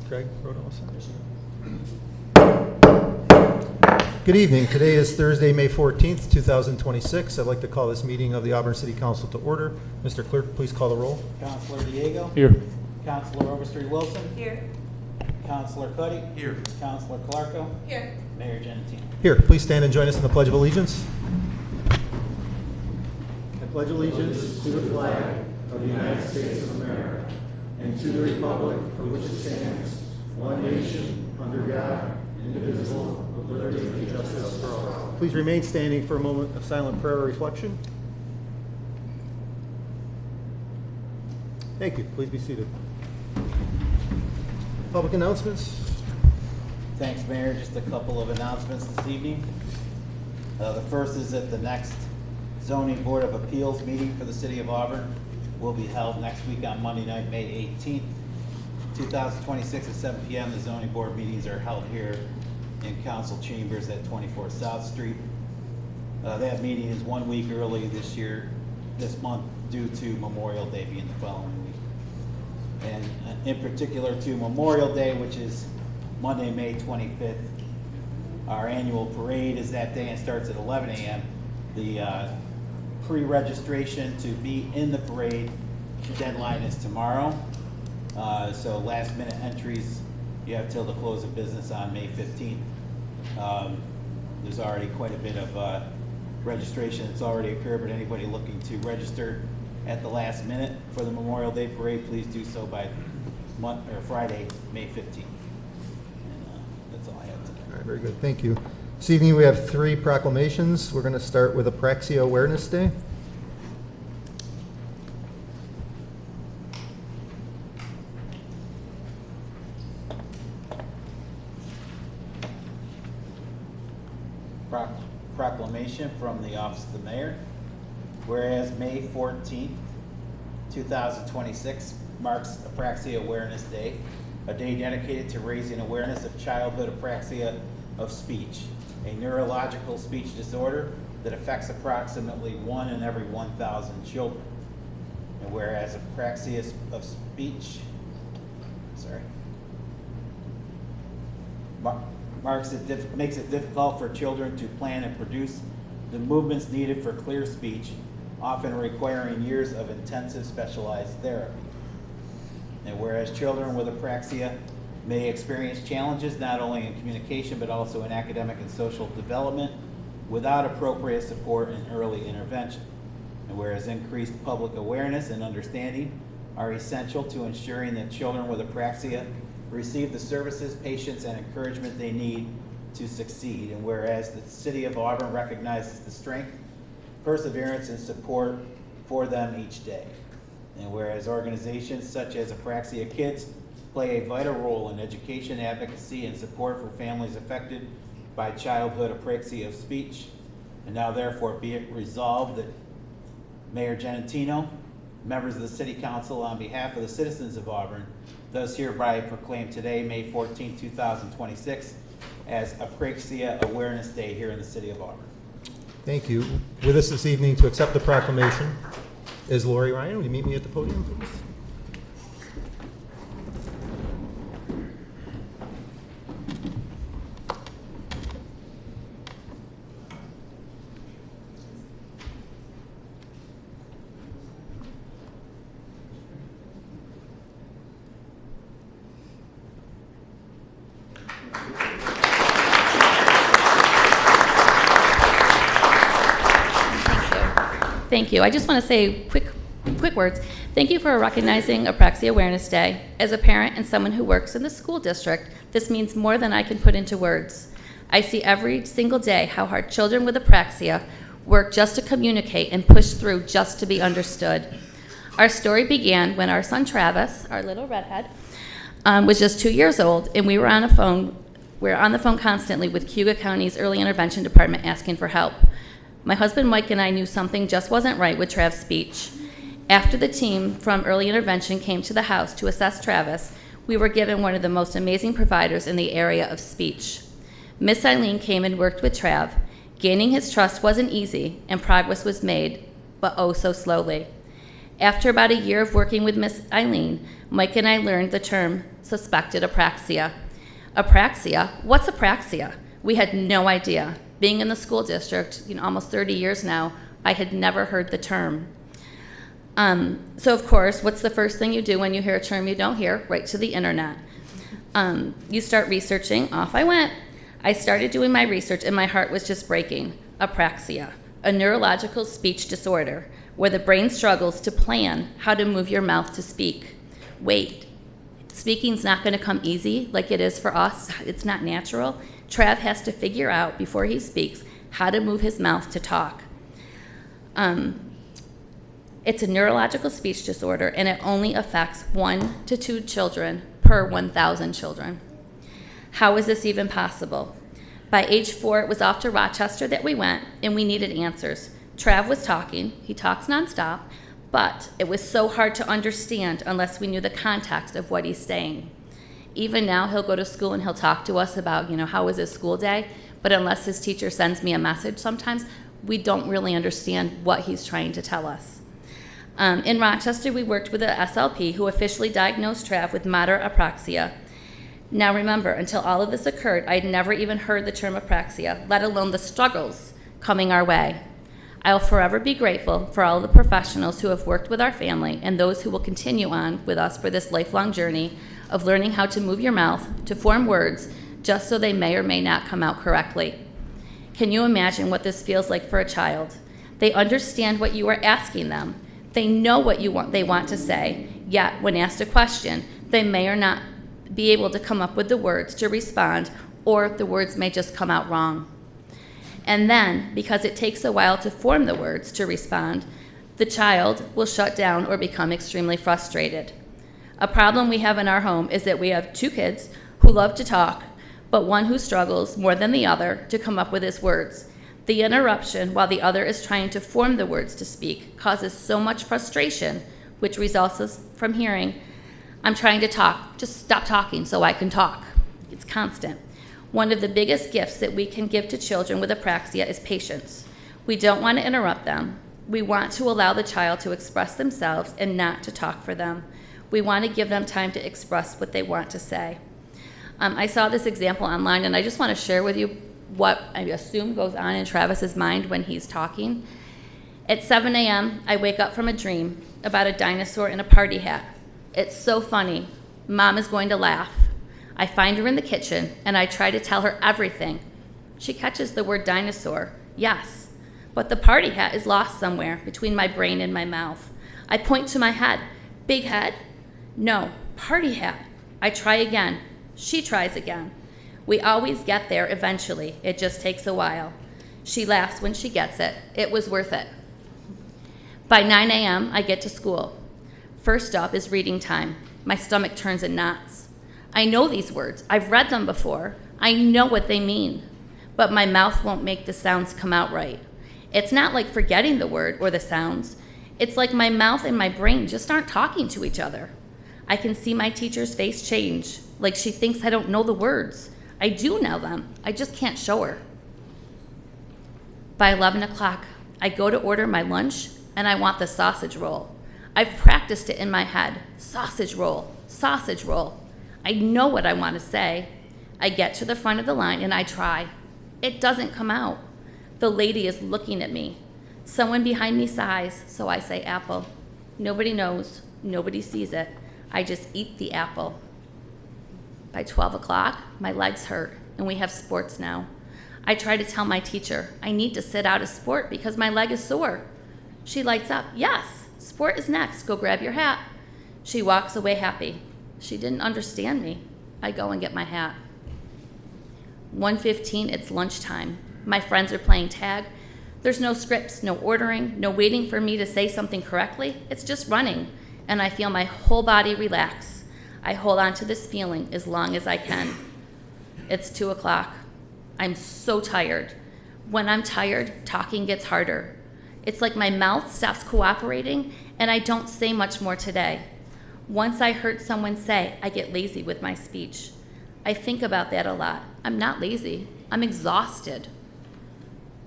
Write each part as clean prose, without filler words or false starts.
Greg Rodolfo. Good evening. Today is Thursday, May 14th, 2026. I'd like to call this meeting of the Auburn City Council to order. Mr. Clerk, please call the roll. Councilor Diego. Here. Councilor Overstreet Wilson. Here. Councilor Cuddy. Here. Councilor Clarko. Here. Mayor Genatino. Here, please stand and join us in the Pledge of Allegiance. I pledge allegiance to the flag of the United States of America and to the republic for which it stands, one nation, under God, indivisible, with liberty and justice for all. Please remain standing for a moment of silent prayer or reflection. Thank you. Please be seated. Public announcements. Thanks, Mayor. Just a couple of announcements this evening. The first is that the next Zoning Board of Appeals meeting for the City of Auburn will be held next week on Monday night, May 18th, 2026 at 7 p.m. The Zoning Board meetings are held here in Council Chambers at 24 South Street. That meeting is 1 week early this month, due to Memorial Day being the following week. And in particular to Memorial Day, which is Monday, May 25th. Our annual parade is that day and starts at 11 a.m. The pre-registration to be in the parade deadline is tomorrow. So last minute entries, you have till the close of business on May 15th. There's already quite a bit of registration that's already occurred, but anybody looking to register at the last minute for the Memorial Day parade, please do so by Friday, May 15th. And that's all I have today. All right, very good. Thank you. This evening we have 3 proclamations. We're going to start with Apraxia Awareness Day. Proclamation from the Office of the Mayor. Whereas May 14th, 2026 marks Apraxia Awareness Day, a day dedicated to raising awareness of childhood apraxia of speech, a neurological speech disorder that affects approximately 1 in every 1,000 children. And whereas apraxia of speech, makes it difficult for children to plan and produce the movements needed for clear speech, often requiring years of intensive specialized therapy. And whereas children with apraxia may experience challenges not only in communication but also in academic and social development without appropriate support and early intervention. And whereas increased public awareness and understanding are essential to ensuring that children with apraxia receive the services, patience, and encouragement they need to succeed. And whereas the City of Auburn recognizes the strength, perseverance, and support for them each day. And whereas organizations such as Apraxia Kids play a vital role in education, advocacy, and support for families affected by childhood apraxia of speech. And now therefore be it resolved that Mayor Genatino, members of the City Council, on behalf of the citizens of Auburn, does hereby proclaim today, May 14, 2026, as Apraxia Awareness Day here in the City of Auburn. Thank you. With us this evening to accept the proclamation is Lori Ryan. Will you meet me at the podium, please? Thank you. I just want to say quick words. Thank you for recognizing Apraxia Awareness Day. As a parent and someone who works in the school district, this means more than I can put into words. I see every single day how hard children with apraxia work just to communicate and push through just to be understood. Our story began when our son Travis, our little redhead, was just 2 years old, and we were on the phone constantly with Cuga County's Early Intervention Department asking for help. My husband Mike and I knew something just wasn't right with Trav's speech. After the team from Early Intervention came to the house to assess Travis, we were given one of the most amazing providers in the area of speech. Miss Eileen came and worked with Trav. Gaining his trust wasn't easy, and progress was made, but oh so slowly. After about a year of working with Miss Eileen, Mike and I learned the term suspected apraxia. Apraxia? What's apraxia? We had no idea. Being in the school district, almost 30 years now, I had never heard the term. So of course, what's the first thing you do when you hear a term you don't hear? Right to the internet. You start researching. Off I went. I started doing my research and my heart was just breaking. Apraxia, a neurological speech disorder where the brain struggles to plan how to move your mouth to speak. Wait, speaking's not going to come easy like it is for us. It's not natural. Trav has to figure out before he speaks how to move his mouth to talk. It's a neurological speech disorder, and it only affects 1 to 2 children per 1,000 children. How is this even possible? By age 4, it was off to Rochester that we went, and we needed answers. Trav was talking. He talks nonstop, but it was so hard to understand unless we knew the context of what he's saying. Even now, he'll go to school and he'll talk to us about, how was his school day, but unless his teacher sends me a message sometimes, we don't really understand what he's trying to tell us. In Rochester, we worked with a SLP who officially diagnosed Trav with moderate apraxia. Now remember, until all of this occurred, I'd never even heard the term apraxia, let alone the struggles coming our way. I'll forever be grateful for all the professionals who have worked with our family and those who will continue on with us for this lifelong journey of learning how to move your mouth to form words just so they may or may not come out correctly. Can you imagine what this feels like for a child? They understand what you are asking them. They know what they want to say, yet when asked a question, they may or not be able to come up with the words to respond, or the words may just come out wrong. And then, because it takes a while to form the words to respond, the child will shut down or become extremely frustrated. A problem we have in our home is that we have 2 kids who love to talk, but one who struggles more than the other to come up with his words. The interruption while the other is trying to form the words to speak causes so much frustration, which results from hearing, "I'm trying to talk, just stop talking so I can talk." It's constant. One of the biggest gifts that we can give to children with apraxia is patience. We don't want to interrupt them. We want to allow the child to express themselves and not to talk for them. We want to give them time to express what they want to say. I saw this example online, and I just want to share with you what I assume goes on in Travis's mind when he's talking. At 7 a.m., I wake up from a dream about a dinosaur in a party hat. It's so funny. Mom is going to laugh. I find her in the kitchen, and I try to tell her everything. She catches the word dinosaur, yes, but the party hat is lost somewhere between my brain and my mouth. I point to my head. Big head? No, party hat. I try again. She tries again. We always get there eventually. It just takes a while. She laughs when she gets it. It was worth it. By 9 a.m., I get to school. First up is reading time. My stomach turns in knots. I know these words. I've read them before. I know what they mean. But my mouth won't make the sounds come out right. It's not like forgetting the word or the sounds. It's like my mouth and my brain just aren't talking to each other. I can see my teacher's face change, like she thinks I don't know the words. I do know them. I just can't show her. By 11 o'clock, I go to order my lunch, and I want the sausage roll. I've practiced it in my head. Sausage roll, sausage roll. I know what I want to say. I get to the front of the line, and I try. It doesn't come out. The lady is looking at me. Someone behind me sighs, so I say apple. Nobody knows. Nobody sees it. I just eat the apple. By 12 o'clock, my legs hurt, and we have sports now. I try to tell my teacher, I need to sit out a sport because my leg is sore. She lights up, yes, sport is next, go grab your hat. She walks away happy. She didn't understand me. I go and get my hat. 1:15, it's lunchtime. My friends are playing tag. There's no scripts, no ordering, no waiting for me to say something correctly. It's just running, and I feel my whole body relax. I hold on to this feeling as long as I can. It's 2 o'clock. I'm so tired. When I'm tired, talking gets harder. It's like my mouth stops cooperating, and I don't say much more today. Once I heard someone say, I get lazy with my speech. I think about that a lot. I'm not lazy. I'm exhausted.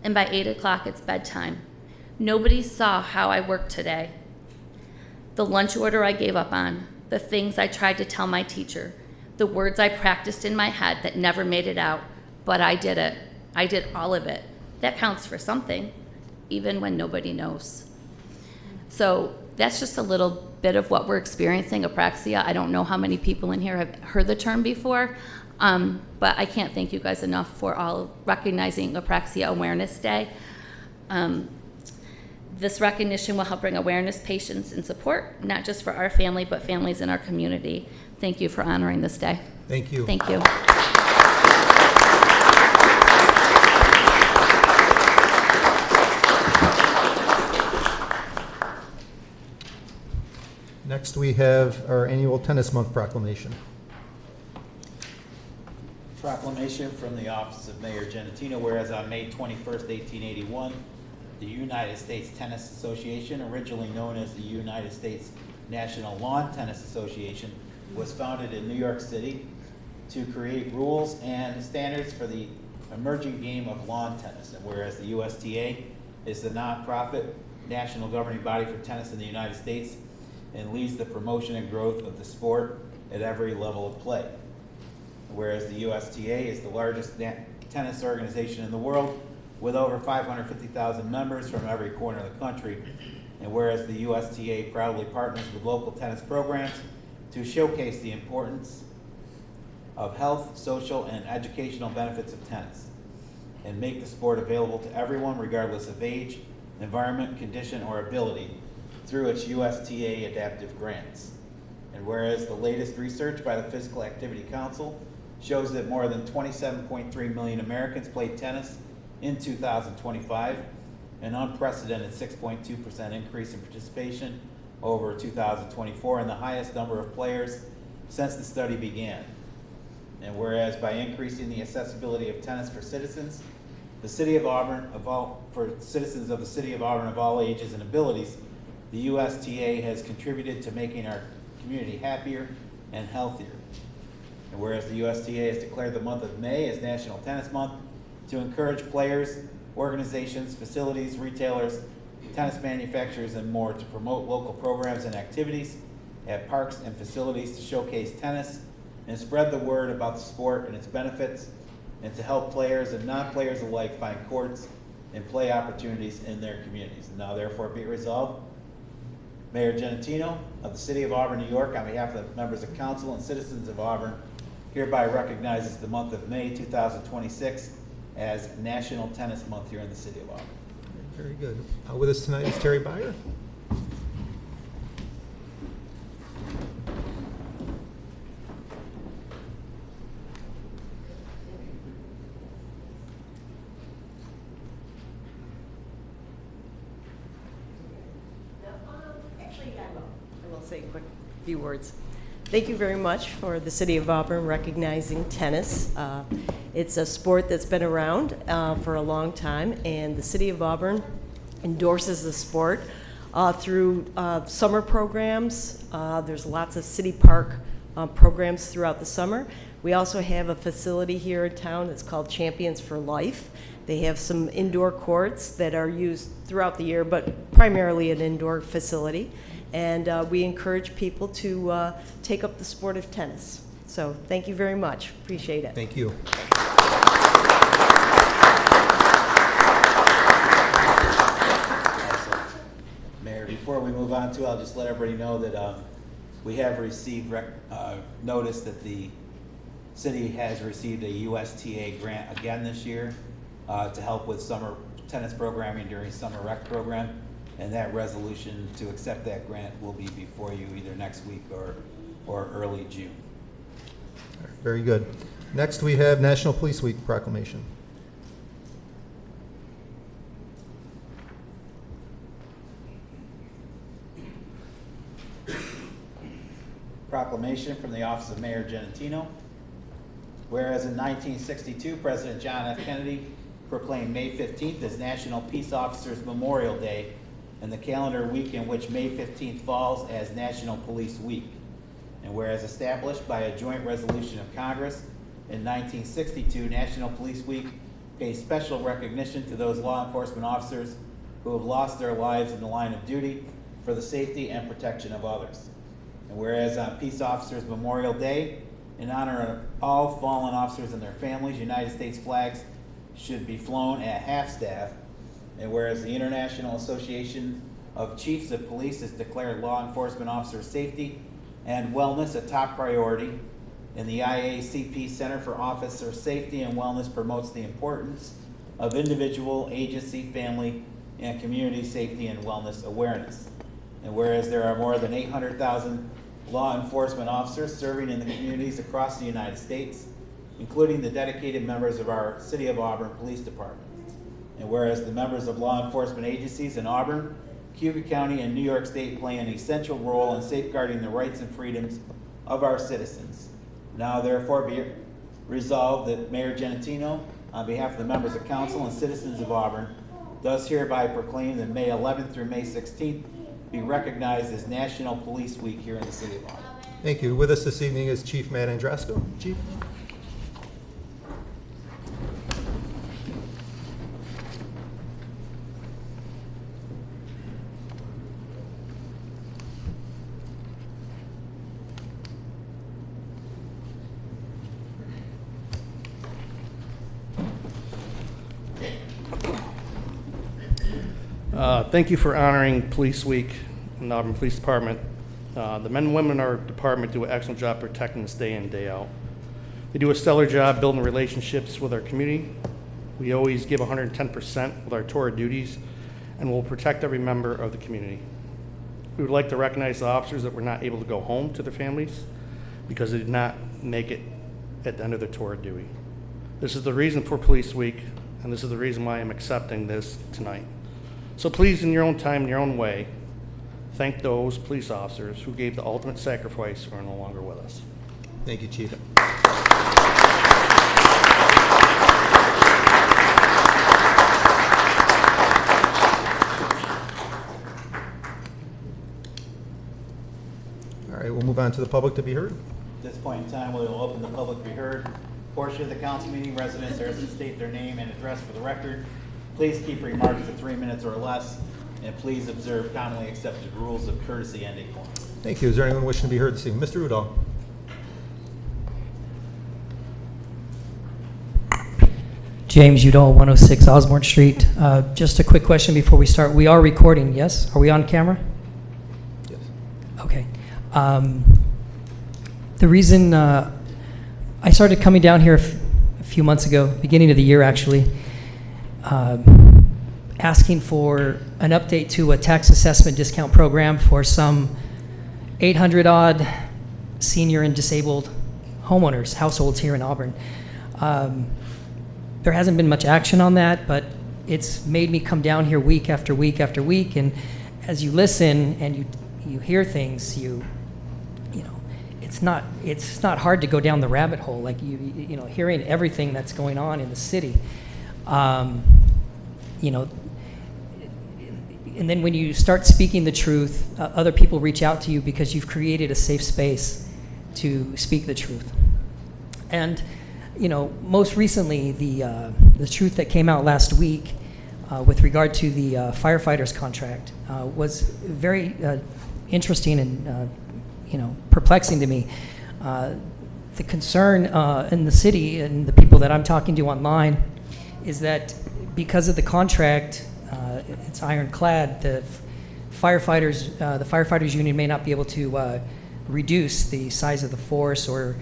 And by 8 o'clock, it's bedtime. Nobody saw how I worked today. the lunch order I gave up on, the things I tried to tell my teacher, the words I practiced in my head that never made it out, but I did it. I did all of it. That counts for something, even when nobody knows. So that's just a little bit of what we're experiencing, apraxia. I don't know how many people in here have heard the term before, but I can't thank you guys enough for all recognizing Apraxia Awareness Day. This recognition will help bring awareness, patience, and support, not just for our family, but families in our community. Thank you for honoring this day. Thank you. Thank you. Next, we have our annual Tennis Month proclamation. Proclamation from the Office of Mayor Genatino, whereas on May 21st, 1881, the United States Tennis Association, originally known as the United States National Lawn Tennis Association, was founded in New York City to create rules and standards for the emerging game of lawn tennis. And whereas the USTA is the nonprofit national governing body for tennis in the United States and leads the promotion and growth of the sport at every level of play. Whereas the USTA is the largest tennis organization in the world with over 550,000 members from every corner of the country. And whereas the USTA proudly partners with local tennis programs to showcase the importance of health, social, and educational benefits of tennis and make the sport available to everyone regardless of age, environment, condition, or ability through its USTA adaptive grants. And whereas the latest research by the Physical Activity Council shows that more than 27.3 million Americans played tennis in 2025, an unprecedented 6.2% increase in participation over 2024 and the highest number of players since the study began. And whereas by increasing the accessibility of tennis for citizens, the city of Auburn, for citizens of the city of Auburn of all ages and abilities, the USTA has contributed to making our community happier and healthier. And whereas the USTA has declared the month of May as National Tennis Month to encourage players, organizations, facilities, retailers, tennis manufacturers, and more to promote local programs and activities at parks and facilities to showcase tennis and spread the word about the sport and its benefits, and to help players and non-players alike find courts and play opportunities in their communities. And now therefore be it resolved, Mayor Genatino of the City of Auburn, New York, on behalf of the members of council and citizens of Auburn, hereby recognizes the month of May 2026 as National Tennis Month here in the City of Auburn. Very good. With us tonight is Terry Byer. Actually, I will say a quick few words. Thank you very much for the City of Auburn recognizing tennis. It's a sport that's been around for a long time, and the City of Auburn endorses the sport through summer programs. There's lots of city park programs throughout the summer. We also have a facility here in town that's called Champions for Life. They have some indoor courts that are used throughout the year, but primarily an indoor facility. And we encourage people to take up the sport of tennis. So thank you very much. Appreciate it. Thank you. Mayor, before we move on to, I'll just let everybody know that we have received notice that the city has received a USTA grant again this year to help with summer tennis programming during summer rec program. And that resolution to accept that grant will be before you either next week or early June. Very good. Next, we have National Police Week proclamation. Proclamation from the Office of Mayor Genatino. Whereas in 1962, President John F. Kennedy proclaimed May 15th as National Peace Officers Memorial Day, and the calendar week in which May 15th falls as National Police Week. And whereas established by a joint resolution of Congress in 1962, National Police Week pays special recognition to those law enforcement officers who have lost their lives in the line of duty for the safety and protection of others. And whereas on Peace Officers Memorial Day, in honor of all fallen officers and their families, United States flags should be flown at half-staff. And whereas the International Association of Chiefs of Police has declared law enforcement officer safety and wellness a top priority, and the IACP Center for Officer Safety and Wellness promotes the importance of individual, agency, family, and community safety and wellness awareness. And whereas there are more than 800,000 law enforcement officers serving in the communities across the United States, including the dedicated members of our City of Auburn Police Department. And whereas the members of law enforcement agencies in Auburn, Cuba County, and New York State play an essential role in safeguarding the rights and freedoms of our citizens. Now therefore be resolved that Mayor Genatino, on behalf of the members of council and citizens of Auburn, does hereby proclaim that May 11th through May 16th be recognized as National Police Week here in the City of Auburn. Thank you. With us this evening is Chief Matt Andrasco. Chief? Thank you for honoring Police Week in the Auburn Police Department. The men and women in our department do an excellent job protecting us day in, day out. They do a stellar job building relationships with our community. We always give 110% with our tour of duties, and we'll protect every member of the community. We would like to recognize the officers that were not able to go home to their families because they did not make it at the end of their tour of duty. This is the reason for Police Week, and this is the reason why I'm accepting this tonight. So please, in your own time, in your own way, thank those police officers who gave the ultimate sacrifice who are no longer with us. Thank you, Chief. All right, we'll move on to the public to be heard. At this point in time, we will open the public to be heard portion of the council meeting. Residents are to state their name and address for the record. Please keep remarks to 3 minutes or less, and please observe commonly accepted rules of courtesy and decorum. Thank you. Is there anyone wishing to be heard this evening? Mr. Udall. James Udall, 106 Osborne Street. Just a quick question before we start. We are recording, yes? Are we on camera? Yes. Okay. The reason I started coming down here a few months ago, beginning of the year actually, asking for an update to a tax assessment discount program for some 800-odd senior and disabled homeowners, households here in Auburn. There hasn't been much action on that, but it's made me come down here week after week after week, and as you listen and you hear things, you know, it's not hard to go down the rabbit hole, like you know, hearing everything that's going on in the city. You know, and then when you start speaking the truth, other people reach out to you because you've created a safe space to speak the truth. And you know, most recently, the truth that came out last week with regard to the firefighters contract was very interesting and you know, perplexing to me. The concern in the city and the people that I'm talking to online is that because of the contract, it's ironclad. The firefighters union may not be able to reduce the size of the force or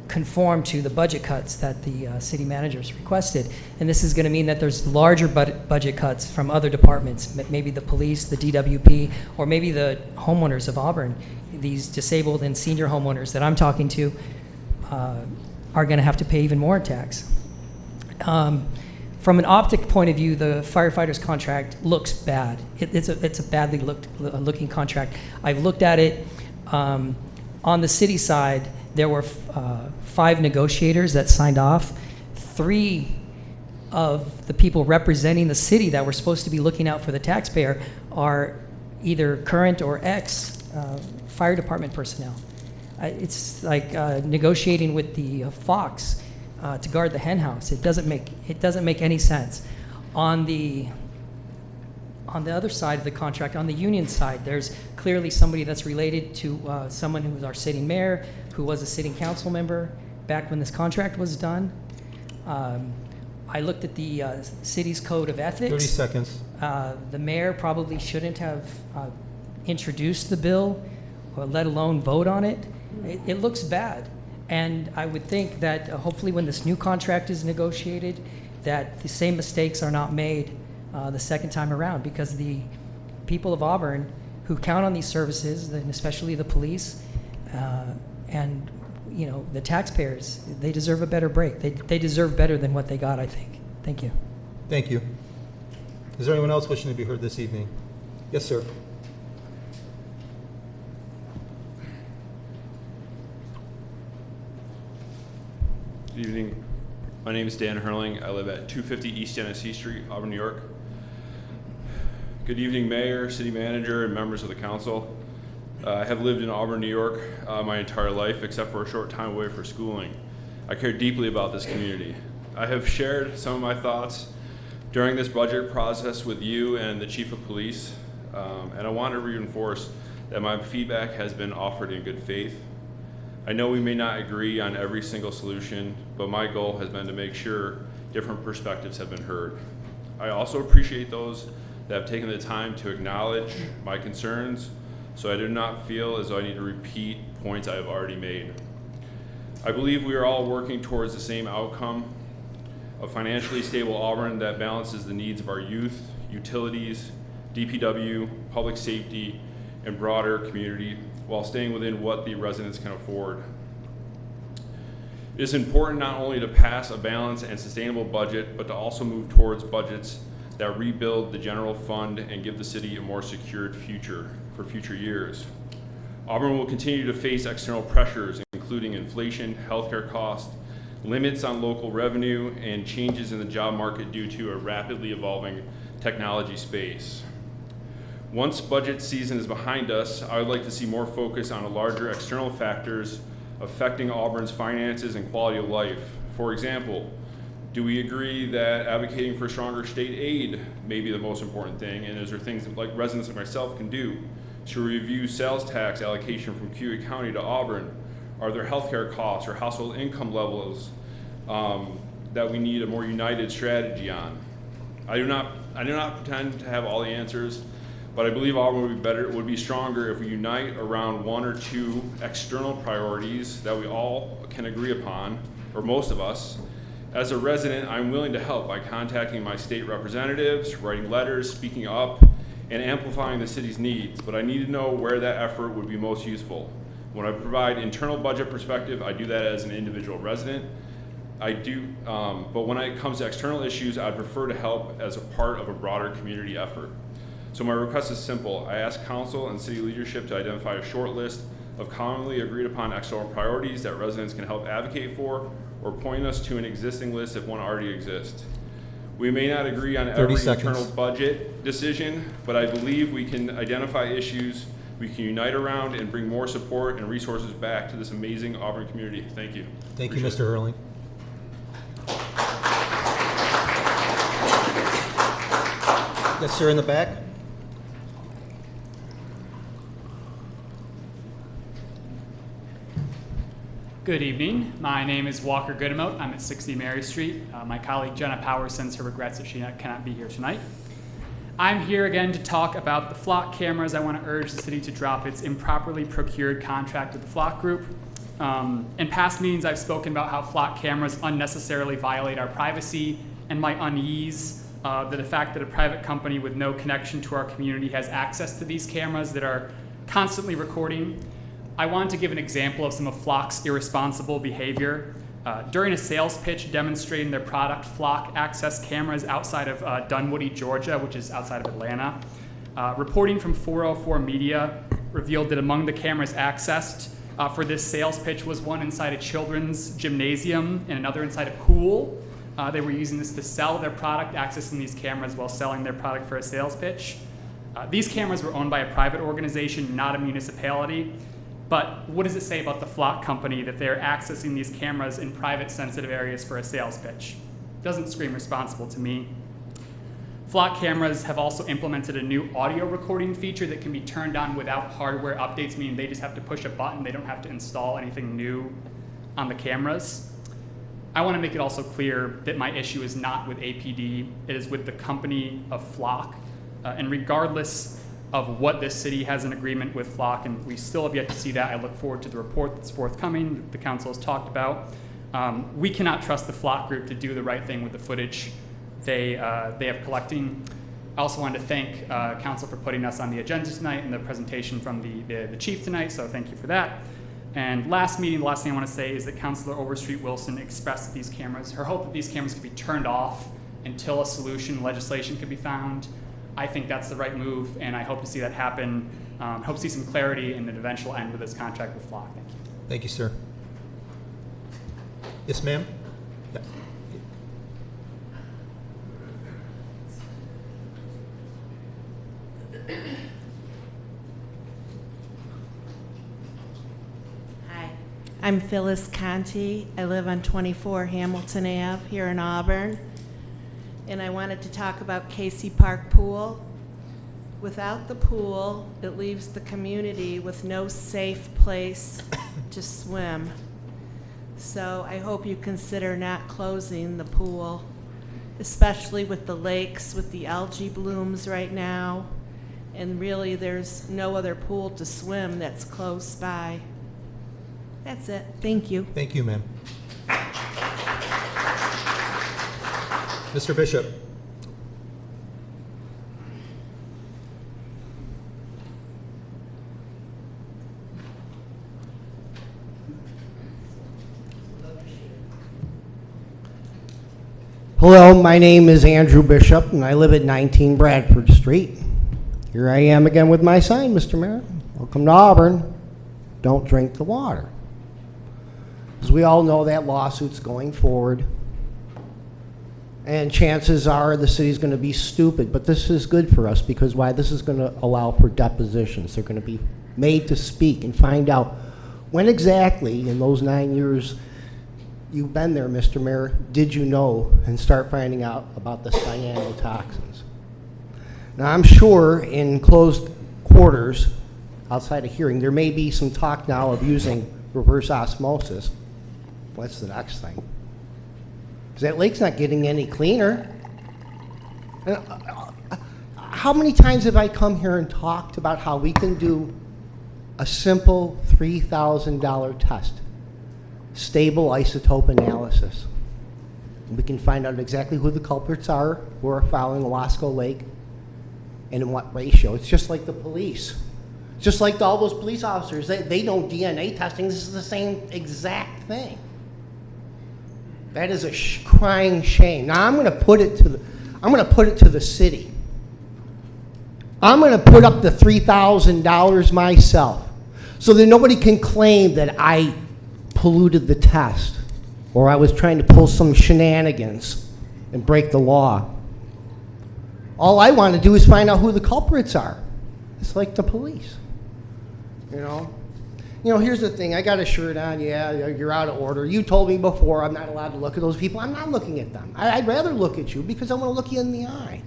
conform to the budget cuts that the city managers requested. And this is going to mean that there's larger budget cuts from other departments, maybe the police, the DWP, or maybe the homeowners of Auburn. These disabled and senior homeowners that I'm talking to are going to have to pay even more tax. From an optic point of view, the firefighters contract looks bad. It's a badly looking contract. I've looked at it. On the city side, there were 5 negotiators that signed off. 3 of the people representing the city that were supposed to be looking out for the taxpayer are either current or ex fire department personnel. It's like negotiating with the fox to guard the hen house. It doesn't make any sense. On the on the other side of the contract, on the union side, there's clearly somebody that's related to someone who was our sitting mayor, who was a sitting council member back when this contract was done. I looked at the city's code of ethics. 30 seconds. The mayor probably shouldn't have introduced the bill, or let alone vote on it. It looks bad. And I would think that hopefully when this new contract is negotiated, that the same mistakes are not made the second time around, because the people of Auburn who count on these services, and especially the police, and the taxpayers, they deserve a better break. They deserve better than what they got, I think. Thank you. Thank you. Is there anyone else wishing to be heard this evening? Yes, sir. Good evening. My name is Dan Hurling. I live at 250 East Genesee Street, Auburn, New York. Good evening, Mayor, City Manager, and members of the Council. I have lived in Auburn, New York my entire life, except for a short time away for schooling. I care deeply about this community. I have shared some of my thoughts during this budget process with you and the Chief of Police, and I want to reinforce that my feedback has been offered in good faith. I know we may not agree on every single solution, but my goal has been to make sure different perspectives have been heard. I also appreciate those that have taken the time to acknowledge my concerns, so I do not feel as though I need to repeat points I have already made. I believe we are all working towards the same outcome, a financially stable Auburn that balances the needs of our youth, utilities, DPW, public safety, and broader community while staying within what the residents can afford. It is important not only to pass a balanced and sustainable budget, but to also move towards budgets that rebuild the general fund and give the city a more secured future for future years. Auburn will continue to face external pressures, including inflation, healthcare costs, limits on local revenue, and changes in the job market due to a rapidly evolving technology space. Once budget season is behind us, I would like to see more focus on the larger external factors affecting Auburn's finances and quality of life. For example, do we agree that advocating for stronger state aid may be the most important thing? And is there things that, like residents like myself, can do? Should we review sales tax allocation from Cuyahoga County to Auburn? Are there healthcare costs or household income levels that we need a more united strategy on? I do not pretend to have all the answers, but I believe Auburn would be stronger if we unite around one or two external priorities that we all can agree upon, or most of us. As a resident, I'm willing to help by contacting my state representatives, writing letters, speaking up, and amplifying the city's needs, but I need to know where that effort would be most useful. When I provide internal budget perspective, I do that as an individual resident. But when it comes to external issues, I'd prefer to help as a part of a broader community effort. So my request is simple. I ask council and city leadership to identify a short list of commonly agreed upon external priorities that residents can help advocate for, or point us to an existing list if one already exists. We may not agree on every internal budget decision, but I believe we can identify issues we can unite around and bring more support and resources back to this amazing Auburn community. Thank you. Thank you, Mr. Hurling. Yes, sir, in the back. Good evening. My name is Walker Goodemote. I'm at 60 Mary Street. My colleague Jenna Powers sends her regrets that she cannot be here tonight. I'm here again to talk about the flock cameras. I want to urge the city to drop its improperly procured contract with the flock group. In past meetings, I've spoken about how flock cameras unnecessarily violate our privacy and my unease the fact that a private company with no connection to our community has access to these cameras that are constantly recording. I wanted to give an example of some of Flock's irresponsible behavior. During a sales pitch demonstrating their product, Flock accessed cameras outside of Dunwoody, Georgia, which is outside of Atlanta. Reporting from 404 Media revealed that among the cameras accessed for this sales pitch was one inside a children's gymnasium and another inside a pool. They were using this to sell their product, accessing these cameras while selling their product for a sales pitch. These cameras were owned by a private organization, not a municipality. But what does it say about the Flock company that they're accessing these cameras in private sensitive areas for a sales pitch? Doesn't scream responsible to me. Flock cameras have also implemented a new audio recording feature that can be turned on without hardware updates, meaning they just have to push a button. They don't have to install anything new on the cameras. I want to make it also clear that my issue is not with APD. It is with the company of Flock. And regardless of what this city has an agreement with Flock, and we still have yet to see that, I look forward to the report that's forthcoming that the council has talked about. We cannot trust the Flock group to do the right thing with the footage they have collecting. I also wanted to thank council for putting us on the agenda tonight and the presentation from the chief tonight, so thank you for that. And last meeting, the last thing I want to say is that Councilor Overstreet Wilson expressed that these cameras, her hope that these cameras could be turned off until a solution, legislation could be found. I think that's the right move, and I hope to see that happen. Hope to see some clarity and an eventual end with this contract with Flock. Thank you. Thank you, sir. Yes, ma'am? Yeah. Hi, I'm Phyllis Conti. I live on 24 Hamilton Ave here in Auburn. And I wanted to talk about Casey Park Pool. Without the pool, it leaves the community with no safe place to swim. So I hope you consider not closing the pool, especially with the lakes, with the algae blooms right now. And really, there's no other pool to swim that's close by. That's it. Thank you. Thank you, ma'am. Mr. Bishop. Hello, my name is Andrew Bishop, and I live at 19 Bradford Street. Here I am again with my sign, Mr. Mayor. Welcome to Auburn. Don't drink the water. As we all know, that lawsuit's going forward. And chances are the city's going to be stupid, but this is good for us because why? This is going to allow for depositions. They're going to be made to speak and find out when exactly in those 9 years you've been there, Mr. Mayor, did you know and start finding out about the cyanotoxins. Now, I'm sure in closed quarters, outside of hearing, there may be some talk now of using reverse osmosis. What's the next thing? Because that lake's not getting any cleaner. And, how many times have I come here and talked about how we can do a simple $3,000 test, stable isotope analysis? We can find out exactly who the culprits are who are fouling Wasco Lake and in what ratio. It's just like the police. Just like all those police officers, they know DNA testing. This is the same exact thing. That is a crying shame. Now I'm going to put it to the city. I'm going to put up the $3,000 myself, so that nobody can claim that I polluted the test or I was trying to pull some shenanigans and break the law. All I want to do is find out who the culprits are. It's like the police, you know. You know, here's the thing. I got a shirt on. Yeah, you're out of order. You told me before I'm not allowed to look at those people. I'm not looking at them. I'd rather look at you because I want to look you in the eye.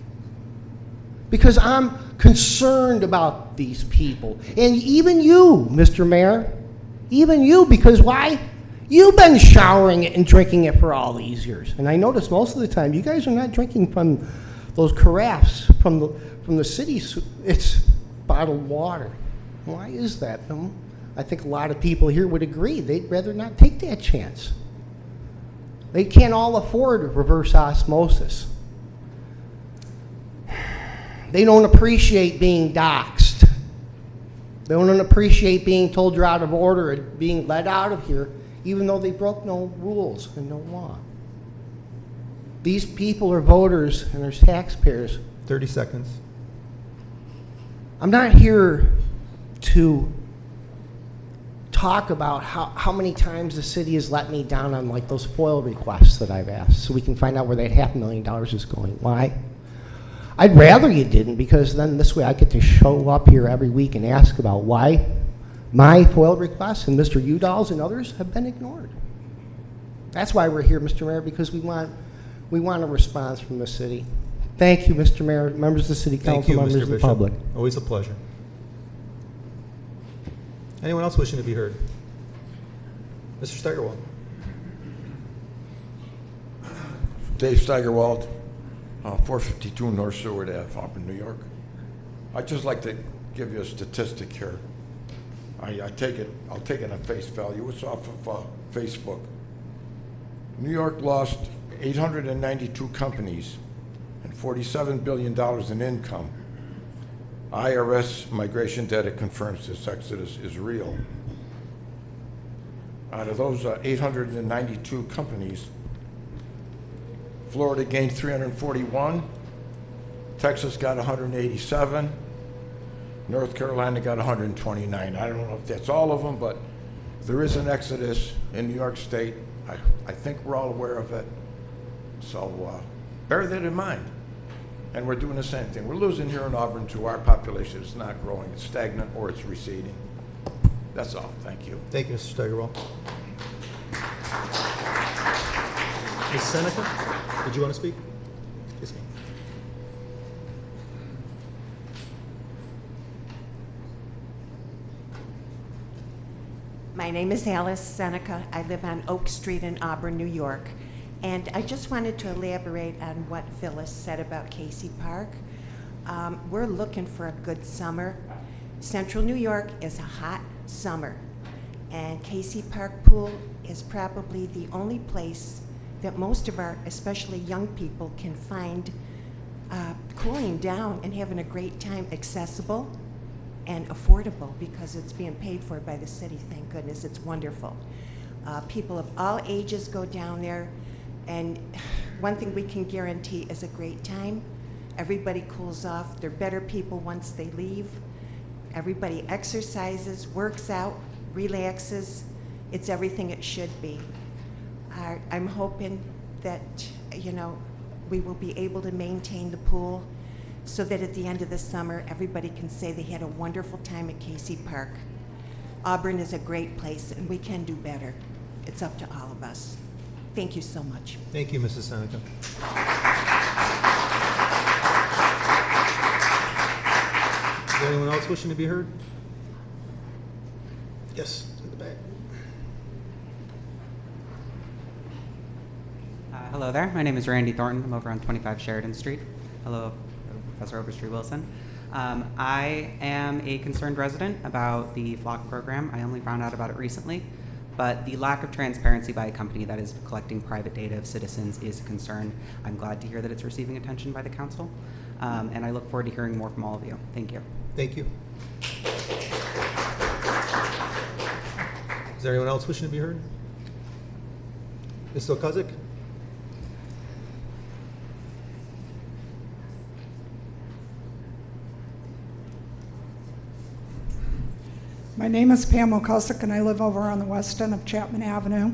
Because I'm concerned about these people. And even you, Mr. Mayor, even you, because why? You've been showering it and drinking it for all these years. And I notice most of the time you guys are not drinking from those carafes from the cities. It's bottled water. Why is that? I think a lot of people here would agree. They'd rather not take that chance. They can't all afford reverse osmosis. They don't appreciate being doxxed. They don't appreciate being told you're out of order and being let out of here, even though they broke no rules and no law. These people are voters and they're taxpayers. 30 seconds. I'm not here to talk about how many times the city has let me down on like those FOIL requests that I've asked, so we can find out where that $500,000 is going. Why? I'd rather you didn't, because then this way I get to show up here every week and ask about why my FOIL requests and Mr. Udall's and others have been ignored. That's why we're here, Mr. Mayor, because we want a response from the city. Thank you, Mr. Mayor, members of the City Thank Council, you, members Mr. of the Bishop. public. Always a pleasure. Anyone else wishing to be heard? Mr. Steigerwald. Dave Steigerwald, 452 North Seward Ave, Auburn, New York. I'd just like to give you a statistic here. I'll take it at face value. It's off of Facebook. New York lost 892 companies and $47 billion in income. IRS migration data confirms this exodus is real. Out of those 892 companies, Florida gained 341, Texas got 187, North Carolina got 129. I don't know if that's all of them, but there is an exodus in New York State. I think we're all aware of it. So bear that in mind. And we're doing the same thing. We're losing here in Auburn to our population. It's not growing. It's stagnant or it's receding. That's all. Thank you. Thank you, Mr. Steigerwald. Ms. Seneca, did you want to speak? Yes, ma'am. My name is Alice Seneca. I live on Oak Street in Auburn, New York. And I just wanted to elaborate on what Phyllis said about Casey Park. We're looking for a good summer. Central New York is a hot summer. And Casey Park Pool is probably the only place that most of our, especially young people, can find cooling down and having a great time, accessible and affordable, because it's being paid for by the city, thank goodness. It's wonderful. People of all ages go down there, and one thing we can guarantee is a great time. Everybody cools off. They're better people once they leave. Everybody exercises, works out, relaxes. It's everything it should be. I'm hoping that, we will be able to maintain the pool so that at the end of the summer, everybody can say they had a wonderful time at Casey Park. Auburn is a great place, and we can do better. It's up to all of us. Thank you so much. Thank you, Mrs. Seneca. Is there anyone else wishing to be heard? Yes, in the back. Hello there. My name is Randy Thornton. I'm over on 25 Sheridan Street. Hello, Professor Overstreet Wilson. I am a concerned resident about the flock program. I only found out about it recently, but the lack of transparency by a company that is collecting private data of citizens is a concern. I'm glad to hear that it's receiving attention by the council, and I look forward to hearing more from all of you. Thank you. Thank you. Is there anyone else wishing to be heard? Ms. Okazik? My name is Pam Okosik, and I live over on the west end of Chapman Avenue.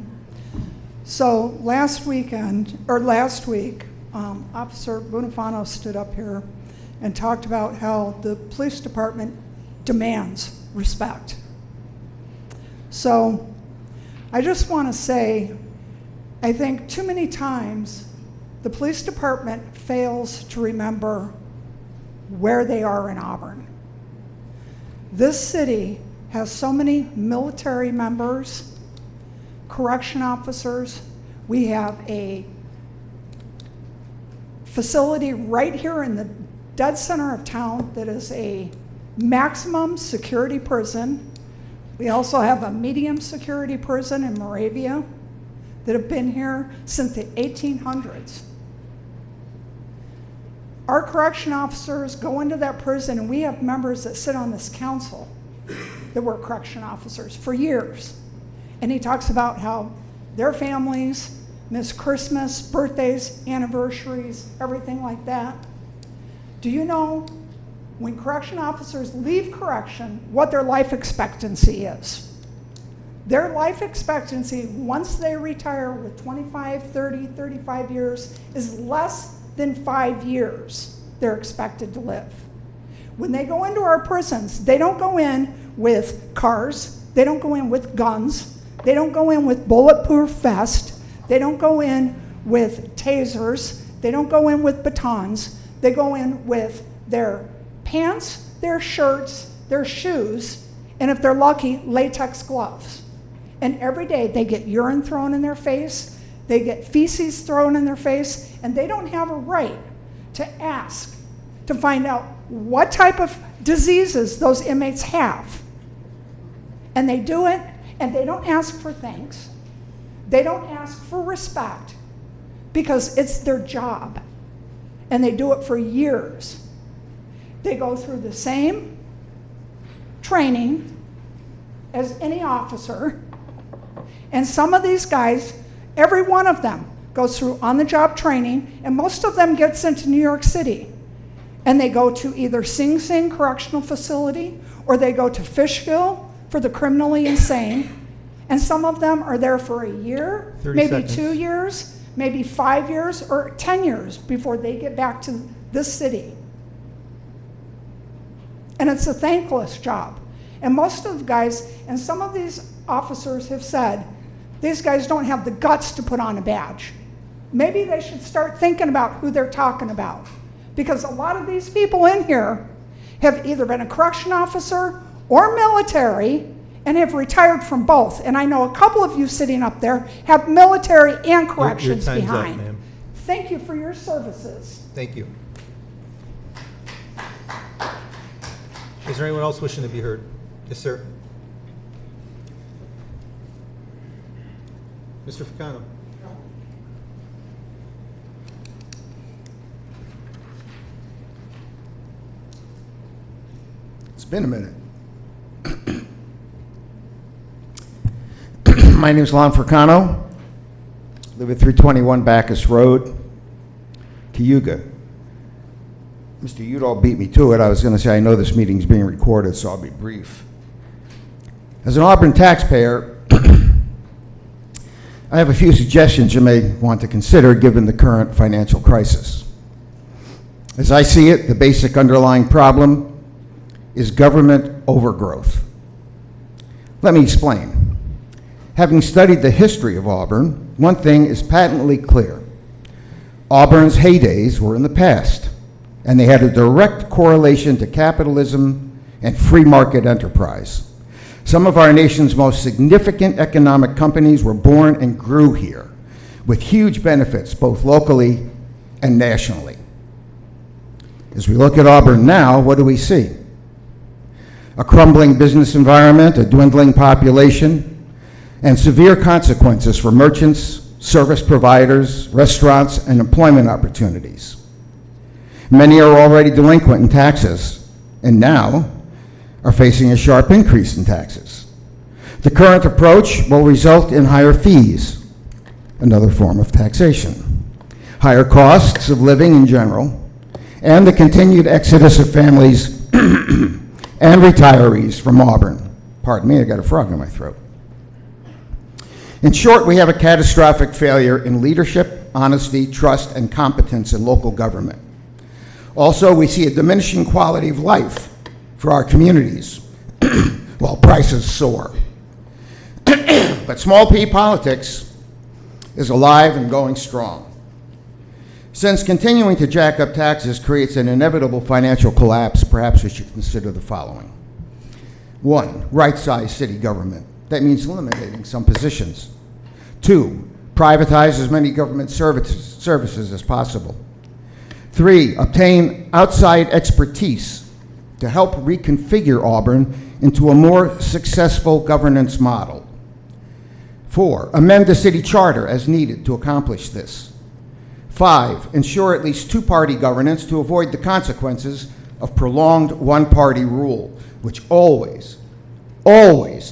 So last week, Officer Bonifano stood up here and talked about how the police department demands respect. So I just want to say, I think too many times the police department fails to remember where they are in Auburn. This city has so many military members, correction officers. We have a facility right here in the dead center of town that is a maximum security prison. We also have a medium security prison in Moravia that have been here since the 1800s. Our correction officers go into that prison, and we have members that sit on this council that were correction officers for years. And he talks about how their families miss Christmas, birthdays, anniversaries, everything like that. Do you know when correction officers leave correction what their life expectancy is? Their life expectancy once they retire with 25, 30, 35 years is less than 5 years they're expected to live. When they go into our prisons, they don't go in with cars, they don't go in with guns, they don't go in with bulletproof vests, they don't go in with tasers, they don't go in with batons. They go in with their pants, their shirts, their shoes, and if they're lucky, latex gloves. And every day they get urine thrown in their face, they get feces thrown in their face, and they don't have a right to ask to find out what type of diseases those inmates have. And they do it, and they don't ask for thanks. They don't ask for respect because it's their job. And they do it for years. They go through the same training as any officer. And some of these guys, every one of them goes through on-the-job training, and most of them gets into New York City. And they go to either Sing Sing Correctional Facility or they go to Fishkill for the criminally insane. And some of them are there for a year, 30 maybe seconds. 2 years, maybe 5 years, or 10 years before they get back to this city. And it's a thankless job. And most of the guys, and some of these officers have said, these guys don't have the guts to put on a badge. Maybe they should start thinking about who they're talking about. Because a lot of these people in here have either been a correction officer or military and have retired from both. And I know a couple of you sitting up there have military and corrections your time's behind. up, ma'am. Thank you for your services. Thank you. Is there anyone else wishing to be heard? Yes, sir. Mr. Ficano. It's been a minute. My name is Lon Fricano. Live at 321 Bacchus Road, Cayuga. Mr. Udall beat me to it. I was going to say I know this meeting is being recorded, so I'll be brief. As an Auburn taxpayer, I have a few suggestions you may want to consider given the current financial crisis. As I see it, the basic underlying problem is government overgrowth. Let me explain. Having studied the history of Auburn, one thing is patently clear. Auburn's heydays were in the past, and they had a direct correlation to capitalism and free market enterprise. Some of our nation's most significant economic companies were born and grew here, with huge benefits both locally and nationally. As we look at Auburn now, what do we see? A crumbling business environment, a dwindling population, and severe consequences for merchants, service providers, restaurants, and employment opportunities. Many are already delinquent in taxes, and now are facing a sharp increase in taxes. The current approach will result in higher fees, another form of taxation, higher costs of living in general, and the continued exodus of families and retirees from Auburn. Pardon me, I got a frog in my throat. In short, we have a catastrophic failure in leadership, honesty, trust, and competence in local government. Also, we see a diminishing quality of life for our communities while prices soar. But small p politics is alive and going strong. Since continuing to jack up taxes creates an inevitable financial collapse, perhaps we should consider the following. 1, right-sized city government. That means eliminating some positions. 2, privatize as many government services as possible. 3, obtain outside expertise to help reconfigure Auburn into a more successful governance model. 4, amend the city charter as needed to accomplish this. 5, ensure at least two-party governance to avoid the consequences of prolonged one-party rule, which always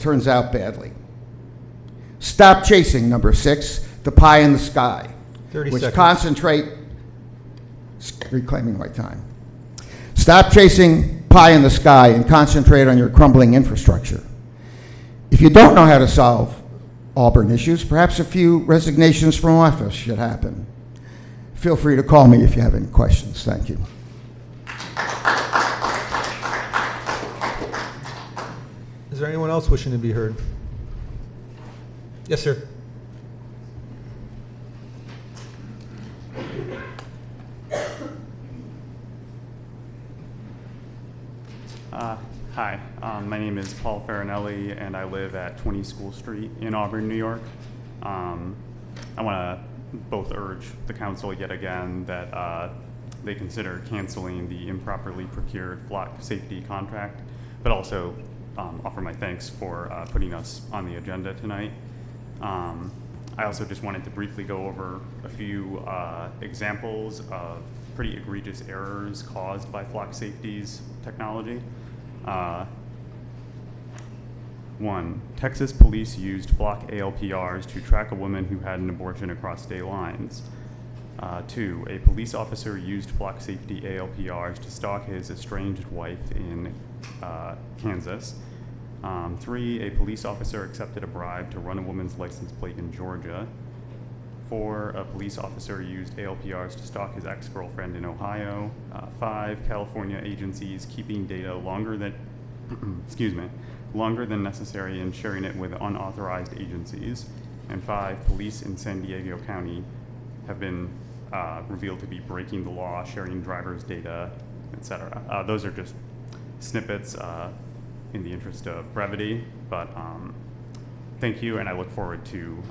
turns out badly. Stop chasing, number 6, the pie in the sky, 30 which seconds. concentrate, reclaiming my time. Stop chasing pie in the sky and concentrate on your crumbling infrastructure. If you don't know how to solve Auburn issues, perhaps a few resignations from office should happen. Feel free to call me if you have any questions. Thank you. Is there anyone else wishing to be heard? Yes, sir. My name is Paul Farinelli, and I live at 20 School Street in Auburn, New York. I want to both urge the council yet again that they consider canceling the improperly procured flock safety contract, but also offer my thanks for putting us on the agenda tonight. I also just wanted to briefly go over a few examples of pretty egregious errors caused by flock safety's technology. One, Texas police used flock ALPRs to track a woman who had an abortion across state lines. Two, a police officer used flock safety ALPRs to stalk his estranged wife in Kansas. Three, a police officer accepted a bribe to run a woman's license plate in Georgia. Four, a police officer used ALPRs to stalk his ex-girlfriend in Ohio. Five, California agencies keeping data longer than, longer than necessary and sharing it with unauthorized agencies. And five, police in San Diego County have been revealed to be breaking the law, sharing drivers' data, etc. Those are just snippets in the interest of brevity, but thank you, and I look forward to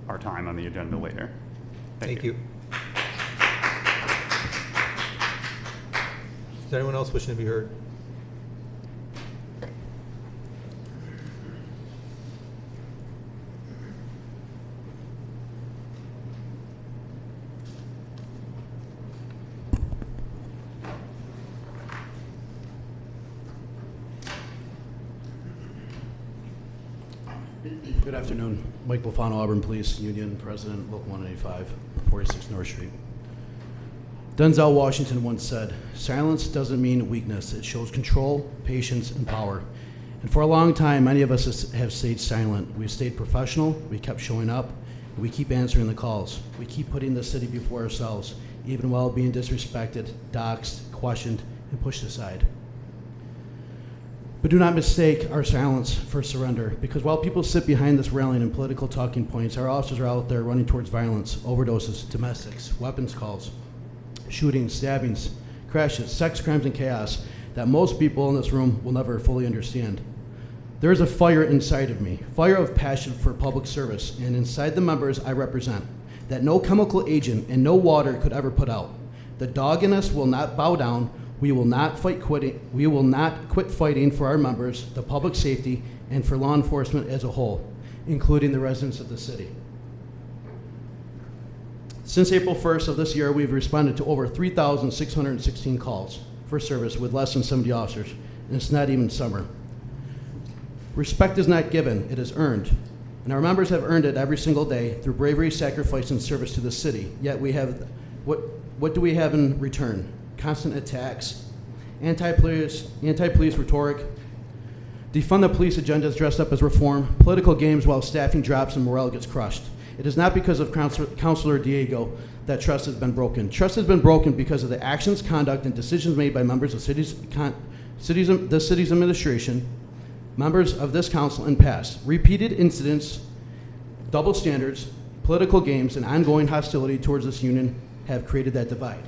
our time on the agenda later. Thank you. Is there anyone else wishing to be heard? Good afternoon. Mike Bufano, Auburn Police Union, President, Local 185, 46 North Street. Denzel Washington once said, "Silence doesn't mean weakness. It shows control, patience, and power." And for a long time, many of us have stayed silent. We've stayed professional, we kept showing up, and we keep answering the calls. We keep putting the city before ourselves, even while being disrespected, doxxed, questioned, and pushed aside. But do not mistake our silence for surrender, because while people sit behind this railing and political talking points, our officers are out there running towards violence, overdoses, domestics, weapons calls, shootings, stabbings, crashes, sex crimes, and chaos that most people in this room will never fully understand. There is a fire inside of me, fire of passion for public service, and inside the members I represent, that no chemical agent and no water could ever put out. The dog in us will not bow down. We will not quit fighting for our members, the public safety, and for law enforcement as a whole, including the residents of the city. Since April 1st of this year, we've responded to over 3,616 calls for service with less than 70 officers, and it's not even summer. Respect is not given, it is earned. And our members have earned it every single day through bravery, sacrifice, and service to the city. Yet we have, what do we have in return? Constant attacks, anti-police rhetoric, defund the police agendas dressed up as reform, political games while staffing drops and morale gets crushed. It is not because of Councilor Diego that trust has been broken. Trust has been broken because of the actions, conduct, and decisions made by members of the city's administration, members of this council in past. Repeated incidents, double standards, political games, and ongoing hostility towards this union have created that divide.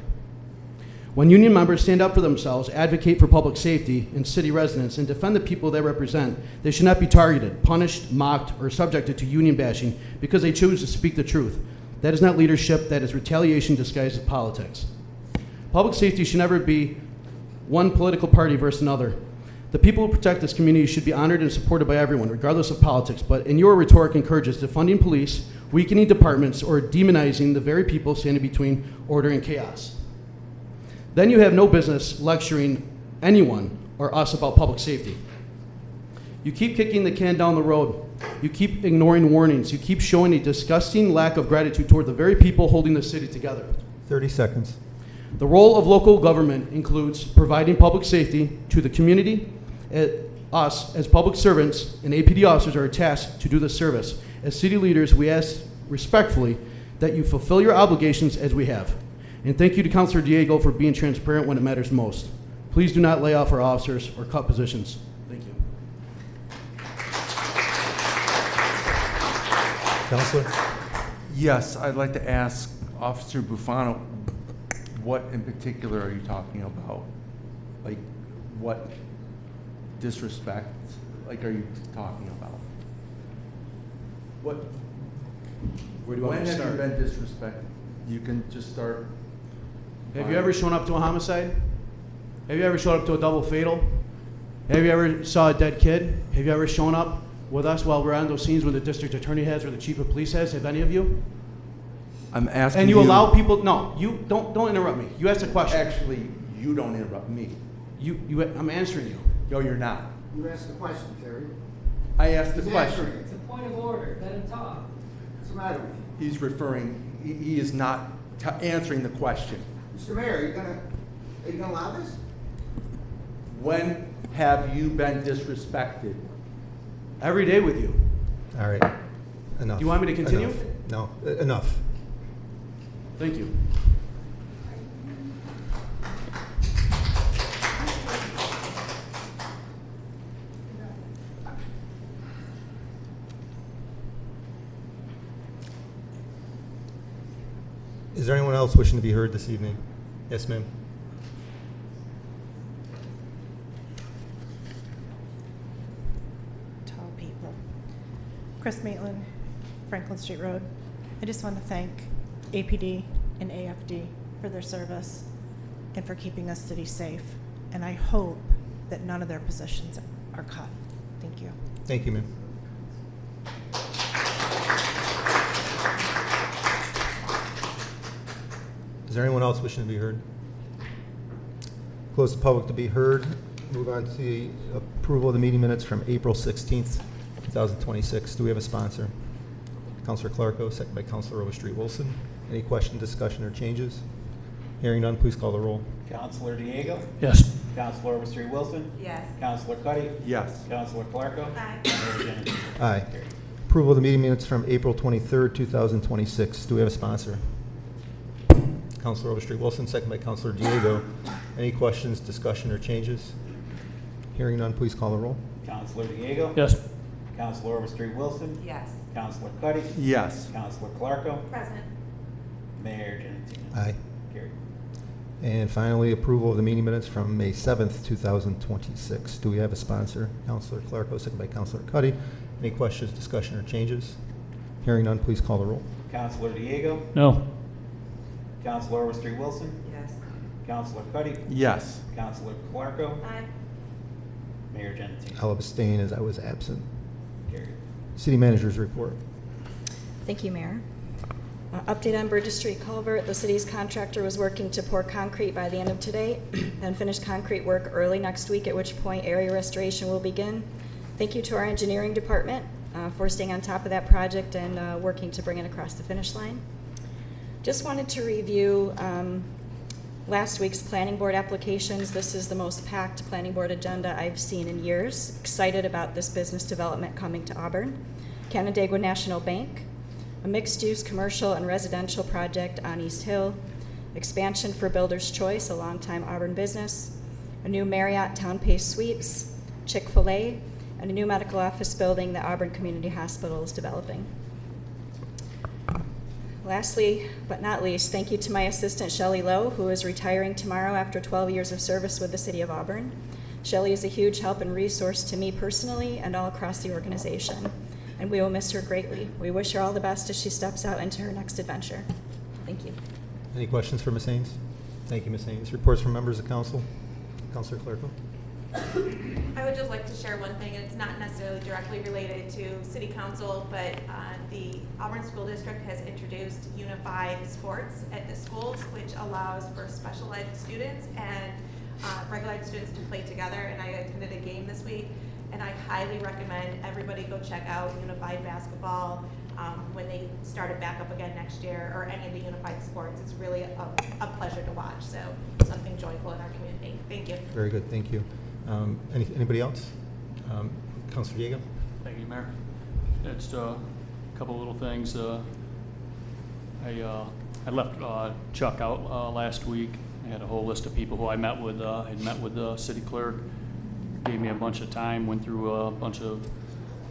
When union members stand up for themselves, advocate for public safety and city residents, and defend the people they represent, they should not be targeted, punished, mocked, or subjected to union bashing because they choose to speak the truth. That is not leadership, that is retaliation disguised as politics. Public safety should never be one political party versus another. The people who protect this community should be honored and supported by everyone, regardless of politics, but in your rhetoric encourages defunding police, weakening departments, or demonizing the very people standing between order and chaos. Then you have no business lecturing anyone or us about public safety. You keep kicking the can down the road. You keep ignoring warnings. You keep showing a disgusting lack of gratitude toward the very people holding the city together. 30 seconds. The role of local government includes providing public safety to the community. Us, as public servants and APD officers, are tasked to do this service. As city leaders, we ask respectfully that you fulfill your obligations as we have. And thank you to Councilor Diego for being transparent when it matters most. Please do not lay off our officers or cut positions. Thank you. Councilor? Yes, I'd like to ask Officer Bufano, what in particular are you talking about? Like, what disrespect, like, are you talking about? What? Where do you want me When to have you start? been disrespected? You can just start. Have you ever shown up to a homicide? Have you ever showed up to a double fatal? Have you ever saw a dead kid? Have you ever shown up with us while we're on those scenes when the district attorney has or the chief of police has? Have any of you? I'm asking And you allow people, no, you don't interrupt me. You asked a question. Actually, you don't interrupt me. I'm answering you. No, you're not. You asked the question, Terry. I asked the He's question. answering it. It's a point of order. Let him talk. What's the matter with you? He's referring, he is not answering the question. Mr. Mayor, are you gonna allow this? When have you been disrespected? Every day with you. All right, enough. Do you want me to continue? Enough. No, enough. Thank you. Is there anyone else wishing to be heard this evening? Yes, ma'am. Tall people. Chris Maitland, Franklin Street Road. I just want to thank APD and AFD for their service and for keeping us city safe. And I hope that none of their positions are cut. Thank you. Thank you, ma'am. Is there anyone else wishing to be heard? Close the public to be heard. Move on to the approval of the meeting minutes from April 16th, 2026. Do we have a sponsor? Councilor Clarko, second by Councilor Overstreet Wilson. Any question, discussion, or changes? Hearing none, please call the roll. Councilor Diego? Yes. Councilor Overstreet Wilson? Yes. Councilor Cuddy? Yes. Councilor Clarko? Aye. Mayor Jennings? Aye. Approval of the meeting minutes from April 23rd, 2026. Do we have a sponsor? Councilor Overstreet Wilson, second by Councilor Diego. Any questions, discussion, or changes? Hearing none, please call the roll. Councilor Diego? Yes. Councilor Overstreet Wilson? Yes. Councilor Cuddy? Yes. Councilor Clarko? Present. Mayor Jennings? Aye. Carried. And finally, approval of the meeting minutes from May 7th, 2026. Do we have a sponsor? Councilor Clarko, second by Councilor Cuddy. Any questions, discussion, or changes? Hearing none, please call the roll. Councilor Diego? No. Councilor Overstreet Wilson? Yes. Councilor Cuddy? Yes. Councilor Clarko? Aye. Mayor Jennings? I'll abstain as I was absent. Carried. City Manager's report. Thank you, Mayor. Update on Burgess Street Culvert. The city's contractor was working to pour concrete by the end of today and finish concrete work early next week, at which point area restoration will begin. Thank you to our engineering department for staying on top of that project and working to bring it across the finish line. Just wanted to review last week's planning board applications. This is the most packed planning board agenda I've seen in years. Excited about this business development coming to Auburn. Canandaigua National Bank, a mixed-use commercial and residential project on East Hill, expansion for Builder's Choice, a longtime Auburn business, a new Marriott Town Pace Suites, Chick-fil-A, and a new medical office building that Auburn Community Hospital is developing. Lastly, but not least, thank you to my assistant, Shelley Lowe, who is retiring tomorrow after 12 years of service with the City of Auburn. Shelley is a huge help and resource to me personally and all across the organization, and we will miss her greatly. We wish her all the best as she steps out into her next adventure. Thank you. Any questions for Ms. Haynes? Thank you, Ms. Haynes. Reports from members of council. Councilor Clarko. I would just like to share one thing, and it's not necessarily directly related to City Council, but the Auburn School District has introduced unified sports at the schools, which allows for special ed students and regular ed students to play together. And I attended a game this week, and I highly recommend everybody go check out unified basketball when they start it back up again next year, or any of the unified sports. It's really a pleasure to watch, so something joyful in our community. Thank you. Very good, thank you. Anybody else? Councilor Diego? Thank you, Mayor. It's a couple little things. I left Chuck out last week. I had a whole list of people who I met with. Had met with the city clerk. Gave me a bunch of time. Went through a bunch of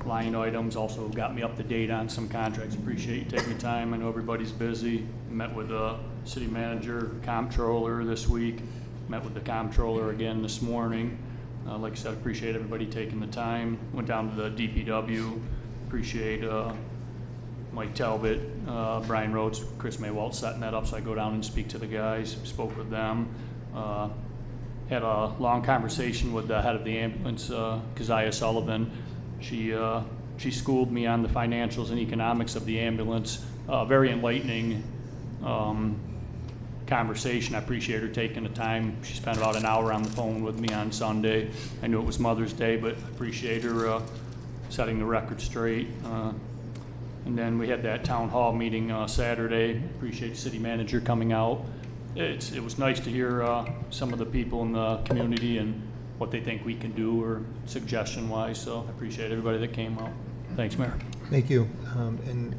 line items. Also got me up to date on some contracts. Appreciate you taking the time. I know everybody's busy. Met with the city manager, comptroller this week. Met with the comptroller again this morning. Like I said, appreciate everybody taking the time. Went down to the DPW. Appreciate Mike Talbot, Brian Rhodes, Chris Maywalt setting that up, so I go down and speak to the guys, spoke with them. Had a long conversation with the head of the ambulance, Keziah Sullivan. She schooled me on the financials and economics of the ambulance. Very enlightening conversation. I appreciate her taking the time. She spent about an hour on the phone with me on Sunday. I knew it was Mother's Day, but I appreciate her setting the record straight. And then we had that town hall meeting Saturday. Appreciate the city manager coming out. It was nice to hear some of the people in the community and what they think we can do or suggestion-wise. So I appreciate everybody that came out. Thanks, Mayor. Thank you. And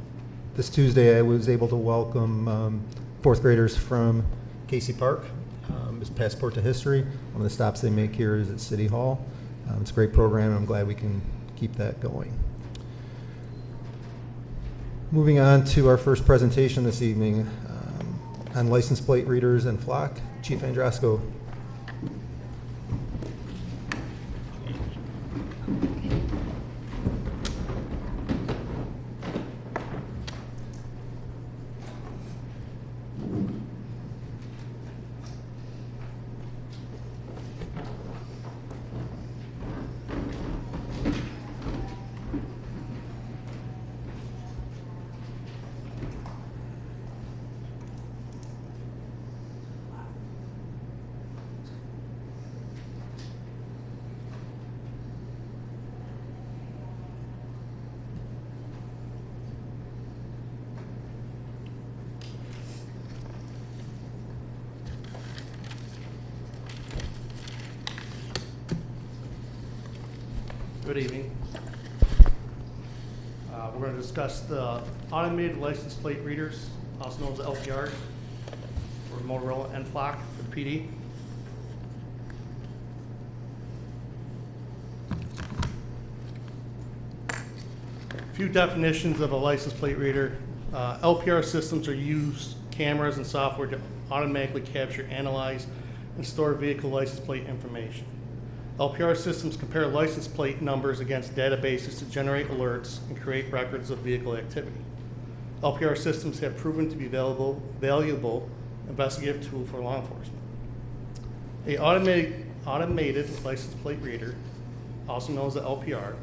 this Tuesday, I was able to welcome fourth graders from Casey Park as Passport to History. One of the stops they make here is at City Hall. It's a great program, and I'm glad we can keep that going. Moving on to our first presentation this evening on license plate readers and flock. Chief Androsco. Good evening. We're going to discuss the automated license plate readers, also known as LPRs, for Motorola and Flock for the PD. A few definitions of a license plate reader. LPR systems are used cameras and software to automatically capture, analyze, and store vehicle license plate information. LPR systems compare license plate numbers against databases to generate alerts and create records of vehicle activity. LPR systems have proven to be valuable investigative tool for law enforcement. A automated license plate reader, also known as the LPR,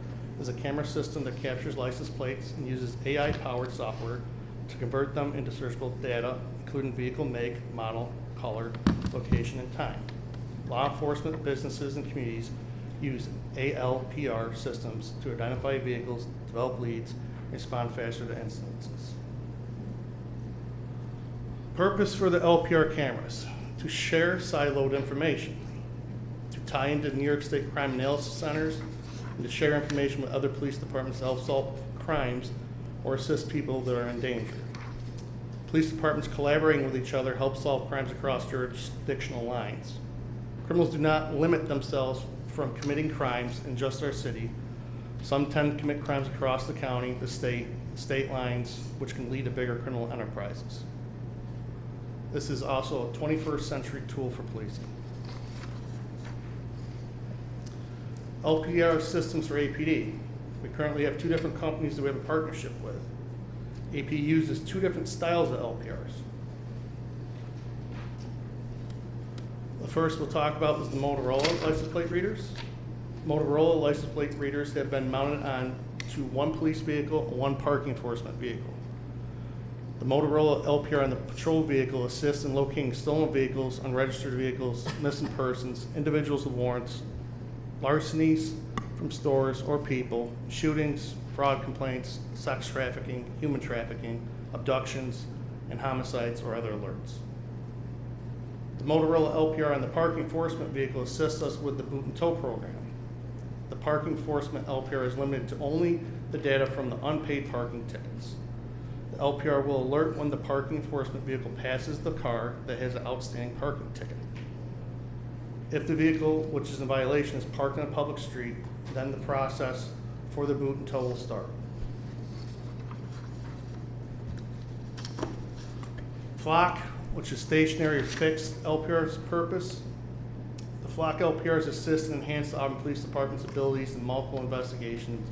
is a camera system that captures license plates and uses AI-powered software to convert them into searchable data, including vehicle make, model, color, location, and time. Law enforcement, businesses, and communities use ALPR systems to identify vehicles, develop leads, and respond faster to incidences. Purpose for the LPR cameras: to share siloed information, to tie into New York State crime analysis centers, and to share information with other police departments to help solve crimes or assist people that are in danger. Police departments collaborating with each other help solve crimes across jurisdictional lines. Criminals do not limit themselves from committing crimes in just our city. Some tend to commit crimes across the county, the state lines, which can lead to bigger criminal enterprises. This is also a 21st century tool for policing. LPR systems for APD. We currently have two different companies that we have a partnership with. AP uses two different styles of LPRs. The first we'll talk about is the Motorola license plate readers. Motorola license plate readers have been mounted on to one police vehicle and one parking enforcement vehicle. The Motorola LPR on the patrol vehicle assists in locating stolen vehicles, unregistered vehicles, missing persons, individuals with warrants, larcenies from stores or people, shootings, fraud complaints, sex trafficking, human trafficking, abductions, and homicides or other alerts. The Motorola LPR on the parking enforcement vehicle assists us with the boot and tow program. The parking enforcement LPR is limited to only the data from the unpaid parking tickets. The LPR will alert when the parking enforcement vehicle passes the car that has an outstanding parking ticket. If the vehicle, which is in violation, is parked on a public street, then the process for the boot and tow will start. Flock, which is stationary or fixed LPR's purpose. The flock LPRs assist and enhance the Auburn Police Department's abilities in multiple investigations,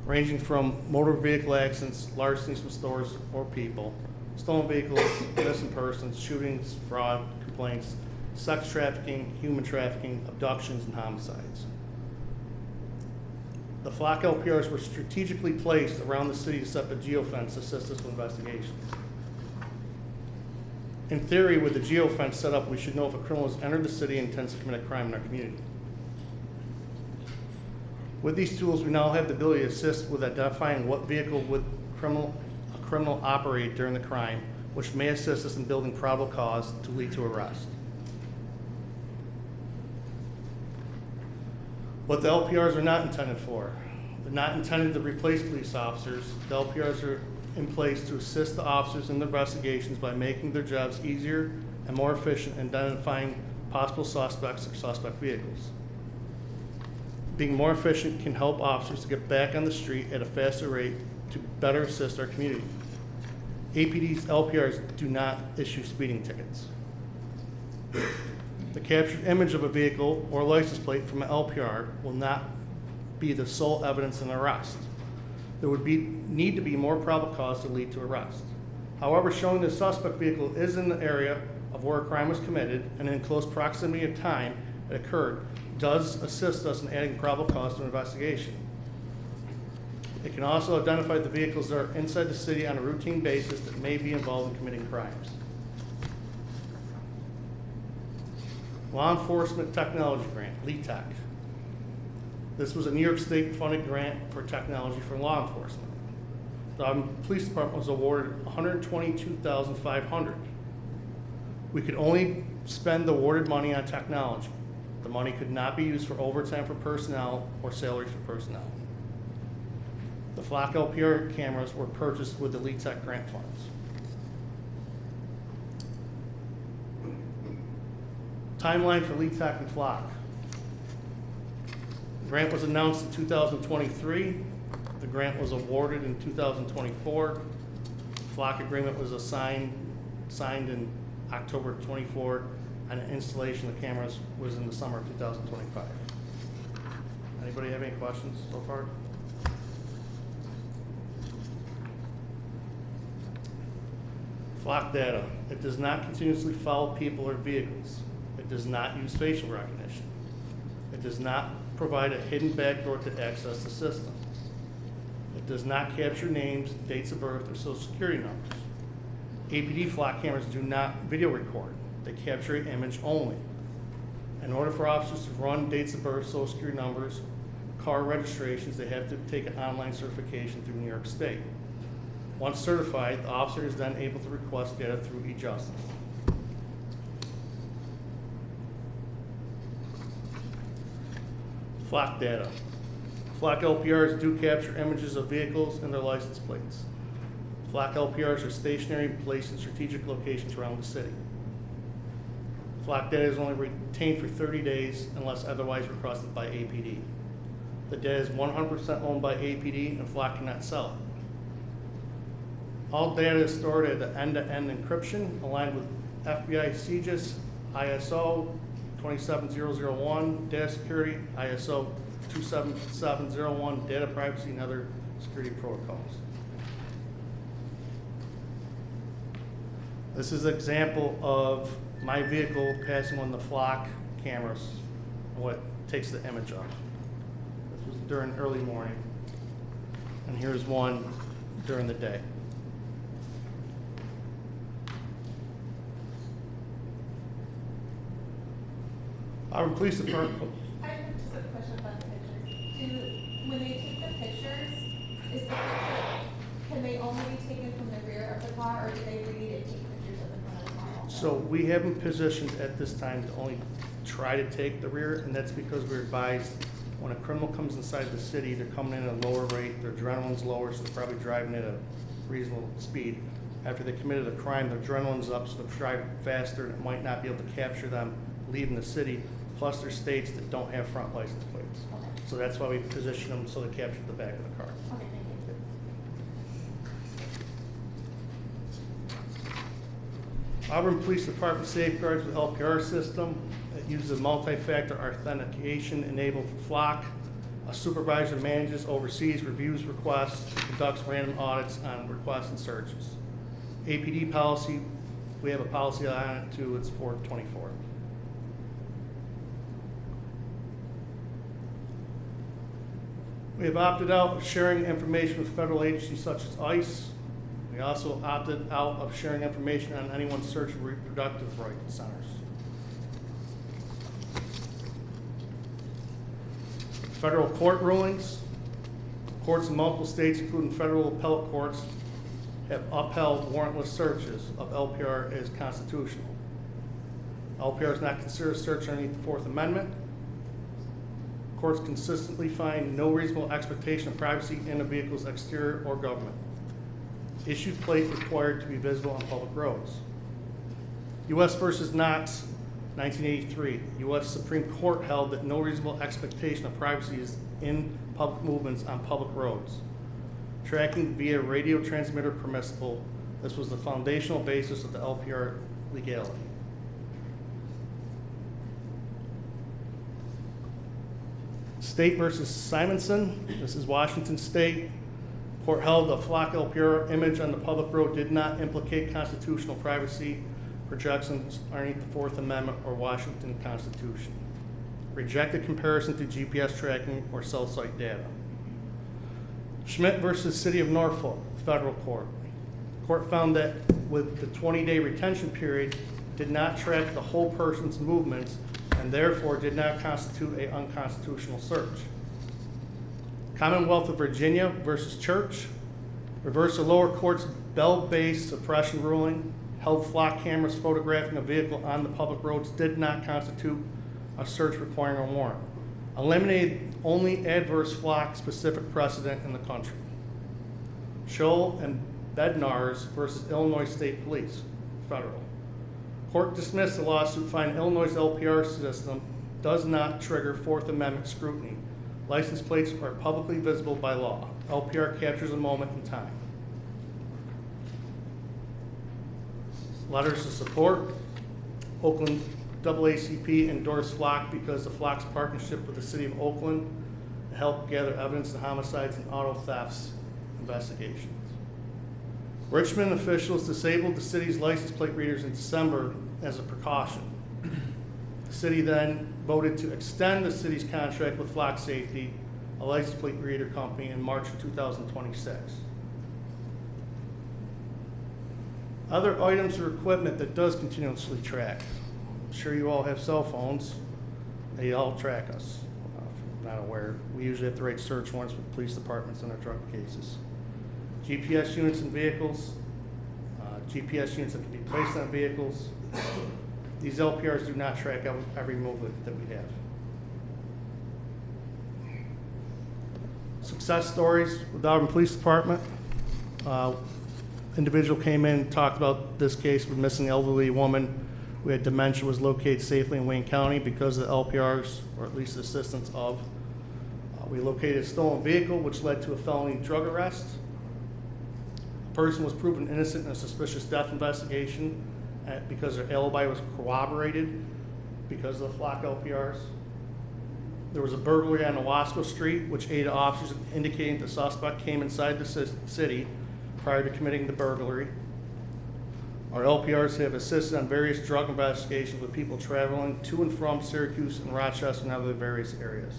ranging from motor vehicle accidents, larcenies from stores or people, stolen vehicles, missing persons, shootings, fraud, complaints, sex trafficking, human trafficking, abductions, and homicides. The flock LPRs were strategically placed around the city to set up a geofence to assist us with investigations. In theory, with the geofence set up, we should know if a criminal has entered the city and intends to commit a crime in our community. With these tools, we now have the ability to assist with identifying what vehicle would a criminal operate during the crime, which may assist us in building probable cause to lead to arrest. What the LPRs are not intended for. They're not intended to replace police officers. The LPRs are in place to assist the officers in their investigations by making their jobs easier and more efficient in identifying possible suspects or suspect vehicles. Being more efficient can help officers to get back on the street at a faster rate to better assist our community. APD's LPRs do not issue speeding tickets. The captured image of a vehicle or license plate from an LPR will not be the sole evidence in an arrest. There would need to be more probable cause to lead to arrest. However, showing the suspect vehicle is in the area of where a crime was committed and in close proximity of time it occurred does assist us in adding probable cause to an investigation. It can also identify the vehicles that are inside the city on a routine basis that may be involved in committing crimes. Law Enforcement Technology Grant, LETEC. This was a New York State funded grant for technology for law enforcement. The Auburn Police Department was awarded $122,500. We could only spend the awarded money on technology. The money could not be used for overtime for personnel or salaries for personnel. The flock LPR cameras were purchased with the LETEC grant funds. Timeline for LETEC and flock. The grant was announced in 2023. The grant was awarded in 2024. The flock agreement was signed in October 24, and the installation of the cameras was in the summer of 2025. Anybody have any questions so far? Flock data. It does not continuously follow people or vehicles. It does not use facial recognition. It does not provide a hidden backdoor to access the system. It does not capture names, dates of birth, or social security numbers. APD flock cameras do not video record. They capture an image only. In order for officers to run dates of birth, social security numbers, car registrations, they have to take an online certification through New York State. Once certified, the officer is then able to request data through eJustice. Flock data. Flock LPRs do capture images of vehicles and their license plates. Flock LPRs are stationary and placed in strategic locations around the city. Flock data is only retained for 30 days unless otherwise requested by APD. The data is 100% owned by APD and Flock cannot sell it. All data is stored at the end-to-end encryption aligned with FBI CGIS, ISO 27001, data security, ISO 27701, data privacy, and other security protocols. This is an example of my vehicle passing on the flock cameras, what takes the image of. This was during early morning, and here's one during the day. Auburn Police Department. I have just a question about the pictures. When they take the pictures, can they only be taken from the rear of the car, or do they really need to take pictures of the front of the car also? So we have them positioned at this time to only try to take the rear, and that's because we're advised when a criminal comes inside the city, they're coming in at a lower rate, their adrenaline's lower, so they're probably driving at a reasonable speed. After they committed a crime, their adrenaline's up, so they're driving faster, and it might not be able to capture them leaving the city. Plus, there's states that don't have front license plates. Okay. So that's why we position them so they capture the back of the car. Okay, thank you. Auburn Police Department safeguards with LPR system. It uses a multi-factor authentication enabled for Flock. A supervisor manages, oversees, reviews requests, and conducts random audits on requests and searches. APD policy, we have a policy on it too, it's 424. We have opted out of sharing information with federal agencies such as ICE. We also opted out of sharing information on anyone's search of reproductive rights centers. Federal court rulings. Courts in multiple states, including federal appellate courts, have upheld warrantless searches of LPR as constitutional. LPR is not considered a search underneath the Fourth Amendment. Courts consistently find no reasonable expectation of privacy in a vehicle's exterior or government. Issued plate required to be visible on public roads. U.S. versus Knox, 1983. U.S. Supreme Court held that no reasonable expectation of privacy is in public movements on public roads. Tracking via radio transmitter permissible. This was the foundational basis of the LPR legality. State versus Simonson. This is Washington State. Court held a Flock LPR image on the public road did not implicate constitutional privacy projections underneath the Fourth Amendment or Washington Constitution. Rejected comparison to GPS tracking or cell site data. Schmidt versus City of Norfolk, federal court. Court found that with the 20-day retention period did not track the whole person's movements and therefore did not constitute an unconstitutional search. Commonwealth of Virginia versus Church. Reversed the lower court's bell-based suppression ruling. Held Flock cameras photographing a vehicle on the public roads did not constitute a search requiring a warrant. Eliminated only adverse Flock-specific precedent in the country. Scholl and Bednarz versus Illinois State Police, federal. Court dismissed the lawsuit finding Illinois' LPR system does not trigger Fourth Amendment scrutiny. License plates are publicly visible by law. LPR captures a moment in time. Letters of support. Oakland AACP endorsed Flock because the Flock's partnership with the City of Oakland helped gather evidence in homicides and auto thefts investigations. Richmond officials disabled the city's license plate readers in December as a precaution. The city then voted to extend the city's contract with Flock Safety, a license plate reader company, in March of 2026. Other items or equipment that does continuously track. I'm sure you all have cell phones. They all track us. If you're not aware, we usually have to write search warrants with police departments in our drug cases. GPS units in vehicles, GPS units that can be placed on vehicles. These LPRs do not track every movement that we have. Success stories with the Auburn Police Department. Individual came in and talked about this case with missing elderly woman who had dementia, was located safely in Wayne County because of the LPRs, or at least the assistance of. We located a stolen vehicle, which led to a felony drug arrest. The person was proven innocent in a suspicious death investigation because their alibi was corroborated because of the Flock LPRs. There was a burglary on Owasco Street, which aided officers indicating the suspect came inside the city prior to committing the burglary. Our LPRs have assisted on various drug investigations with people traveling to and from Syracuse and Rochester and other various areas.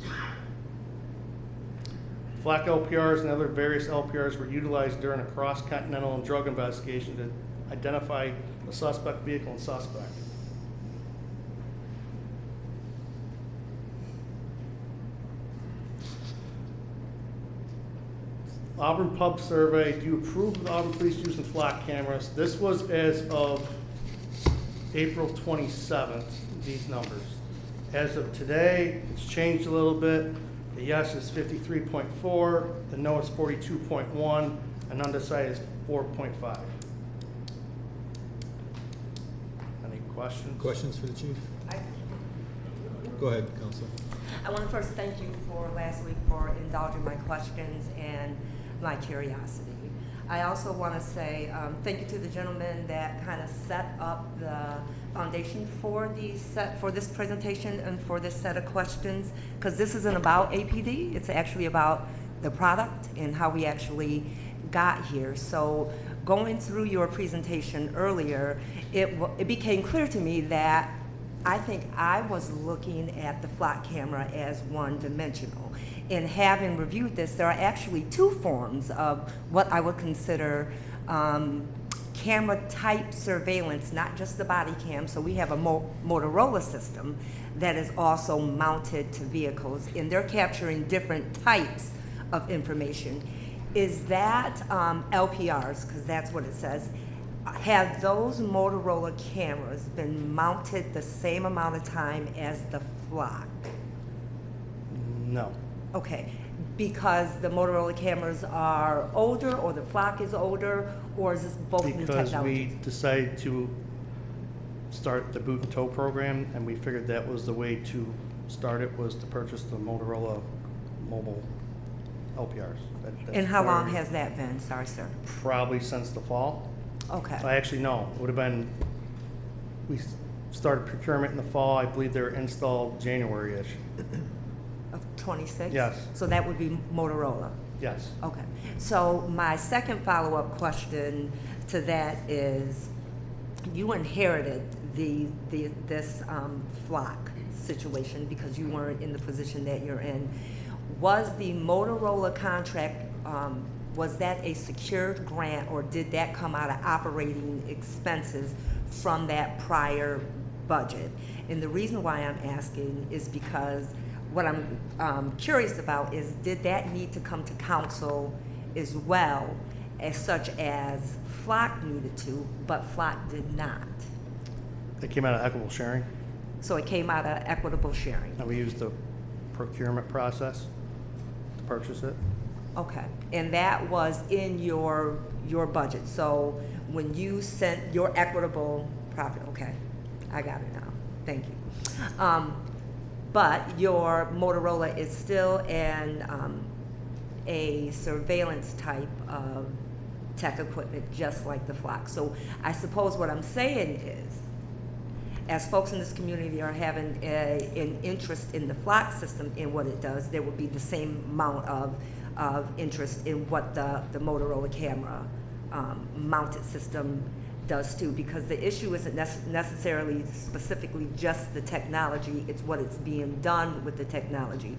Flock LPRs and other various LPRs were utilized during a cross-continental drug investigation to identify the suspect vehicle and suspect. Auburn Pub Survey, do you approve of the Auburn Police using Flock cameras? This was as of April 27th, these numbers. As of today, it's changed a little bit. The yes is 53.4, the no is 42.1, and undecided is 4.5. Any questions? Questions for the chief? Go ahead, Counsel. I want to first thank you for last week for indulging my questions and my curiosity. I also want to say thank you to the gentleman that kind of set up the foundation for this presentation and for this set of questions, because this isn't about APD. It's actually about the product and how we actually got here. So going through your presentation earlier, it became clear to me that I think I was looking at the flock camera as one-dimensional. In having reviewed this, there are actually two forms of what I would consider camera type surveillance, not just the body cam. So we have a Motorola system that is also mounted to vehicles, and they're capturing different types of information. Is that LPRs, because that's what it says, have those Motorola cameras been mounted the same amount of time as the flock? No. Okay, because the Motorola cameras are older, or the flock is older, or is this both new Because technologies? we decided to start the boot and tow program, and we figured that was the way to start it, was to purchase the Motorola mobile LPRs. And how long has that been? Sorry, sir. Probably since the fall. Okay. I actually know. It would have been, we started procurement in the fall. I believe they were installed January-ish. Of 26? Yes. So that would be Motorola? Yes. Okay. So my second follow-up question to that is, you inherited this flock situation because you weren't in the position that you're in. Was the Motorola contract, was that a secured grant, or did that come out of operating expenses from that prior budget? And the reason why I'm asking is because what I'm curious about is, did that need to come to council as well, as such as Flock needed to, but Flock did not? It came out of equitable sharing. So it came out of equitable sharing. And we used the procurement process to purchase it. Okay, and that was in your budget. So when you sent your equitable profit, okay, I got it now. Thank you. But your Motorola is still a surveillance type of tech equipment, just like the flock. So I suppose what I'm saying is, as folks in this community are having an interest in the flock system and what it does, there would be the same amount of interest in what the Motorola camera mounted system does too, because the issue isn't necessarily specifically just the technology, it's what it's being done with the technology.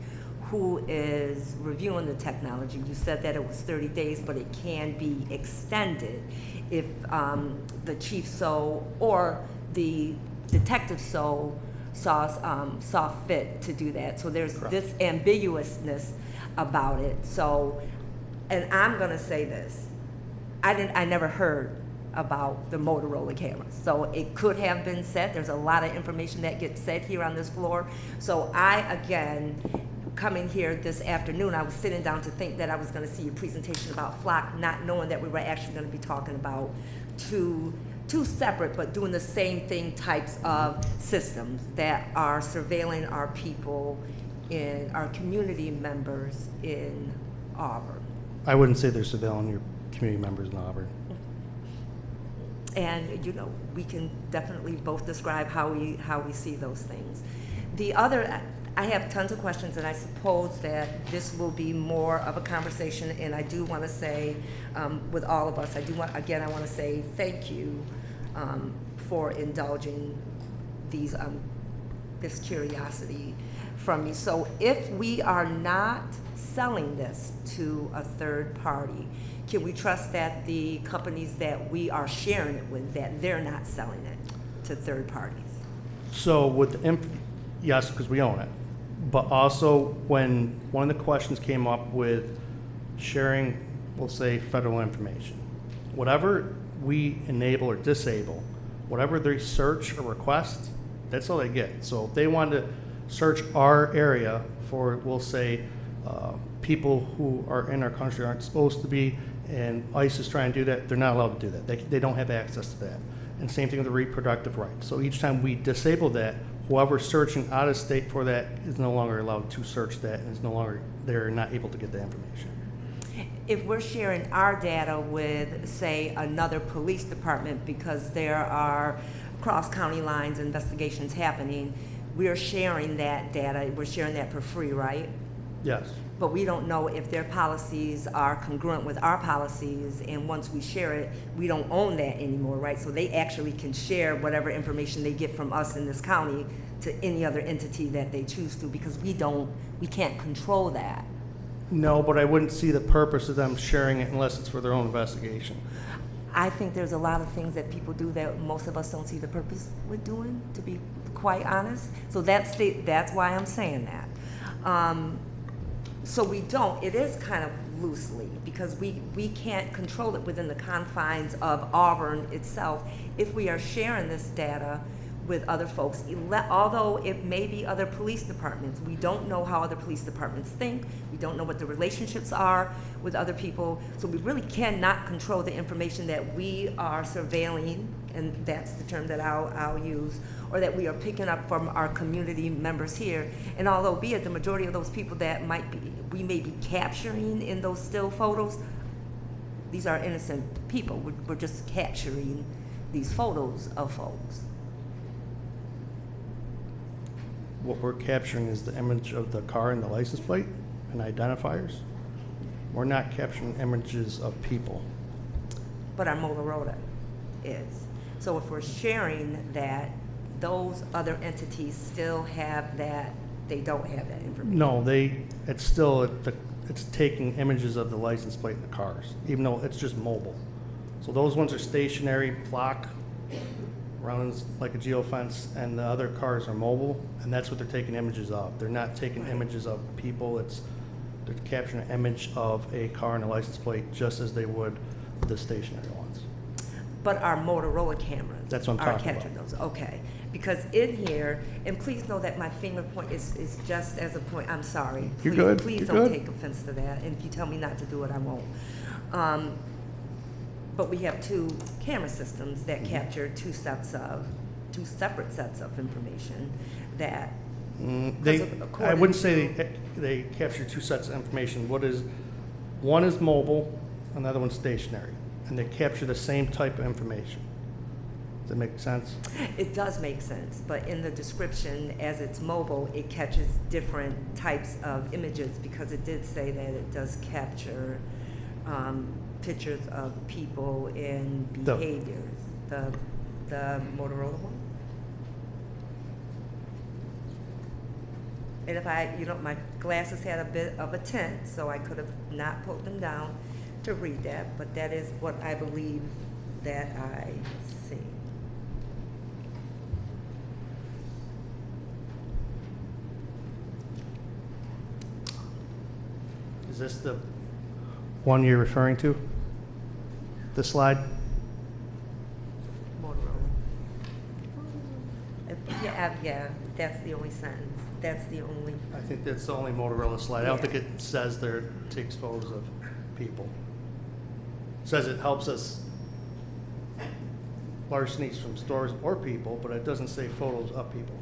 Who is reviewing the technology? You said that it was 30 days, but it can be extended if the chief or the detective saw fit to do that. So there's Correct. this ambiguousness about it. So, and I'm gonna say this, I never heard about the Motorola cameras. So it could have been said. There's a lot of information that gets said here on this floor. So again, coming here this afternoon, I was sitting down to think that I was gonna see a presentation about flock, not knowing that we were actually gonna be talking about two separate but doing the same thing types of systems that are surveilling our people in our community members in Auburn. I wouldn't say they're surveilling your community members in Auburn. And we can definitely both describe how we see those things. The other, I have tons of questions, and I suppose that this will be more of a conversation. And I do want to say, with all of us, I want to say thank you for indulging this curiosity from me. So if we are not selling this to a third party, can we trust that the companies that we are sharing it with, that they're not selling it to third parties? So with yes, because we own it. But also, when one of the questions came up with sharing, we'll say, federal information, whatever we enable or disable, whatever they search or request, that's all they get. So if they want to search our area for, we'll say, people who are in our country aren't supposed to be, and ICE is trying to do that, they're not allowed to do that. They don't have access to that. And same thing with the reproductive rights. So each time we disable that, whoever's searching out of state for that is no longer allowed to search that, and is no longer, they're not able to get that information. if we're sharing our data with, say, another police department because there are cross-county lines investigations happening, we're sharing that data, we're sharing that for free, right? Yes. But we don't know if their policies are congruent with our policies, and once we share it, we don't own that anymore, right? So they actually can share whatever information they get from us in this county to any other entity that they choose to, because we can't control that. No, but I wouldn't see the purpose of them sharing it unless it's for their own investigation. I think there's a lot of things that people do that most of us don't see the purpose with doing, to be quite honest. So that's why I'm saying that. So we don't, it is kind of loosely, because we can't control it within the confines of Auburn itself if we are sharing this data with other folks. Although it may be other police departments, we don't know how other police departments think, we don't know what the relationships are with other people, so we really cannot control the information that we are surveilling, and that's the term that I'll use, or that we are picking up from our community members here. And although be it the majority of those people that we may be capturing in those still photos, these are innocent people. We're just capturing these photos of folks. What we're capturing is the image of the car and the license plate and identifiers. We're not capturing images of people. But our Motorola is. So if we're sharing that, those other entities still have that, they don't have that information. No, it's taking images of the license plate in the cars, even though it's just mobile. So those ones are stationary, block, runs like a geofence, and the other cars are mobile, and that's what they're taking images of. They're not taking images of people, they're capturing an image of a car and a license plate just as they would the stationary ones. But our Motorola cameras That's what I'm are talking capturing about. those, okay. Because in here, and please know that my finger point is just as a point, I'm sorry. You're Please, good. Please You're don't good. take offense to that, and if you tell me not to do it, I won't. But we have two camera systems that capture two separate sets of information that. I wouldn't say they capture two sets of information. One is mobile, another one's stationary, and they capture the same type of information. Does that make sense? It does make sense, but in the description, as it's mobile, it catches different types of images, because it did say that it does capture pictures of people and behaviors. The Motorola one. And if my glasses had a bit of a tint, so I could have not pulled them down to read that, but that is what I believe that I see. Is this the one you're referring to? The slide? Motorola. Yeah, that's the only sentence. That's the only. I think that's the only Motorola slide. I don't think it says there it takes photos of people. It says it helps us larcenies from stores or people, but it doesn't say photos of people.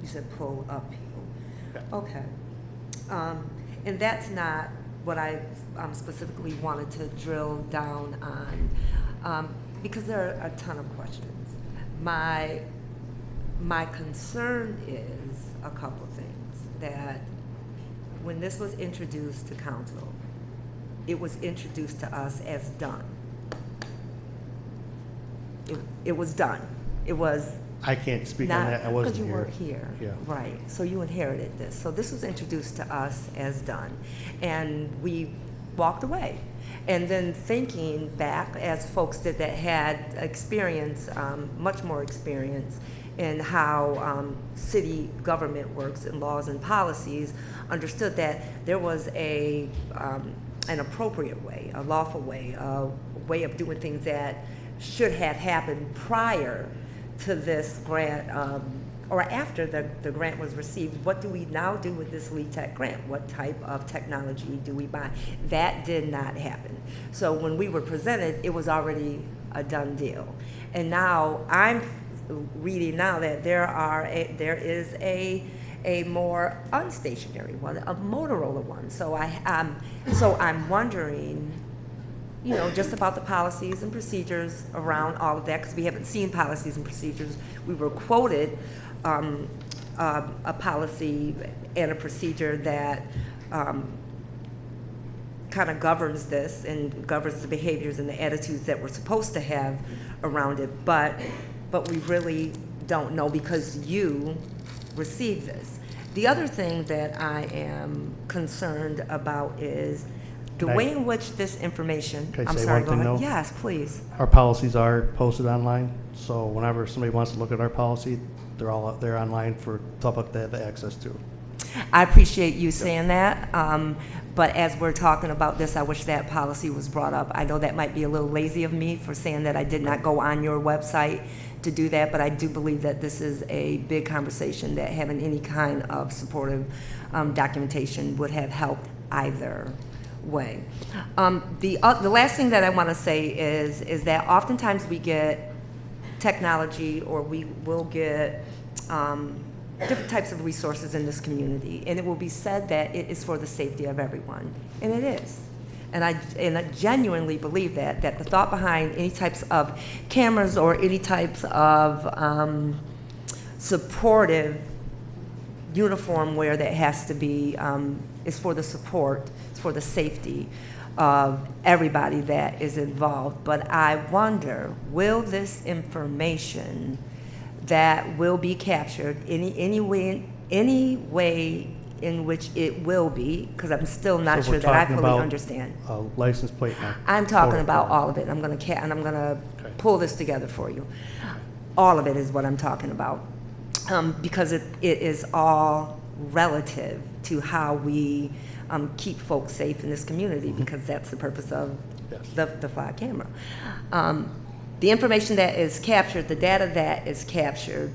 You said pull up people. Yeah. Okay. And that's not what I specifically wanted to drill down on, because there are a ton of questions. My concern is a couple of things. That when this was introduced to council, it was introduced to us as done. It was done. It was. I can't speak on that. I wasn't here. Because you weren't here. Yeah. Right. So you inherited this. So this was introduced to us as done. And we walked away. And then thinking back, as folks that had experience, much more experience in how city government works and laws and policies, understood that there was an appropriate way, a lawful way, a way of doing things that should have happened prior to this grant, or after the grant was received. What do we now do with this Lead Tech grant? What type of technology do we buy? That did not happen. So when we were presented, it was already a done deal. And now I'm reading now that there is a more unstationary one, a Motorola one. So I'm wondering, you know, just about the policies and procedures around all of that, because we haven't seen policies and procedures. We were quoted a policy and a procedure that kind of governs this and governs the behaviors and the attitudes that we're supposed to have around it, but we really don't know because you received this. The other thing that I am concerned about is the way in which this information, Can I I'm say sorry, one go thing, ahead. though? Yes, please. Our policies are posted online, so whenever somebody wants to look at our policy, they're all out there online for public to have access to. I appreciate you saying that, but as we're talking about this, I wish that policy was brought up. I know that might be a little lazy of me for saying that I did not go on your website to do that, but I do believe that this is a big conversation that having any kind of supportive documentation would have helped either way. The last thing that I want to say is that oftentimes we get technology, or we will get different types of resources in this community, and it will be said that it is for the safety of everyone, and it is. And I genuinely believe that the thought behind any types of cameras or any types of supportive uniform wear that has to be is for the support, it's for the safety of everybody that is involved. But I wonder, will this information that will be captured any way in which it will be, because I'm still not So sure we're that I talking fully about understand. a license plate now. I'm talking Total about form. all of it. I'm gonna pull this together for you. All of it is what I'm talking about, because it is all relative to how we keep folks safe in this community, because that's the purpose of the flag camera. The information that is captured, the data that is captured,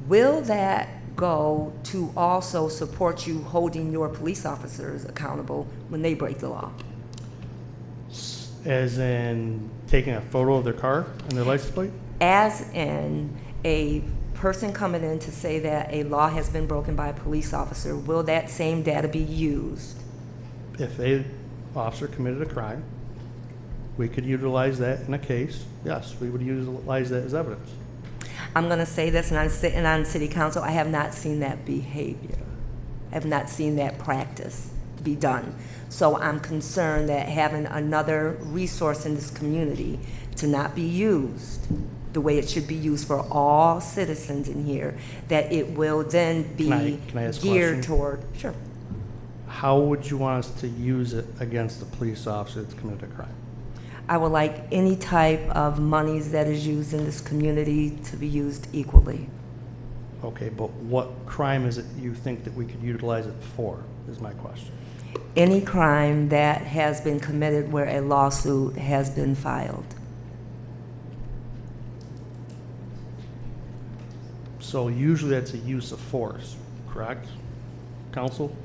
will that go to also support you holding your police officers accountable when they break the law? As in taking a photo of their car and their license plate? As in a person coming in to say that a law has been broken by a police officer, will that same data be used? If a officer committed a crime, we could utilize that in a case. Yes, we would utilize that as evidence. I'm going to say this, and I'm sitting on city council, I have not seen that behavior. I have not seen that practice be done. So I'm concerned that having another resource in this community to not be used the way it should be used for all citizens in here, that it will then be Can I ask a geared question? toward, sure. How would you want us to use it against the police officer that's committed a crime? I would like any type of monies that is used in this community to be used equally. Okay, but what crime is it you think that we could utilize it for, is my question. Any crime that has been committed where a lawsuit has been filed. So usually that's a use of force, correct? Counsel?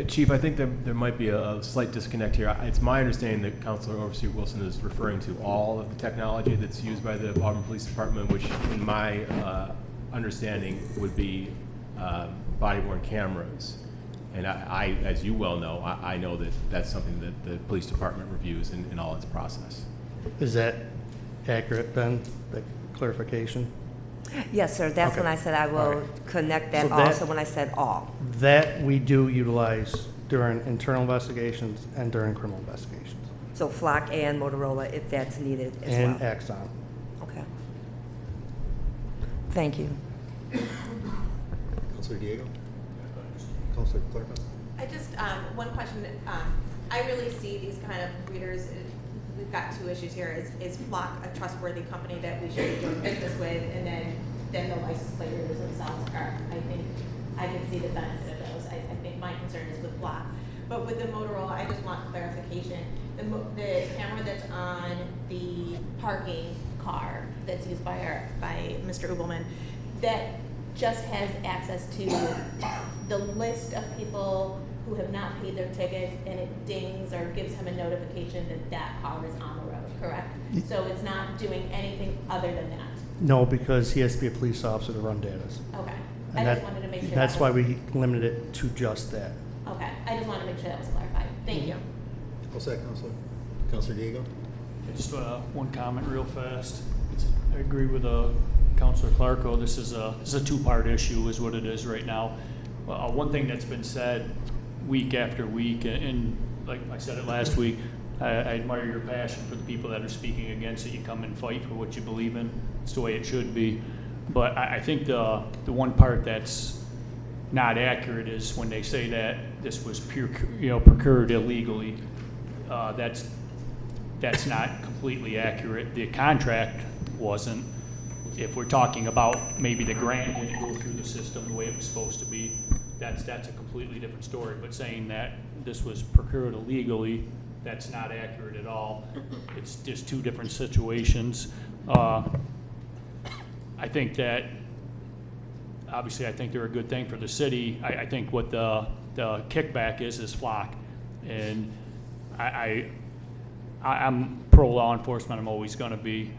Chief, I think there might be a slight disconnect here. It's my understanding that Councilor Overstreet Wilson is referring to all of the technology that's used by the Auburn Police Department, which in my understanding would be body-worn cameras. And I, as you well know, I know that that's something that the police department reviews in all its process. Is that accurate then, that clarification? Yes, sir. That's Okay. when I said I will All right. connect that So that- also when I said all. That we do utilize during internal investigations and during criminal investigations. So Flock and Motorola if that's needed as well. And Axon. Okay. Thank you. Councilor Diego? Councilor Clark? I just, one question, I really see these kind of readers, we've got two issues here. Is Flock a trustworthy company that we should be doing business with, and then the license plate readers themselves are? I think I can see the benefit of those. I think my concern is with Flock. But with the Motorola, I just want clarification. The camera that's on the parking car that's used by Mr. Ubelman, that just has access to the list of people who have not paid their tickets, and it dings or gives him a notification that that car is on the road, correct? So it's not doing anything other than that? No, because he has to be a police officer to run data. Okay. And I just wanted to make sure. That's that why was- we limited it to just that. Okay, I just wanted to make sure that was clarified. Thank you. What's that, Counselor? Counselor Diego? Just one comment real fast. I agree with Councilor Clarko. This is a two-part issue is what it is right now. One thing that's been said week after week, and like I said it last week, I admire your passion for the people that are speaking against it. You come and fight for what you believe in. It's the way it should be. But I think the one part that's not accurate is when they say that this was procured illegally. That's not completely accurate. The contract wasn't. If we're talking about maybe the grant didn't go through the system the way it was supposed to be, that's a completely different story. But saying that this was procured illegally, that's not accurate at all. It's just two different situations. I think that obviously I think they're a good thing for the city. I think what the kickback is flock, and I'm pro law enforcement. I'm always going to be.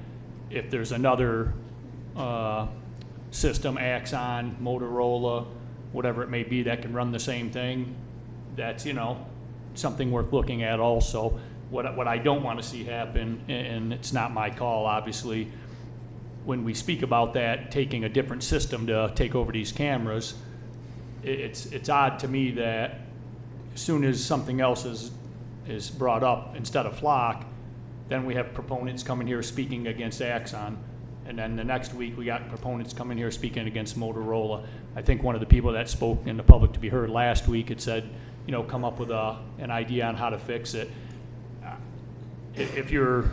If there's another system, Axon, Motorola, whatever it may be, that can run the same thing, that's something worth looking at also. What I don't want to see happen, and it's not my call, obviously, when we speak about that, taking a different system to take over these cameras, it's odd to me that as soon as something else is brought up instead of flock, then we have proponents coming here speaking against Axon. And then the next week we got proponents coming here speaking against Motorola. I think one of the people that spoke in the public to be heard last week had said, come up with an idea on how to fix it. If you're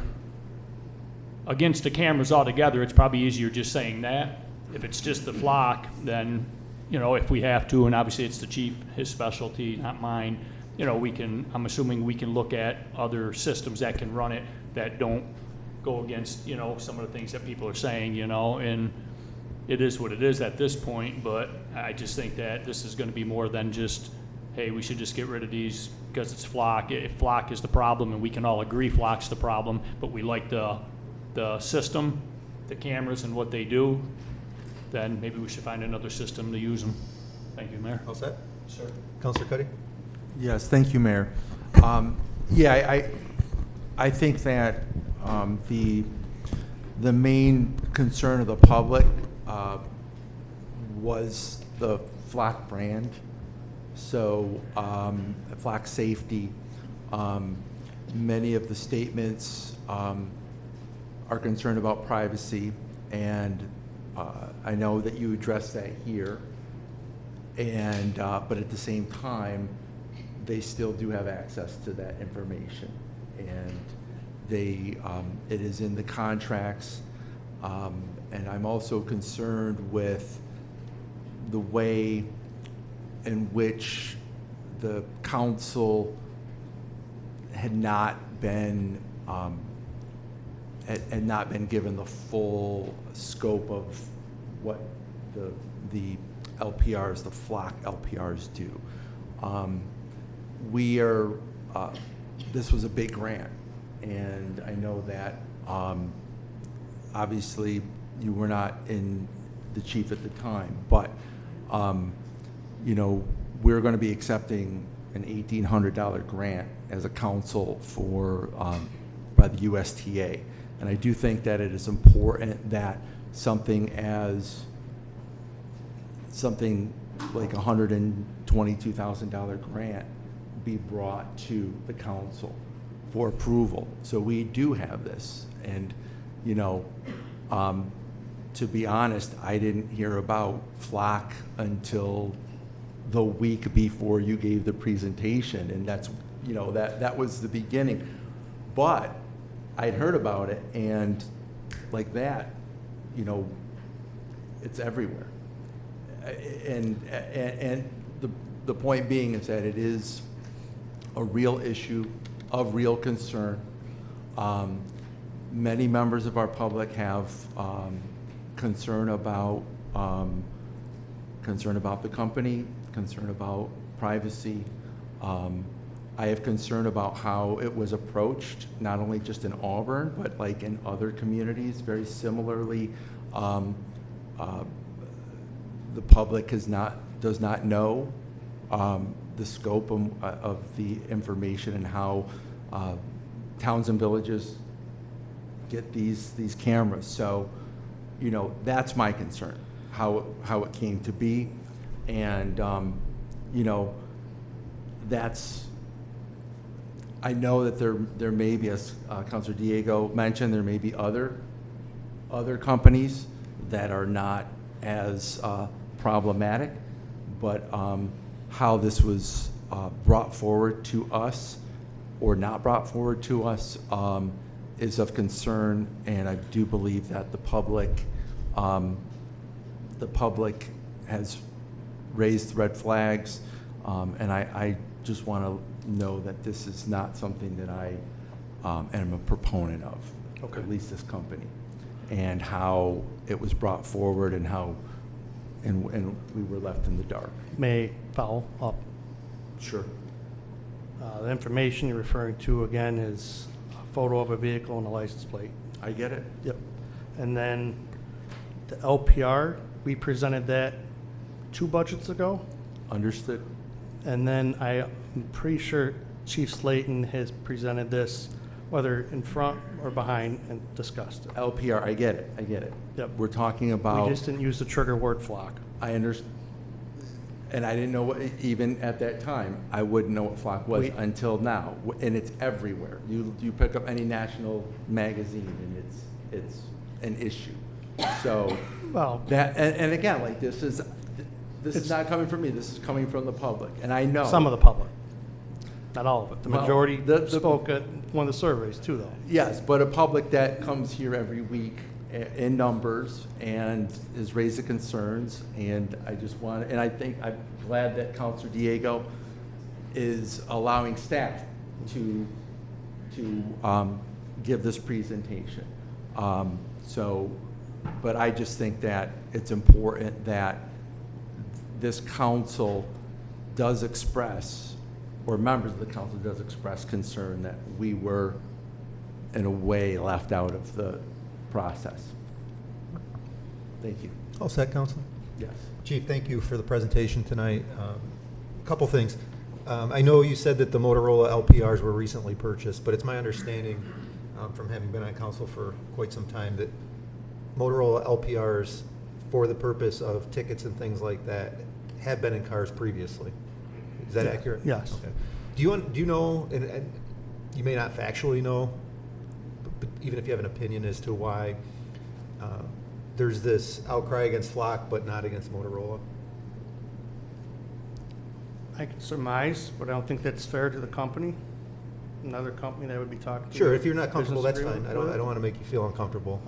against the cameras altogether, it's probably easier just saying that. If it's just the flock, then, if we have to, and obviously it's the chief, his specialty, not mine, I'm assuming we can look at other systems that can run it that don't go against, some of the things that people are saying, and it is what it is at this point. But I just think that this is going to be more than just, hey, we should just get rid of these because it's flock. If flock is the problem, and we can all agree flock's the problem, but we like the system, the cameras and what they do, then maybe we should find another system to use them. Thank you, Mayor. All set? Sir. Counselor Cuddy? Yes, thank you, Mayor. I think that the main concern of the public was the flock brand. So flock safety. Many of the statements are concerned about privacy, and I know that you addressed that here. And but at the same time, they still do have access to that information, and it is in the contracts. And I'm also concerned with the way in which the council had not been given the full scope of what the LPRs, the flock LPRs do. This was a big grant, and I know that obviously you were not the chief at the time, but we're going to be accepting an $1,800 grant as a council by the USTA, and I do think that it is important that something like $122,000 grant be brought to the council for approval. So we do have this, and to be honest, I didn't hear about flock until the week before you gave the presentation, and that's that was the beginning. But I'd heard about it, and like that, it's everywhere. And the point being is that it is a real issue of real concern. Many members of our public have concern about the company, concern about privacy. I have concern about how it was approached, not only just in Auburn, but like in other communities, very similarly. the public does not know the scope of the information and how towns and villages get these cameras. So, you know, that's my concern, how it came to be. And, you know, I know that there may be, as Councilor Diego mentioned, there may be other companies that are not as problematic, but how this was brought forward to us or not brought forward to us is of concern, and I do believe that the public has raised red flags, and I just want to know that this is not something that I am a proponent of, Okay. at least this company, and how it was brought forward and how and we were left in the dark. May I follow up? Sure. The information you're referring to, again, is a photo of a vehicle and a license plate. I get it. Yep. And then the LPR, we presented that 2 budgets ago. Understood. And then I'm pretty sure Chief Slayton has presented this, whether in front or behind, and discussed it. LPR, I get it. Yep. We're talking about. We just didn't use the trigger word flock. I understand. And I didn't know what, even at that time, I wouldn't know what flock was until now. And it's everywhere. You pick up any national magazine and it's an issue. So, well, that, and again, like this is not coming from me, this is coming from the public. And I know. Some of the public. Not all of it. The Well, majority spoke at one of the surveys too, though. Yes, but a public that comes here every week in numbers and is raising concerns, and I just want, and I think I'm glad that Councilor Diego is allowing staff to give this presentation. But I just think that it's important that this council does express, or members of the council does express concern that we were, in a way, left out of the process. Thank you. All set, Council? Yes. Chief, thank you for the presentation tonight. A couple things. I know you said that the Motorola LPRs were recently purchased, but it's my understanding from having been on council for quite some time that Motorola LPRs, for the purpose of tickets and things like that, have been in cars previously. Is that accurate? Yes. Okay. Do you know, and you may not factually know, but even if you have an opinion as to why there's this outcry against Flock but not against Motorola? I can surmise, but I don't think that's fair to the company. Another company that would be talking to. Sure, if you're not comfortable, business that's fine. agreement I don't want to make you feel uncomfortable.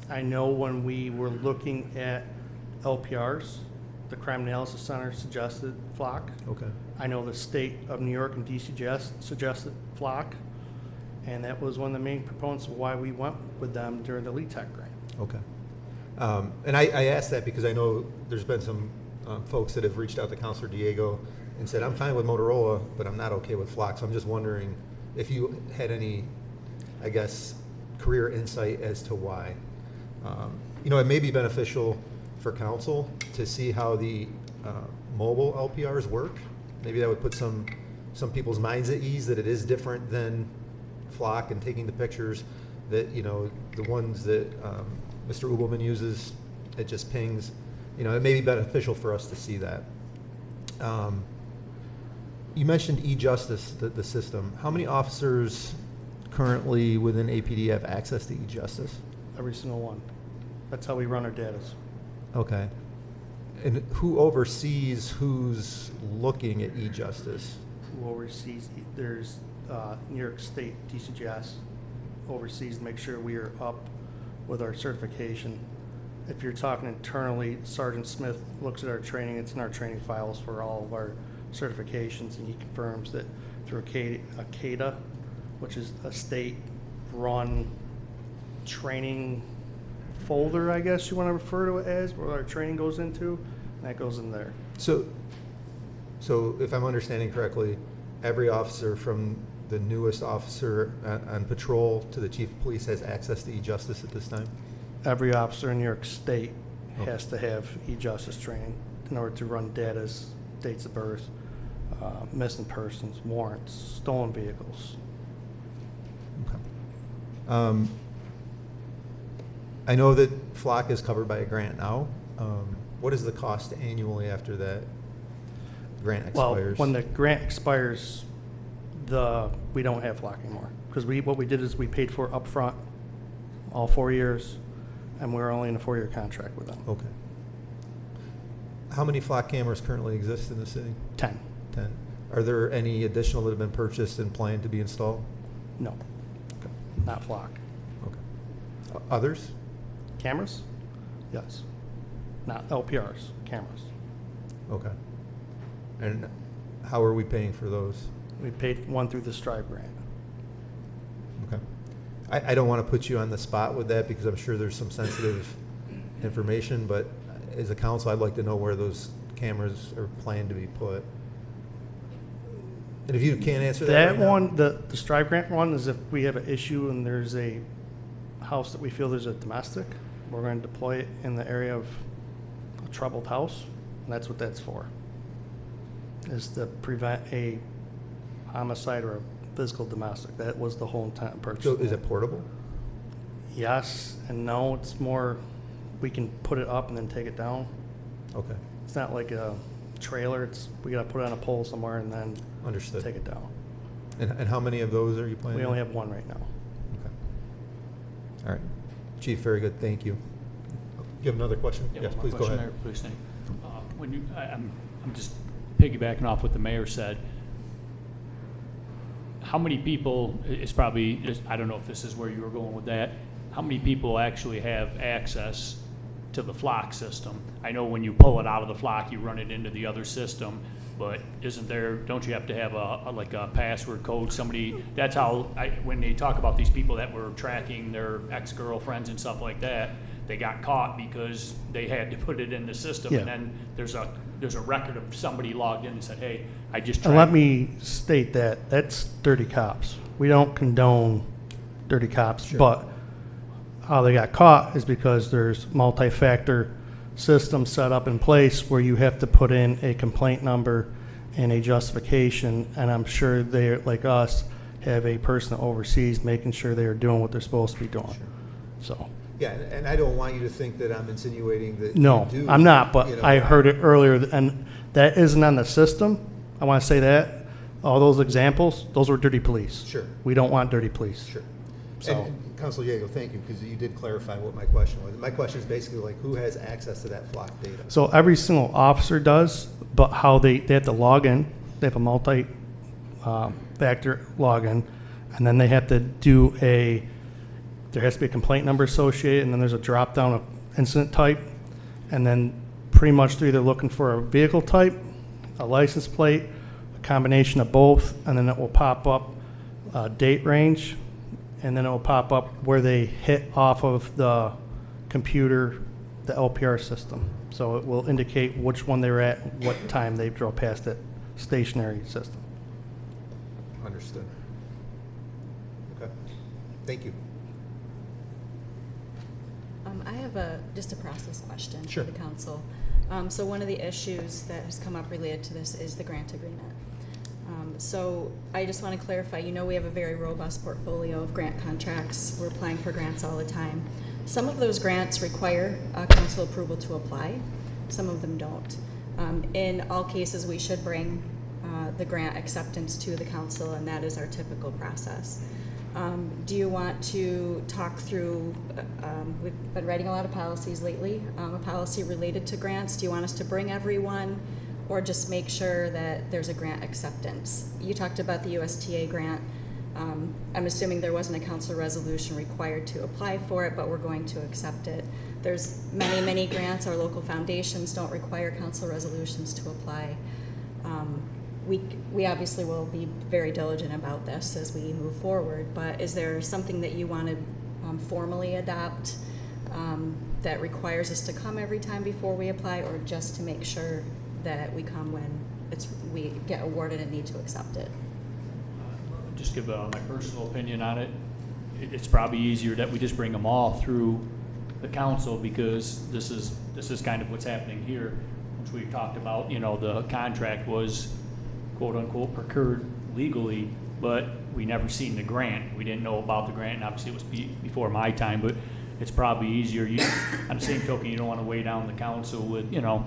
I know when we were looking at LPRs, the Crime Analysis Center suggested Flock. Okay. I know the state of New York and DCGS suggested Flock, and that was one of the main proponents of why we went with them during the LETEC grant. Okay. And I asked that because I know there's been some folks that have reached out to Councilor Diego and said, I'm fine with Motorola, but I'm not okay with Flock. So I'm just wondering if you had any, I guess, career insight as to why. You know, it may be beneficial for council to see how the mobile LPRs work. Maybe that would put some people's minds at ease that it is different than Flock and taking the pictures, that, you know, the ones that Mr. Ubelman uses, it just pings. You know, it may be beneficial for us to see that. You mentioned e-justice, the system. How many officers currently within APD have access to e-justice? Every single one. That's how we run our data. Okay. And who oversees who's looking at e-justice? Who oversees, there's New York State DCGS oversees to make sure we are up with our certification. If you're talking internally, Sergeant Smith looks at our training. It's in our training files for all of our certifications, and he confirms that through CADA, which is a state-run training folder, I guess you want to refer to it as, where our training goes into, and that goes in there. So if I'm understanding correctly, every officer from the newest officer on patrol to the chief of police has access to e-justice at this time? Every officer in New York State has to have e-justice training in order to run data's dates of birth, missing persons, warrants, stolen vehicles. I know that FLOC is covered by a grant now. What is the cost annually after that grant expires? Well, when the grant expires, we don't have FLOC anymore. Because what we did is we paid for upfront all 4 years, and we're only in a 4-year contract with them. Okay. How many FLOC cameras currently exist in the city? 10. 10. Are there any additional that have been purchased and planned to be installed? No. Okay. Not FLOC. Okay. Others? Cameras? Yes. Not LPRs, cameras. Okay. And how are we paying for those? We paid one through the Strive grant. Okay. I don't want to put you on the spot with that because I'm sure there's some sensitive information, but as a council, I'd like to know where those cameras are planned to be put. And if you can't answer that right one, the Strive grant one is if we have an issue and there's a house that we feel there's a domestic, we're going to deploy it in the area of a troubled house, and that's what that's for, is to prevent a homicide or a physical domestic. That was the whole intent of purchase. So is it portable? Yes and no. It's more, we can put it up and then take it down. Okay. It's not like a trailer. We got to put it on a pole somewhere and then Understood. Take it down. And how many of those are you planning? We only have one right now. Okay. All right. Chief, very good. Thank you. You have another question? Yeah, Yes, one please go question ahead. there, please, thank you. I'm just piggybacking off what the mayor said. How many people, it's probably, I don't know if this is where you were going with that, how many people actually have access to the FLOC system? I know when you pull it out of the FLOC, you run it into the other system, but don't you have to have like a password code? That's how, when they talk about these people that were tracking their ex-girlfriends and stuff like that, they got caught because they had to put it in the system. Yeah. And then there's a record of somebody logged in and said, hey, I just And let me state that that's dirty cops. We don't condone dirty cops, Sure. but how they got caught is because there's multi-factor systems set up in place where you have to put in a complaint number and a justification, and I'm sure they, like us, have a person overseas making sure they are doing what they're supposed to be doing. Sure. So. Yeah, and I don't want you to think that I'm insinuating that No, you do. I'm not, but you know, I heard it earlier, and that isn't on the system. I want to say that. All those examples, those were dirty police. Sure. We don't want dirty police. Sure. So. And Councilor Diego, thank you, because you did clarify what my question was. My question is basically like, who has access to that FLOC data? So every single officer does, but how they have to log in. They have a multi-factor login, and then they have to do there has to be a complaint number associated, and then there's a drop down of incident type, and then pretty much they're either looking for a vehicle type, a license plate, a combination of both, and then it will pop up date range, and then it will pop up where they hit off of the computer, the LPR system. So it will indicate which one they were at, what time they drove past that stationary system. Understood. Okay. Thank you. I have just a process question Sure. for the council. So one of the issues that has come up related to this is the grant agreement. So I just want to clarify, we have a very robust portfolio of grant contracts. We're applying for grants all the time. Some of those grants require council approval to apply. Some of them don't. In all cases, we should bring the grant acceptance to the council, and that is our typical process. Do you want to talk through, we've been writing a lot of policies lately, a policy related to grants. Do you want us to bring everyone, or just make sure that there's a grant acceptance? You talked about the USTA grant. I'm assuming there wasn't a council resolution required to apply for it, but we're going to accept it. There's many, many grants. Our local foundations don't require council resolutions to apply. We obviously will be very diligent about this as we move forward, but is there something that you want to formally adopt that requires us to come every time before we apply, or just to make sure that we come when we get awarded and need to accept it? Just give my personal opinion on it. It's probably easier that we just bring them all through the council, because this is kind of what's happening here, which we talked about. You know, the contract was quote unquote procured legally, but we never seen the grant. We didn't know about the grant, and obviously it was before my time, but it's probably easier. On the same token, you don't want to weigh down the council with, you know,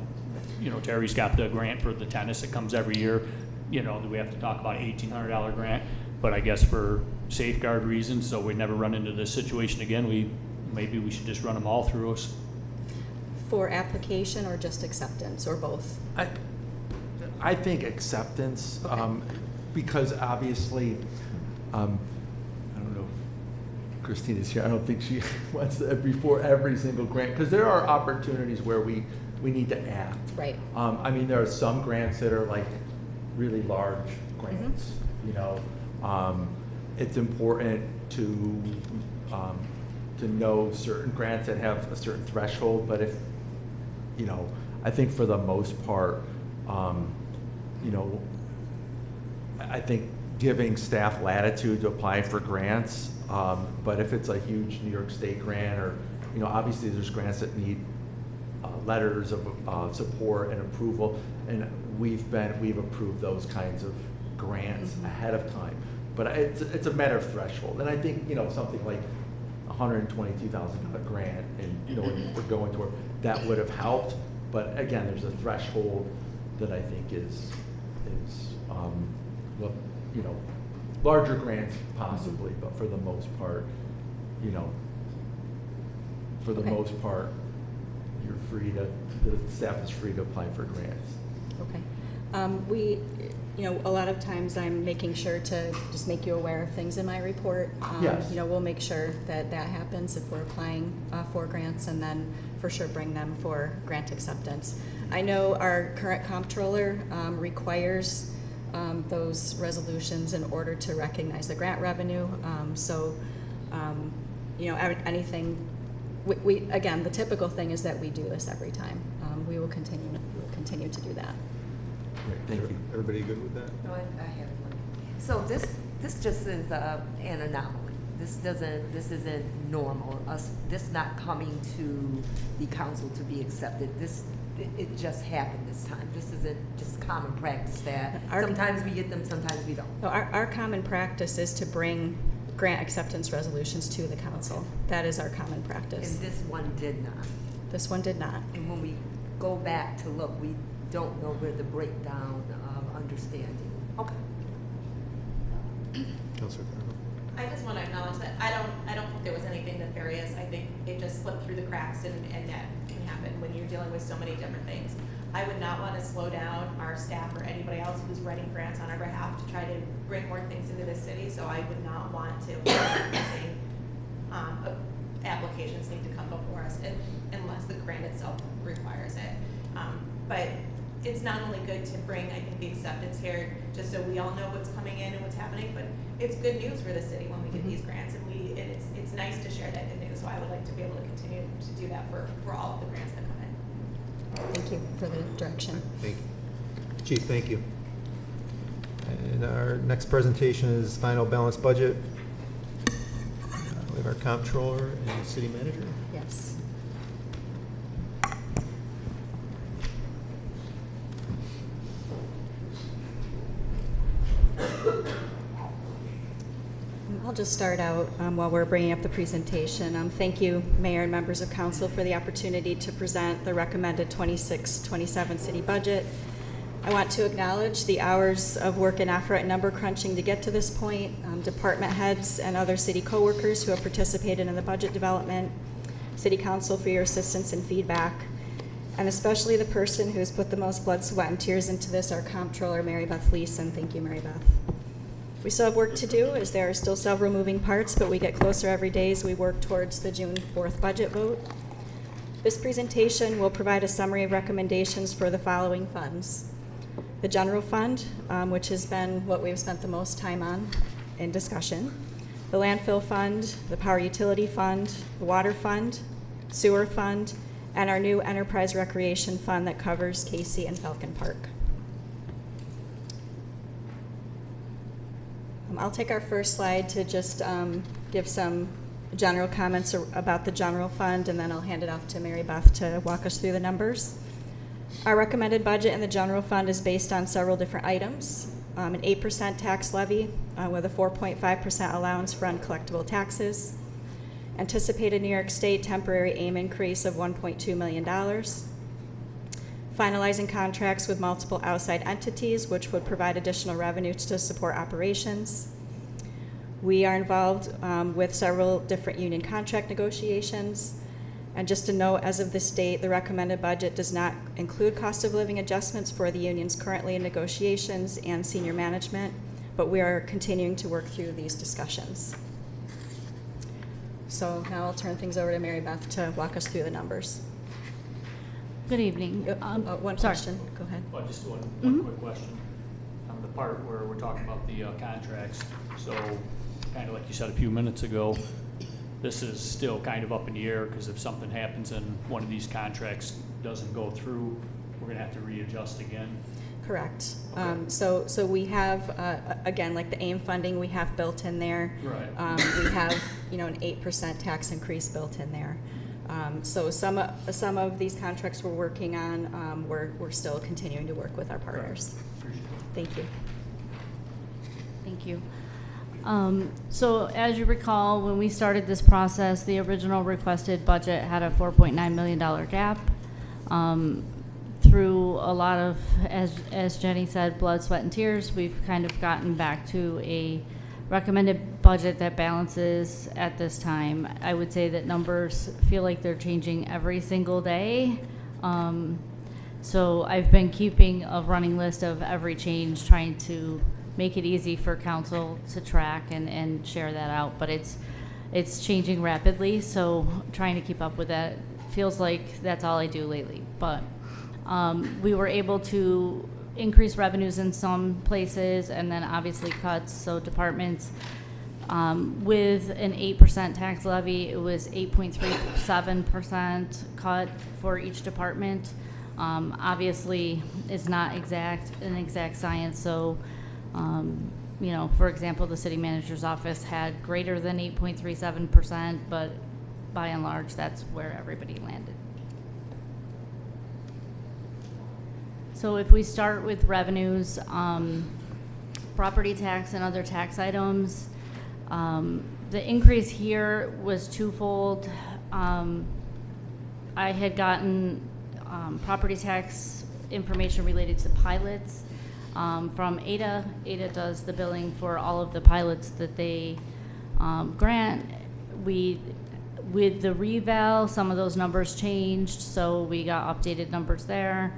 Terry's got the grant for the tennis that comes every year. You know, do we have to talk about $1,800 grant? But I guess for safeguard reasons, so we never run into this situation again, maybe we should just run them all through us. For application or just acceptance, or both? I think acceptance, because obviously, I don't know if Christina's here, I don't think she wants to before every single grant, because there are opportunities where we need to act. Right. I mean, there are some grants that are like really large grants, you know. It's important to know certain grants that have a certain threshold, but if, you know, I think for the most part, you know, I think giving staff latitude to apply for grants, but if it's a huge New York State grant, or, you know, obviously there's grants that need letters of support and approval, and we've approved those kinds of grants ahead of time. But it's a matter of threshold, and I think, you know, something like $122,000 grant, and, you know, when we're going toward that would have helped. But again, there's a threshold that I think is well, you know, larger grants possibly, but for the most part, you know, for the most part, you're free to, the staff is free to apply for grants. Okay. You know, a lot of times I'm making sure to just make you aware of things in my report. Yes. You know, we'll make sure that that happens if we're applying for grants, and then for sure bring them for grant acceptance. I know our current comptroller requires those resolutions in order to recognize the grant revenue. You know, anything, we again, the typical thing is that we do this every time. We will continue to do that. Thank you. Everybody good with that? No, I have one. So this just is an anomaly. This isn't normal. This not coming to the council to be accepted. It just happened this time. This isn't just common practice that sometimes we get them, sometimes we don't. No, our common practice is to bring grant acceptance resolutions to the council. That is our common practice. And this one did not. This one did not. And when we go back to look, we don't know where the breakdown of understanding. Okay. Councilor Carnell. I just want to acknowledge that I don't think there was anything nefarious. I think it just slipped through the cracks, and that can happen when you're dealing with so many different things. I would not want to slow down our staff or anybody else who's writing grants on our behalf to try to bring more things into the city, so I would not want to applications need to come before us unless the grant itself requires it. But it's not only good to bring, I think, the acceptance here, just so we all know what's coming in and what's happening, but it's good news for the city when we get these grants, and it's nice to share that good news. So I would like to be able to continue to do that for all of the grants that come in. Thank you for the direction. Thank you. Chief, thank you. And our next presentation is final balanced budget. We have our comptroller and city manager. Yes. I'll just start out while we're bringing up the presentation. Thank you, Mayor and members of Council, for the opportunity to present the recommended 26-27 city budget. I want to acknowledge the hours of work and effort and number crunching to get to this point, department heads and other city coworkers who have participated in the budget development, City Council for your assistance and feedback, and especially the person who's put the most blood, sweat, and tears into this, our comptroller, Mary Beth Leeson. Thank you, Mary Beth. We still have work to do, as there are still several moving parts, but we get closer every day as we work towards the June 4th budget vote. This presentation will provide a summary of recommendations for the following funds. The general fund, which has been what we've spent the most time on in discussion. The landfill fund, the power utility fund, the water fund, sewer fund, and our new enterprise recreation fund that covers Casey and Falcon Park. I'll take our first slide to just give some general comments about the general fund, and then I'll hand it off to Mary Beth to walk us through the numbers. Our recommended budget in the general fund is based on several different items. An 8% tax levy with a 4.5% allowance for uncollectible taxes. Anticipated New York State temporary AIM increase of $1.2 million. Finalizing contracts with multiple outside entities, which would provide additional revenue to support operations. We are involved with several different union contract negotiations. And just to note, as of this date, the recommended budget does not include cost of living adjustments for the unions currently in negotiations and senior management, but we are continuing to work through these discussions. So now I'll turn things over to Mary Beth to walk us through the numbers. Good evening. One question. Go ahead. Well, just one quick question. On the part where we're talking about the contracts, so kind of like you said a few minutes ago, this is still kind of up in the air because if something happens and one of these contracts doesn't go through, we're going to have to readjust again. Correct. Okay. So we have, again, like the AIM funding we have built in there. Right. We have, an 8% tax increase built in there. So some of these contracts we're working on, we're still continuing to work with our partners. Appreciate it. Thank you. Thank you. So as you recall, when we started this process, the original requested budget had a $4.9 million gap. Through a lot of, as Jenny said, blood, sweat, and tears, we've kind of gotten back to a recommended budget that balances at this time. I would say that numbers feel like they're changing every single day. So I've been keeping a running list of every change, trying to make it easy for council to track and share that out, but it's changing rapidly, so trying to keep up with that feels like that's all I do lately. But we were able to increase revenues in some places and then obviously cuts. So departments with an 8% tax levy, it was 8.37% cut for each department. Obviously, it's not an exact science, so for example, the city manager's office had greater than 8.37%, but by and large, that's where everybody landed. So if we start with revenues, property tax and other tax items, the increase here was twofold. I had gotten property tax information related to pilots from Ada. Ada does the billing for all of the pilots that they grant. With the reval, some of those numbers changed, so we got updated numbers there.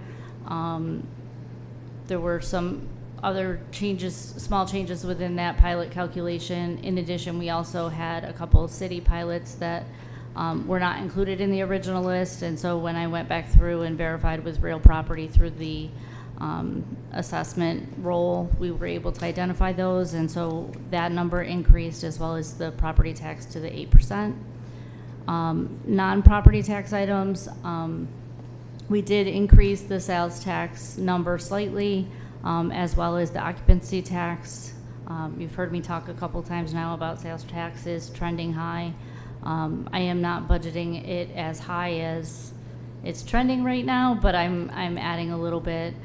There were some other changes, small changes within that pilot calculation. In addition, we also had a couple of city pilots that were not included in the original list, and so when I went back through and verified with real property through the assessment roll, we were able to identify those, and so that number increased as well as the property tax to the 8%. Non-property tax items, we did increase the sales tax number slightly, as well as the occupancy tax. You've heard me talk a couple times now about sales taxes trending high. I am not budgeting it as high as it's trending right now, but I'm adding a little bit.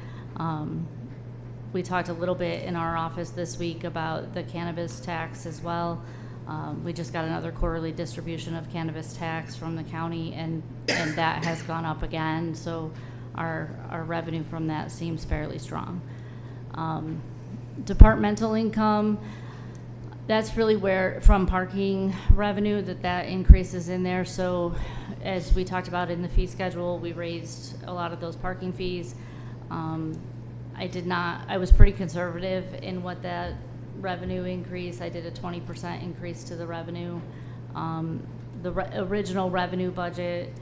We talked a little bit in our office this week about the cannabis tax as well. We just got another quarterly distribution of cannabis tax from the county, and that has gone up again, so our revenue from that seems fairly strong. Departmental income, that's really where, from parking revenue, that increases in there. So as we talked about in the fee schedule, we raised a lot of those parking fees. I was pretty conservative in what that revenue increase. I did a 20% increase to the revenue. The original revenue budget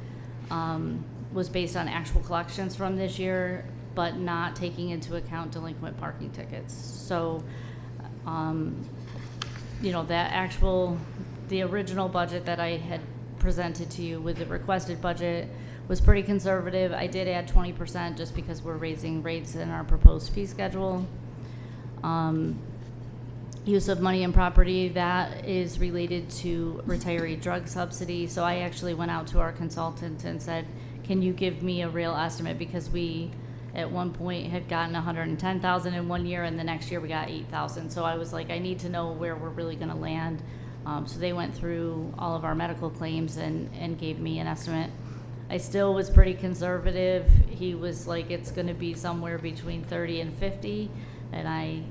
was based on actual collections from this year, but not taking into account delinquent parking tickets. So, the original budget that I had presented to you with the requested budget was pretty conservative. I did add 20% just because we're raising rates in our proposed fee schedule. use of money and property, that is related to retiree drug subsidy. So I actually went out to our consultant and said, can you give me a real estimate? Because we, at one point, had gotten 110,000 in 1 year, and the next year we got 8,000. So I was like, I need to know where we're really going to land. So they went through all of our medical claims and gave me an estimate. I still was pretty conservative. He was like, it's going to be somewhere between 30 and 50, and I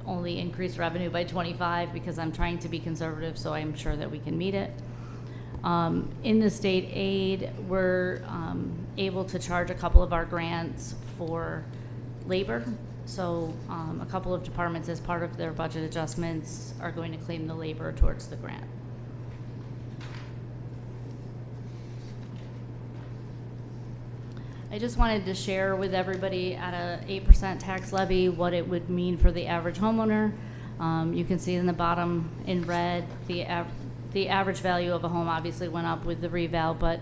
only increased revenue by 25 because I'm trying to be conservative, so I'm sure that we can meet it. In the state aid, we're able to charge a couple of our grants for labor. So a couple of departments, as part of their budget adjustments, are going to claim the labor towards the grant. I just wanted to share with everybody at a 8% tax levy what it would mean for the average homeowner. You can see in the bottom in red, the average value of a home obviously went up with the reval, but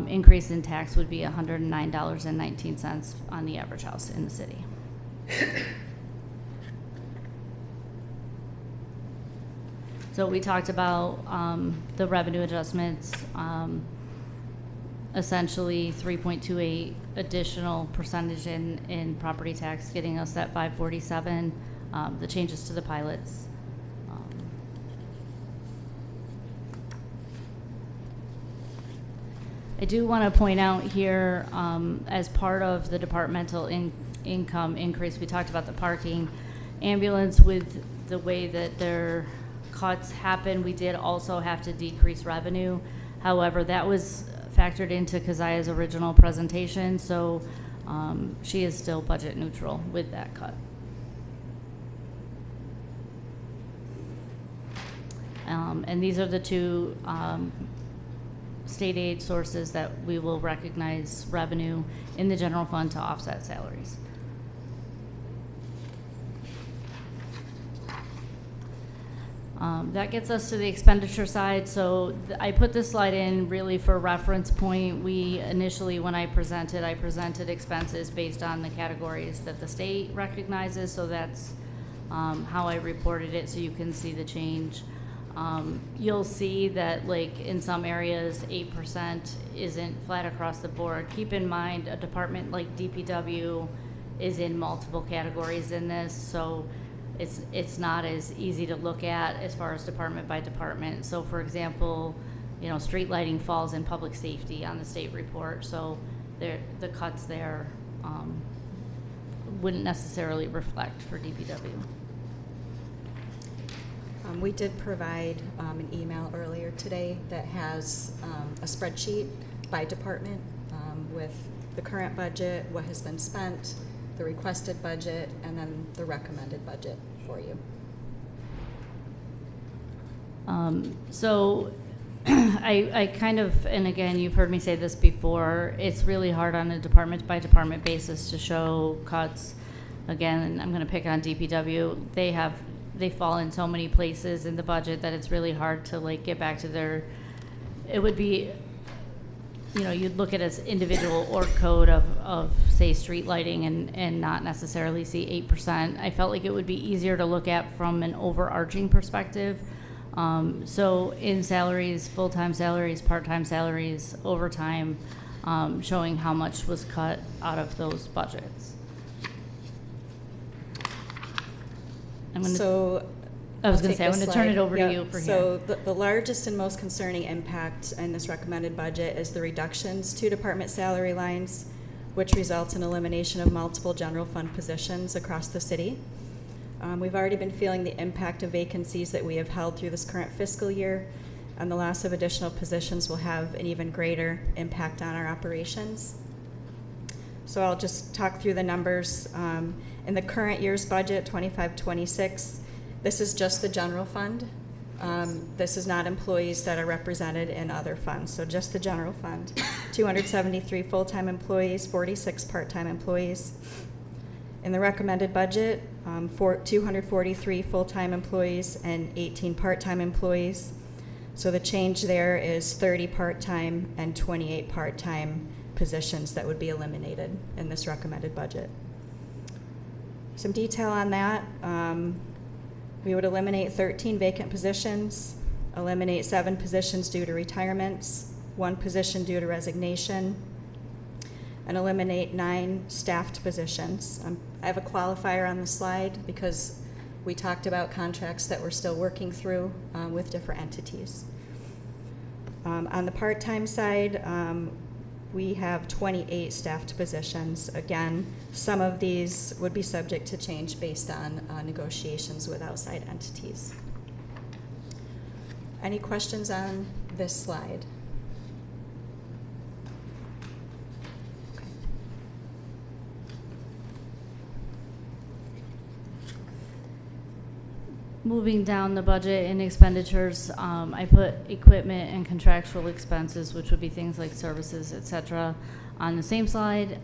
increase in tax would be $109.19 on the average house in the city. So we talked about the revenue adjustments, essentially 3.28 additional percentage in property tax, getting us that 547, the changes to the pilots. I do want to point out here, as part of the departmental income increase, we talked about the parking. Ambulance, with the way that their cuts happen, we did also have to decrease revenue. However, that was factored into Keziah's original presentation, so she is still budget neutral with that cut. And these are the two state aid sources that we will recognize revenue in the general fund to offset salaries. That gets us to the expenditure side. So I put this slide in really for reference point. We initially, when I presented expenses based on the categories that the state recognizes. So that's how I reported it, so you can see the change. You'll see that, like, in some areas 8% isn't flat across the board. Keep in mind, a department like DPW is in multiple categories in this, so it's not as easy to look at as far as department by department. So for example, you know, street lighting falls in public safety on the state report, so the cuts there wouldn't necessarily reflect for DPW. We did provide an email earlier today that has a spreadsheet by department with the current budget, what has been spent, the requested budget, and then the recommended budget for you. So I kind of, and again, you've heard me say this before, it's really hard on a department by department basis to show cuts. Again, I'm going to pick on DPW. They fall in so many places in the budget that it's really hard to, like, get back to their, it would be, you know, you'd look at it as individual org code of say street lighting and not necessarily see 8%. I felt like it would be easier to look at from an overarching perspective. So in salaries, full-time salaries, part-time salaries, overtime, showing how much was cut out of those budgets. I was going to say, I'm going to turn it over to you for here. So the largest and most concerning impact in this recommended budget is the reductions to department salary lines, which results in elimination of multiple general fund positions across the city. We've already been feeling the impact of vacancies that we have held through this current fiscal year, and the loss of additional positions will have an even greater impact on our operations. So I'll just talk through the numbers. In the current year's budget, 25-26, this is just the general fund. This is not employees that are represented in other funds, so just the general fund. 273 full-time employees, 46 part-time employees. In the recommended budget, 243 full-time employees and 18 part-time employees. So the change there is 30 part-time and 28 part-time positions that would be eliminated in this recommended budget. Some detail on that. We would eliminate 13 vacant positions, eliminate 7 positions due to retirements, 1 position due to resignation, and eliminate 9 staffed positions. I have a qualifier on the slide because we talked about contracts that we're still working through with different entities. On the part-time side, we have 28 staffed positions. Again, some of these would be subject to change based on negotiations with outside entities. Any questions on this slide? Moving down the budget and expenditures, I put equipment and contractual expenses, which would be things like services, et cetera, on the same slide.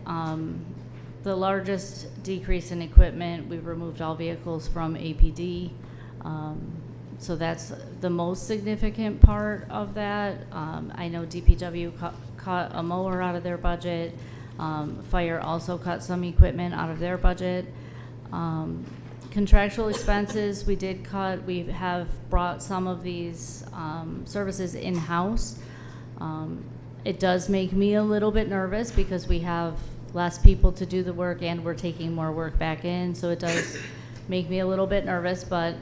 The largest decrease in equipment, we removed all vehicles from APD. So that's the most significant part of that. I know DPW cut a mower out of their budget. Fire also cut some equipment out of their budget. Contractual expenses, we did cut. We have brought some of these services in-house. It does make me a little bit nervous because we have less people to do the work and we're taking more work back in, so it does make me a little bit nervous, but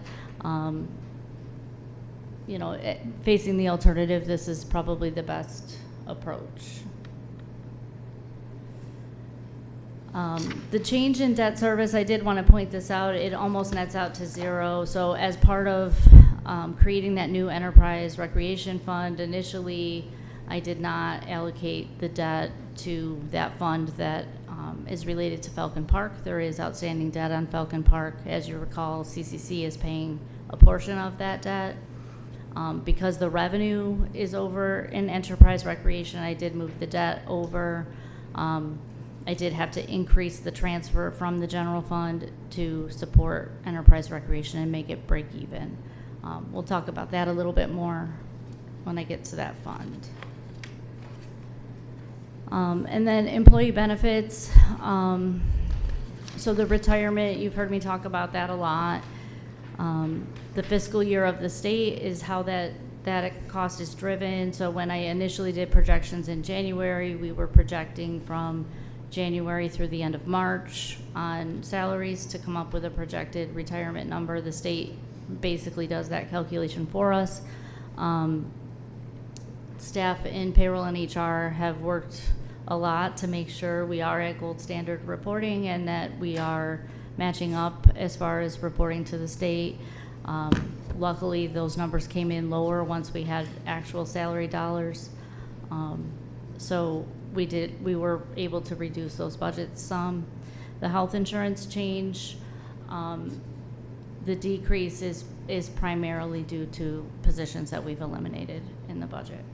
you know, facing the alternative, this is probably the best approach. The change in debt service, I did want to point this out, it almost nets out to 0. So as part of creating that new enterprise recreation fund, initially I did not allocate the debt to that fund that is related to Falcon Park. There is outstanding debt on Falcon Park. As you recall, CCC is paying a portion of that debt. Because the revenue is over in enterprise recreation, I did move the debt over. I did have to increase the transfer from the general fund to support enterprise recreation and make it break even. We'll talk about that a little bit more when I get to that fund. And then employee benefits. So the retirement, you've heard me talk about that a lot. The fiscal year of the state is how that cost is driven. So when I initially did projections in January, we were projecting from January through the end of March on salaries to come up with a projected retirement number. The state basically does that calculation for us. Staff in payroll and HR have worked a lot to make sure we are at gold standard reporting and that we are matching up as far as reporting to the state. Luckily, those numbers came in lower once we had actual salary dollars. So we were able to reduce those budgets some. The health insurance change, the decrease is primarily due to positions that we've eliminated in the budget,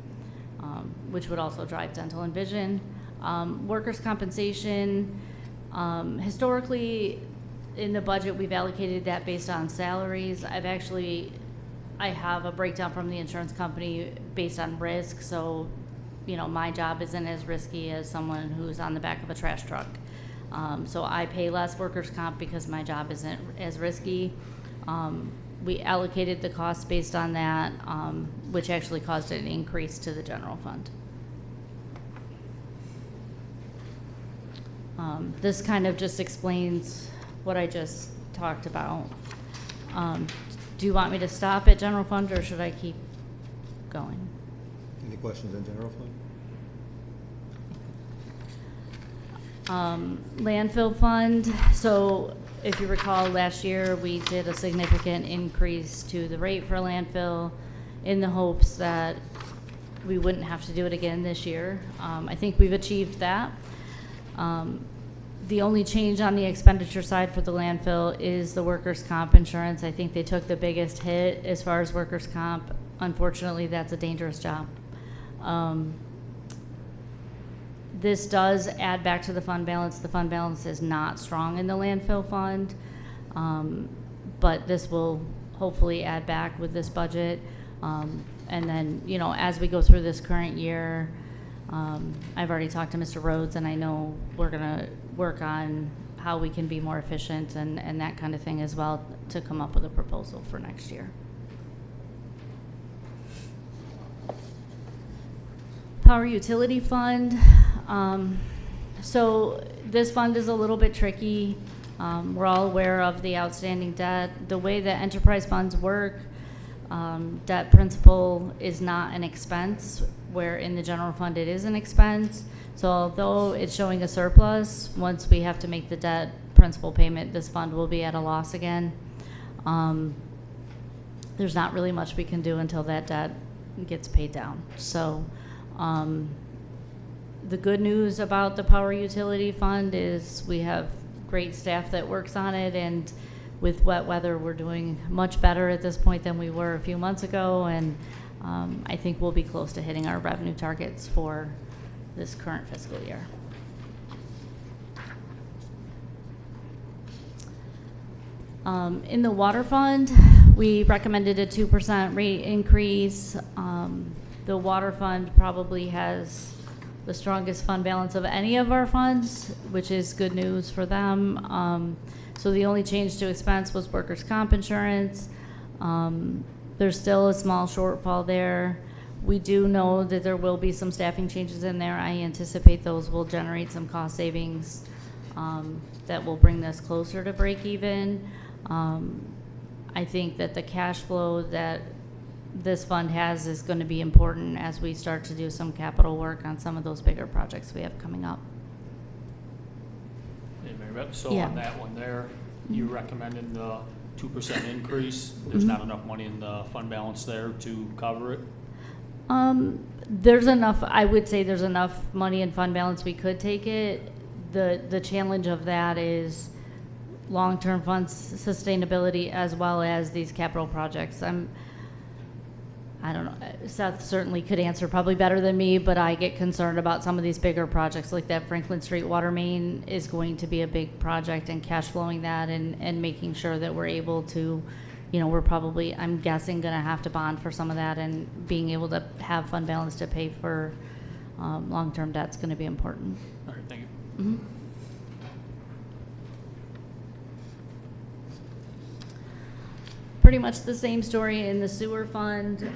which would also drive dental and vision. Workers' compensation, historically in the budget we've allocated that based on salaries. I have a breakdown from the insurance company based on risk, so you know, my job isn't as risky as someone who's on the back of a trash truck. So I pay less workers' comp because my job isn't as risky. We allocated the costs based on that, which actually caused an increase to the general fund. This kind of just explains what I just talked about. Do you want me to stop at general fund or should I keep going? Any questions on general fund? Landfill fund. So if you recall, last year we did a significant increase to the rate for landfill in the hopes that we wouldn't have to do it again this year. I think we've achieved that. The only change on the expenditure side for the landfill is the workers' comp insurance. I think they took the biggest hit as far as workers' comp. Unfortunately, that's a dangerous job. This does add back to the fund balance. The fund balance is not strong in the landfill fund, but this will hopefully add back with this budget. And then, you know, as we go through this current year, I've already talked to Mr. Rhodes, and I know we're going to work on how we can be more efficient and that kind of thing as well to come up with a proposal for next year. Power Utility Fund. So this fund is a little bit tricky. We're all aware of the outstanding debt. The way that enterprise funds work, debt principal is not an expense, where in the general fund it is an expense. So although it's showing a surplus, once we have to make the debt principal payment, this fund will be at a loss again. There's not really much we can do until that debt gets paid down. So the good news about the Power Utility Fund is we have great staff that works on it, and with wet weather we're doing much better at this point than we were a few months ago, and I think we'll be close to hitting our revenue targets for this current fiscal year. In the water fund, we recommended a 2% rate increase. The water fund probably has the strongest fund balance of any of our funds, which is good news for them. So the only change to expense was workers' comp insurance. There's still a small shortfall there. We do know that there will be some staffing changes in there. I anticipate those will generate some cost savings that will bring this closer to break even. I think that the cash flow that this fund has is going to be important as we start to do some capital work on some of those bigger projects we have coming up. Hey, Mary Beth, so Yeah. on that one there, you recommended the 2% increase. There's not enough money in the fund balance there to cover it? There's enough, I would say there's enough money in fund balance we could take it. The challenge of that is long-term funds sustainability as well as these capital projects. I don't know, Seth certainly could answer probably better than me, but I get concerned about some of these bigger projects, like that Franklin Street water main is going to be a big project, and cash flowing that and making sure that we're able to, you know, we're probably, I'm guessing, gonna have to bond for some of that, and being able to have fund balance to pay for long-term debt's gonna be important. All right, thank you. Mm-hmm. Pretty much the same story in the sewer fund.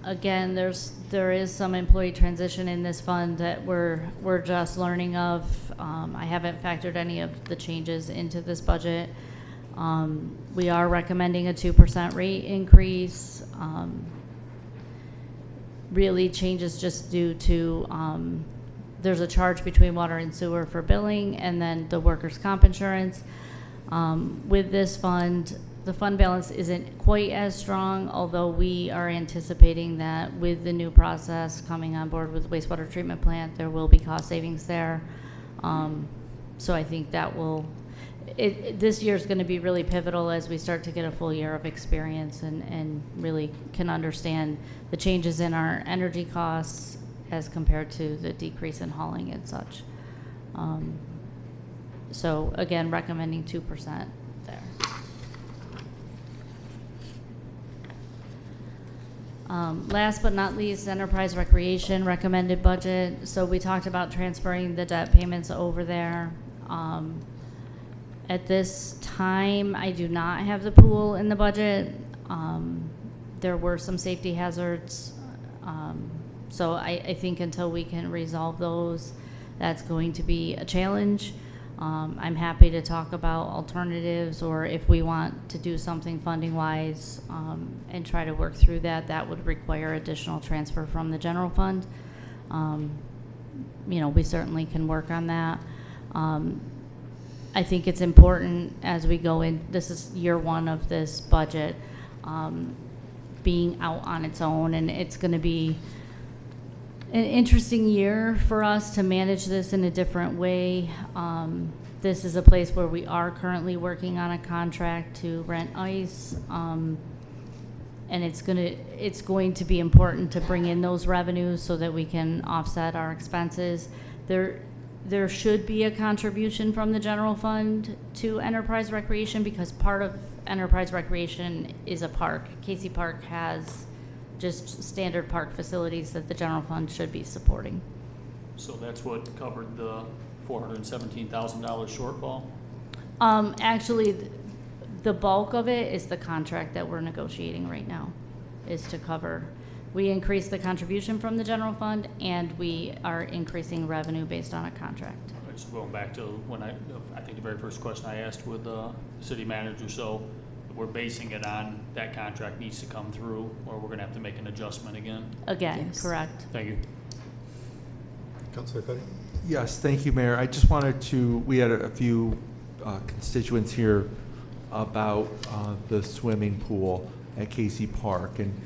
Again, there is some employee transition in this fund that we're just learning of. I haven't factored any of the changes into this budget. We are recommending a 2% rate increase. Really changes just due to there's a charge between water and sewer for billing, and then the workers' comp insurance. With this fund, the fund balance isn't quite as strong, although we are anticipating that with the new process coming on board with the wastewater treatment plant, there will be cost savings there. So I think that will, this year is going to be really pivotal as we start to get a full year of experience and really can understand the changes in our energy costs as compared to the decrease in hauling and such. So again, recommending 2% there. Last but not least, enterprise recreation recommended budget. So we talked about transferring the debt payments over there. At this time, I do not have the pool in the budget. There were some safety hazards. So I think until we can resolve those, that's going to be a challenge. I'm happy to talk about alternatives, or if we want to do something funding-wise and try to work through that, that would require additional transfer from the general fund. You know, we certainly can work on that. I think it's important as we go in, this is year one of this budget, being out on its own, and it's going to be an interesting year for us to manage this in a different way. This is a place where we are currently working on a contract to rent ice, and it's going to be important to bring in those revenues so that we can offset our expenses. There should be a contribution from the general fund to enterprise recreation, because part of enterprise recreation is a park. Casey Park has just standard park facilities that the general fund should be supporting. So that's what covered the $417,000 shortfall? Actually, the bulk of it is the contract that we're negotiating right now, is to cover. We increased the contribution from the general fund, and we are increasing revenue based on a contract. Just going back to when I think the very first question I asked with the city manager, so we're basing it on that contract needs to come through, or we're gonna have to make an adjustment again? Again, Yes. correct. Thank you. Councilor Cuddy? Yes, thank you, Mayor. I just wanted to, we had a few constituents here about the swimming pool at Casey Park. And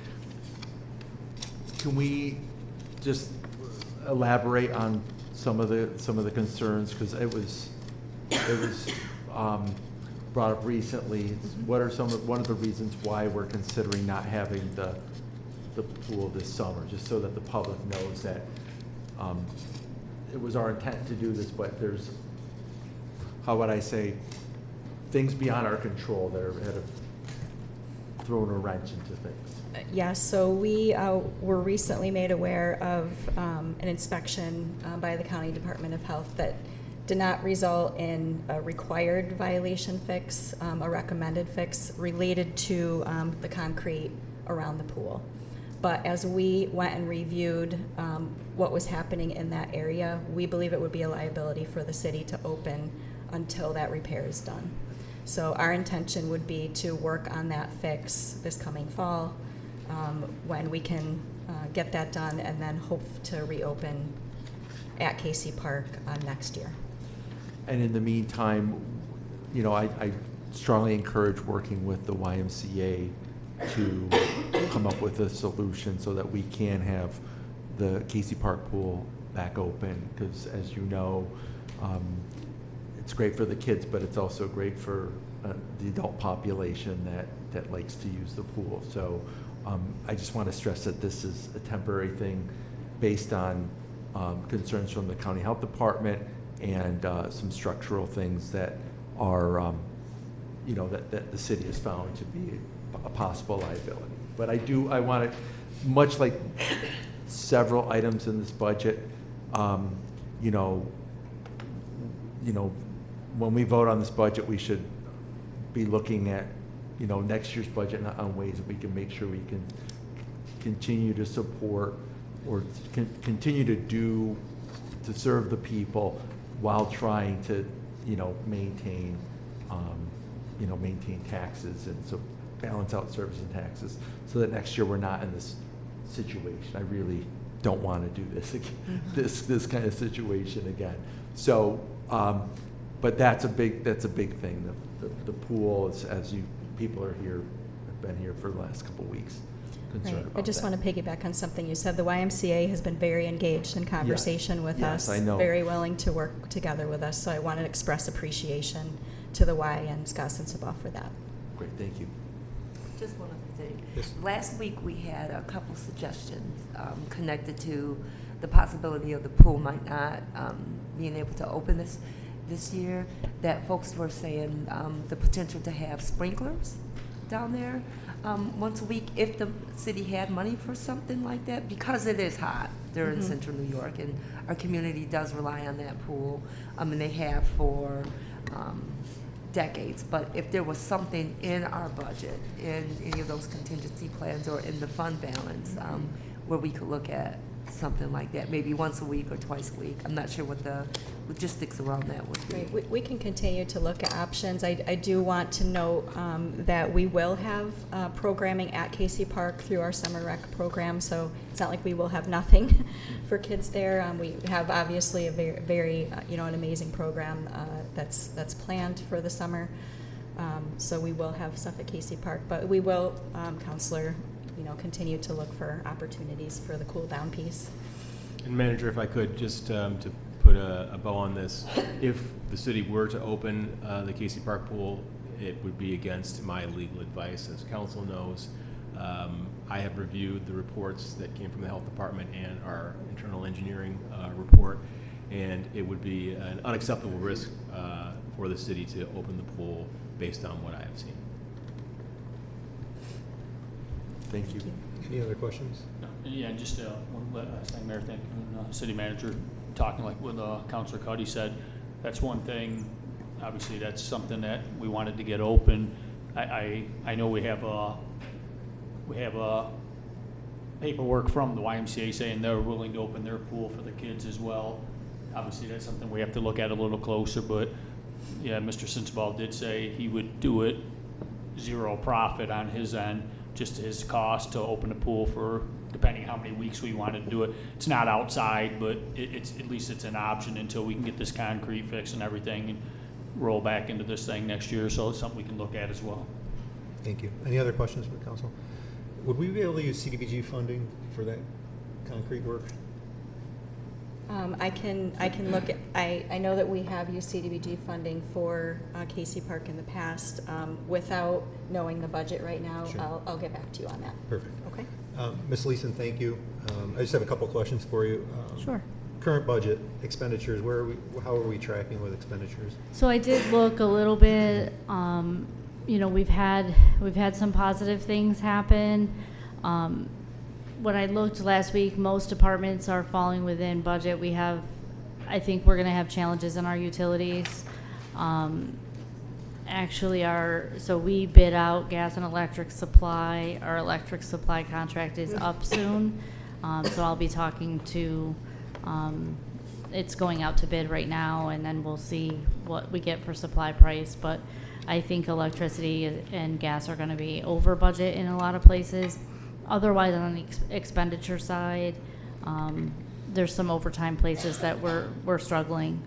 can we just elaborate on some of the concerns? Because it was brought up recently. What are one of the reasons why we're considering not having the pool this summer, just so that the public knows that it was our intent to do this, but there's, how would I say, things beyond our control that have thrown a wrench into things. Yes, so we were recently made aware of an inspection by the County Department of Health that did not result in a required violation fix, a recommended fix related to the concrete around the pool. But as we went and reviewed what was happening in that area, we believe it would be a liability for the city to open until that repair is done. So our intention would be to work on that fix this coming fall, when we can get that done, and then hope to reopen at Casey Park next year. And in the meantime, you know, I strongly encourage working with the YMCA to come up with a solution so that we can have the Casey Park pool back open, because as you know, it's great for the kids, but it's also great for the adult population that likes to use the pool. So I just want to stress that this is a temporary thing based on concerns from the County Health Department and some structural things that are, you know, that the city has found to be a possible liability. But I want to, much like several items in this budget, you know, when we vote on this budget, we should be looking at, you know, next year's budget on ways that we can make sure we can continue to support or continue to serve the people while trying to, you know, maintain taxes, and so balance out service and taxes, so that next year we're not in this situation. I really don't want to do this again, this kind of situation again. So, but that's a big thing. The pool, as you people are here, have been here for the last couple of weeks. Right. I just want to piggyback on something you said. The YMCA has been very engaged in conversation with us, I know. Very willing to work together with us. So I want to express appreciation to the Y and Scott and Sabah for that. Great, thank you. Just one other thing. Yes. Last week, we had a couple suggestions connected to the possibility of the pool might not being able to open this year, that folks were saying the potential to have sprinklers down there once a week if the city had money for something like that, because it is hot there in central New York, and our community does rely on that pool, and they have for decades. But if there was something in our budget, in any of those contingency plans or in the fund balance, where we could look at something like that, maybe once a week or twice a week. I'm not sure what the logistics around that would be. Right. We can continue to look at options. I do want to note that we will have programming at Casey Park through our summer rec program, so it's not like we will have nothing for kids there. We have obviously a very an amazing program that's planned for the summer. So we will have stuff at Casey Park, but we will, Counselor, continue to look for opportunities for the cool down piece. And Manager, if I could, just to put a bow on this, if the city were to open the Casey Park pool, it would be against my legal advice. As council knows, I have reviewed the reports that came from the health department and our internal engineering report, and it would be an unacceptable risk for the city to open the pool based on what I have seen. Thank you. Any other questions? Yeah, just one last thing, Mayor, thank you. City Manager, talking like with Councilor Cuddy said, that's one thing obviously that's something that we wanted to get open. I know we have a paperwork from the YMCA saying they're willing to open their pool for the kids as well. Obviously, that's something we have to look at a little closer, but yeah, Mr. Sinsball did say he would do it zero profit on his end, just his cost to open a pool for depending how many weeks we wanted to do it. It's not outside, but it's at least it's an option until we can get this concrete fixed and everything and roll back into this thing next year. So it's something we can look at as well. Thank you. Any other questions for the council? Would we be able to use CDBG funding for that concrete work? I can look at, I know that we have used CDBG funding for Casey Park in the past. Without knowing the budget right now, Sure. I'll get back to you on that. Perfect. Okay? Ms. Leeson, thank you. I just have a couple questions for you. Sure. Current budget expenditures, how are we tracking with expenditures? So I did look a little bit, you know, we've had some positive things happen. When I looked last week, most departments are falling within budget. I think we're gonna have challenges in our utilities. Actually, so we bid out gas and electric supply. Our electric supply contract is up soon. So I'll be talking to, it's going out to bid right now, and then we'll see what we get for supply price. But I think electricity and gas are gonna be over budget in a lot of places. Otherwise, on the expenditure side, there's some overtime places that we're struggling.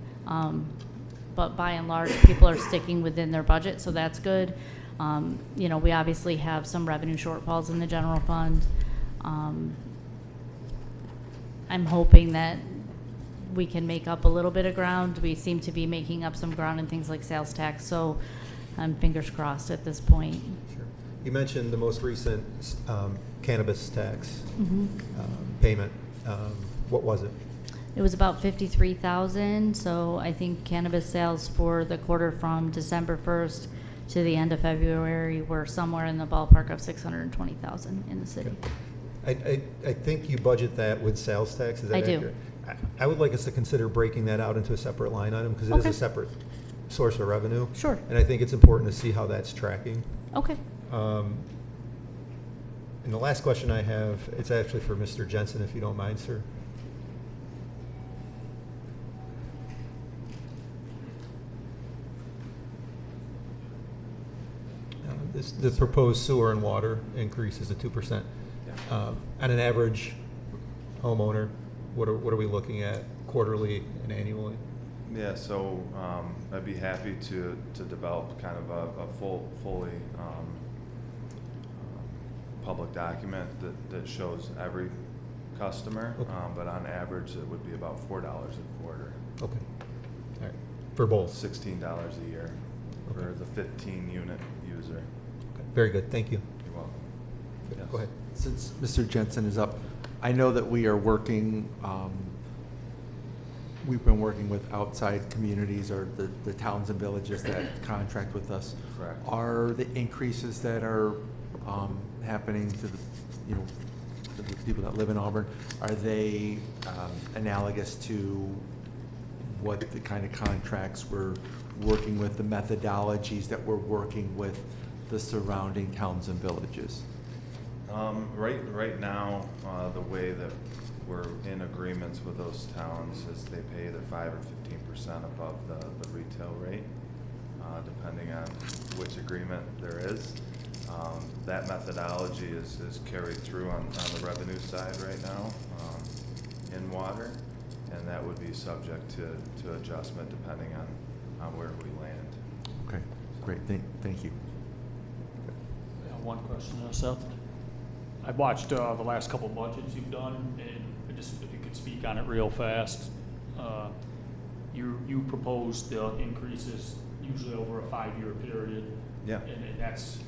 But by and large, people are sticking within their budget, so that's good. You know, we obviously have some revenue shortfalls in the general fund. I'm hoping that we can make up a little bit of ground. We seem to be making up some ground in things like sales tax, so I'm fingers crossed at this point. Sure. You mentioned the most recent cannabis tax Mm-hmm. payment. What was it? It was about 53,000. So I think cannabis sales for the quarter from December 1st to the end of February were somewhere in the ballpark of 620,000 in the city. I think you budget that with sales tax. Is that I do. accurate? I would like us to consider breaking that out into a separate line item because it is Okay. a separate source of revenue. Sure. And I think it's important to see how that's tracking. Okay. And the last question I have, it's actually for Mr. Jensen, if you don't mind, sir. The proposed sewer and water increase is to 2%. On an average homeowner, what are we looking at quarterly and annually? Yeah, so I'd be happy to develop kind of a fully public document that shows every customer, Okay. but on average it would be about $4 a quarter. Okay. All right. For both? $16 a year for the 15 unit user. Okay. Very good. Thank you. You're welcome. Yes. Go ahead. Since Mr. Jensen is up, I know that we are working, we've been working with outside communities or the towns and villages that contract with us. Correct. Are the increases that are happening to the, to the people that live in Auburn, are they analogous to what the kind of contracts we're working with, the methodologies that we're working with the surrounding towns and villages? Right now, the way that we're in agreements with those towns is they pay either 5 or 15% above the retail rate, depending on which agreement there is. That methodology is carried through on the revenue side right now in water, and that would be subject to adjustment depending on where we land. Okay, great. Thank you. One question, Seth. I watched the last couple budgets you've done, and just if you could speak on it real fast. You proposed the increases usually over a 5-year period. Yeah. And that's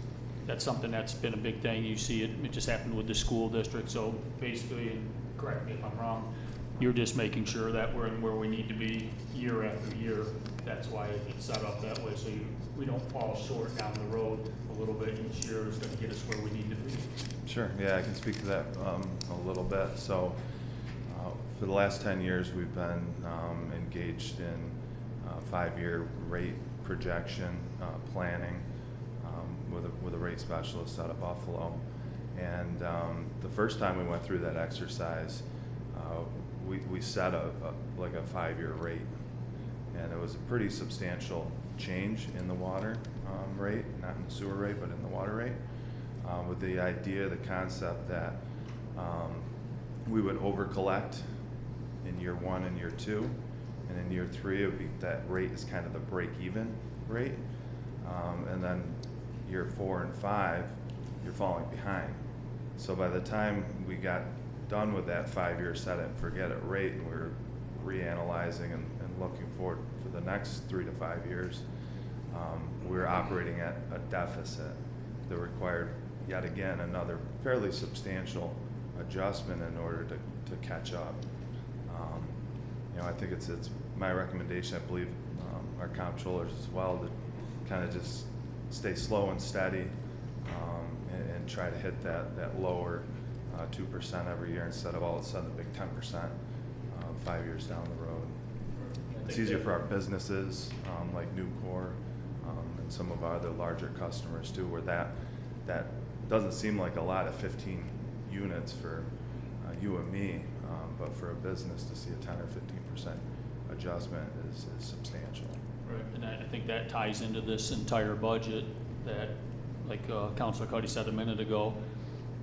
something that's been a big thing. You see it just happened with the school district. So basically, and correct me if I'm wrong, you're just making sure that we're in where we need to be year after year. That's why it's set up that way, so we don't fall short down the road a little bit. Each year is going to get us where we need to be. Sure, yeah, I can speak to that a little bit. So for the last 10 years, we've been engaged in 5-year rate projection, planning, with a rate specialist out of Buffalo. And the first time we went through that exercise, we set like a 5-year rate, and it was a pretty substantial change in the water rate, not in the sewer rate, but in the water rate, with the idea, the concept that we would over collect in year 1 and year 2, and in year 3 it would be, that rate is kind of the break-even rate, and then year 4 and 5 you're falling behind. So by the time we got done with that 5-year set it and forget it rate, and we were reanalyzing and looking forward for the next 3 to 5 years, we were operating at a deficit that required yet again another fairly substantial adjustment in order to catch up. I think it's my recommendation, I believe our comptrollers as well, to kind of just stay slow and steady and try to hit that lower 2% every year instead of all of a sudden the big 10% 5 years down the road. It's easier for our businesses like Nucor and some of our other larger customers too, where that doesn't seem like a lot of 15 units for you and me, but for a business to see a 10 or 15% adjustment is substantial. Right, and I think that ties into this entire budget that, like Councilor Cuddy said a minute ago,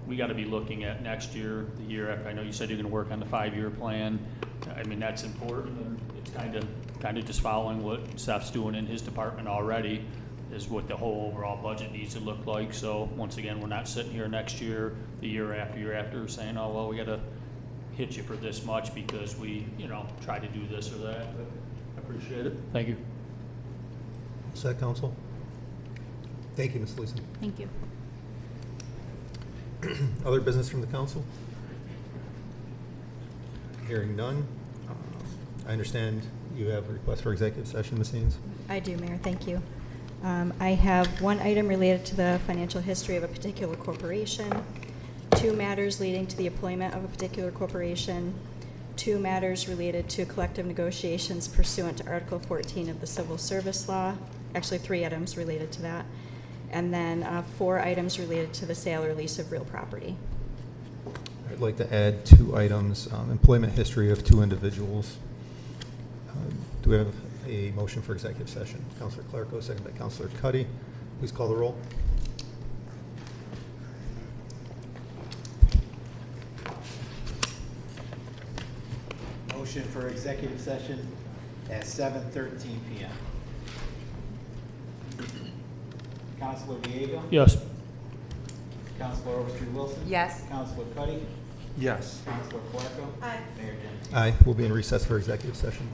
we got to be looking at next year, the year after. I know you said you're going to work on the 5-year plan. I mean, that's important, and it's kind of just following what Seth's doing in his department already, is what the whole overall budget needs to look like. So once again, we're not sitting here next year, the year after, saying, oh, well, we got to hit you for this much because we, try to do this or that. But I appreciate it. Thank you. Set, council. Thank you, Ms. Leeson. Thank you. Other business from the council? Hearing none. I understand you have a request for executive session, Ms. Haynes. I do, Mayor. Thank you. I have one item related to the financial history of a particular corporation, 2 matters leading to the employment of a particular corporation, 2 matters related to collective negotiations pursuant to Article 14 of the Civil Service Law, actually 3 items related to that, and then 4 items related to the sale or lease of real property. I'd like to add 2 items, employment history of 2 individuals. Do we have a motion for executive session? Councilor Clarko, second by Councilor Cuddy. Please call the roll. Motion for executive session at 7:13 p.m. Councilor Diego? Yes. Councilor Overstreet Wilson? Yes. Councilor Cuddy? Yes. Councilor Clarko? Aye. Mayor Denton? Aye. We'll be in recess for executive session.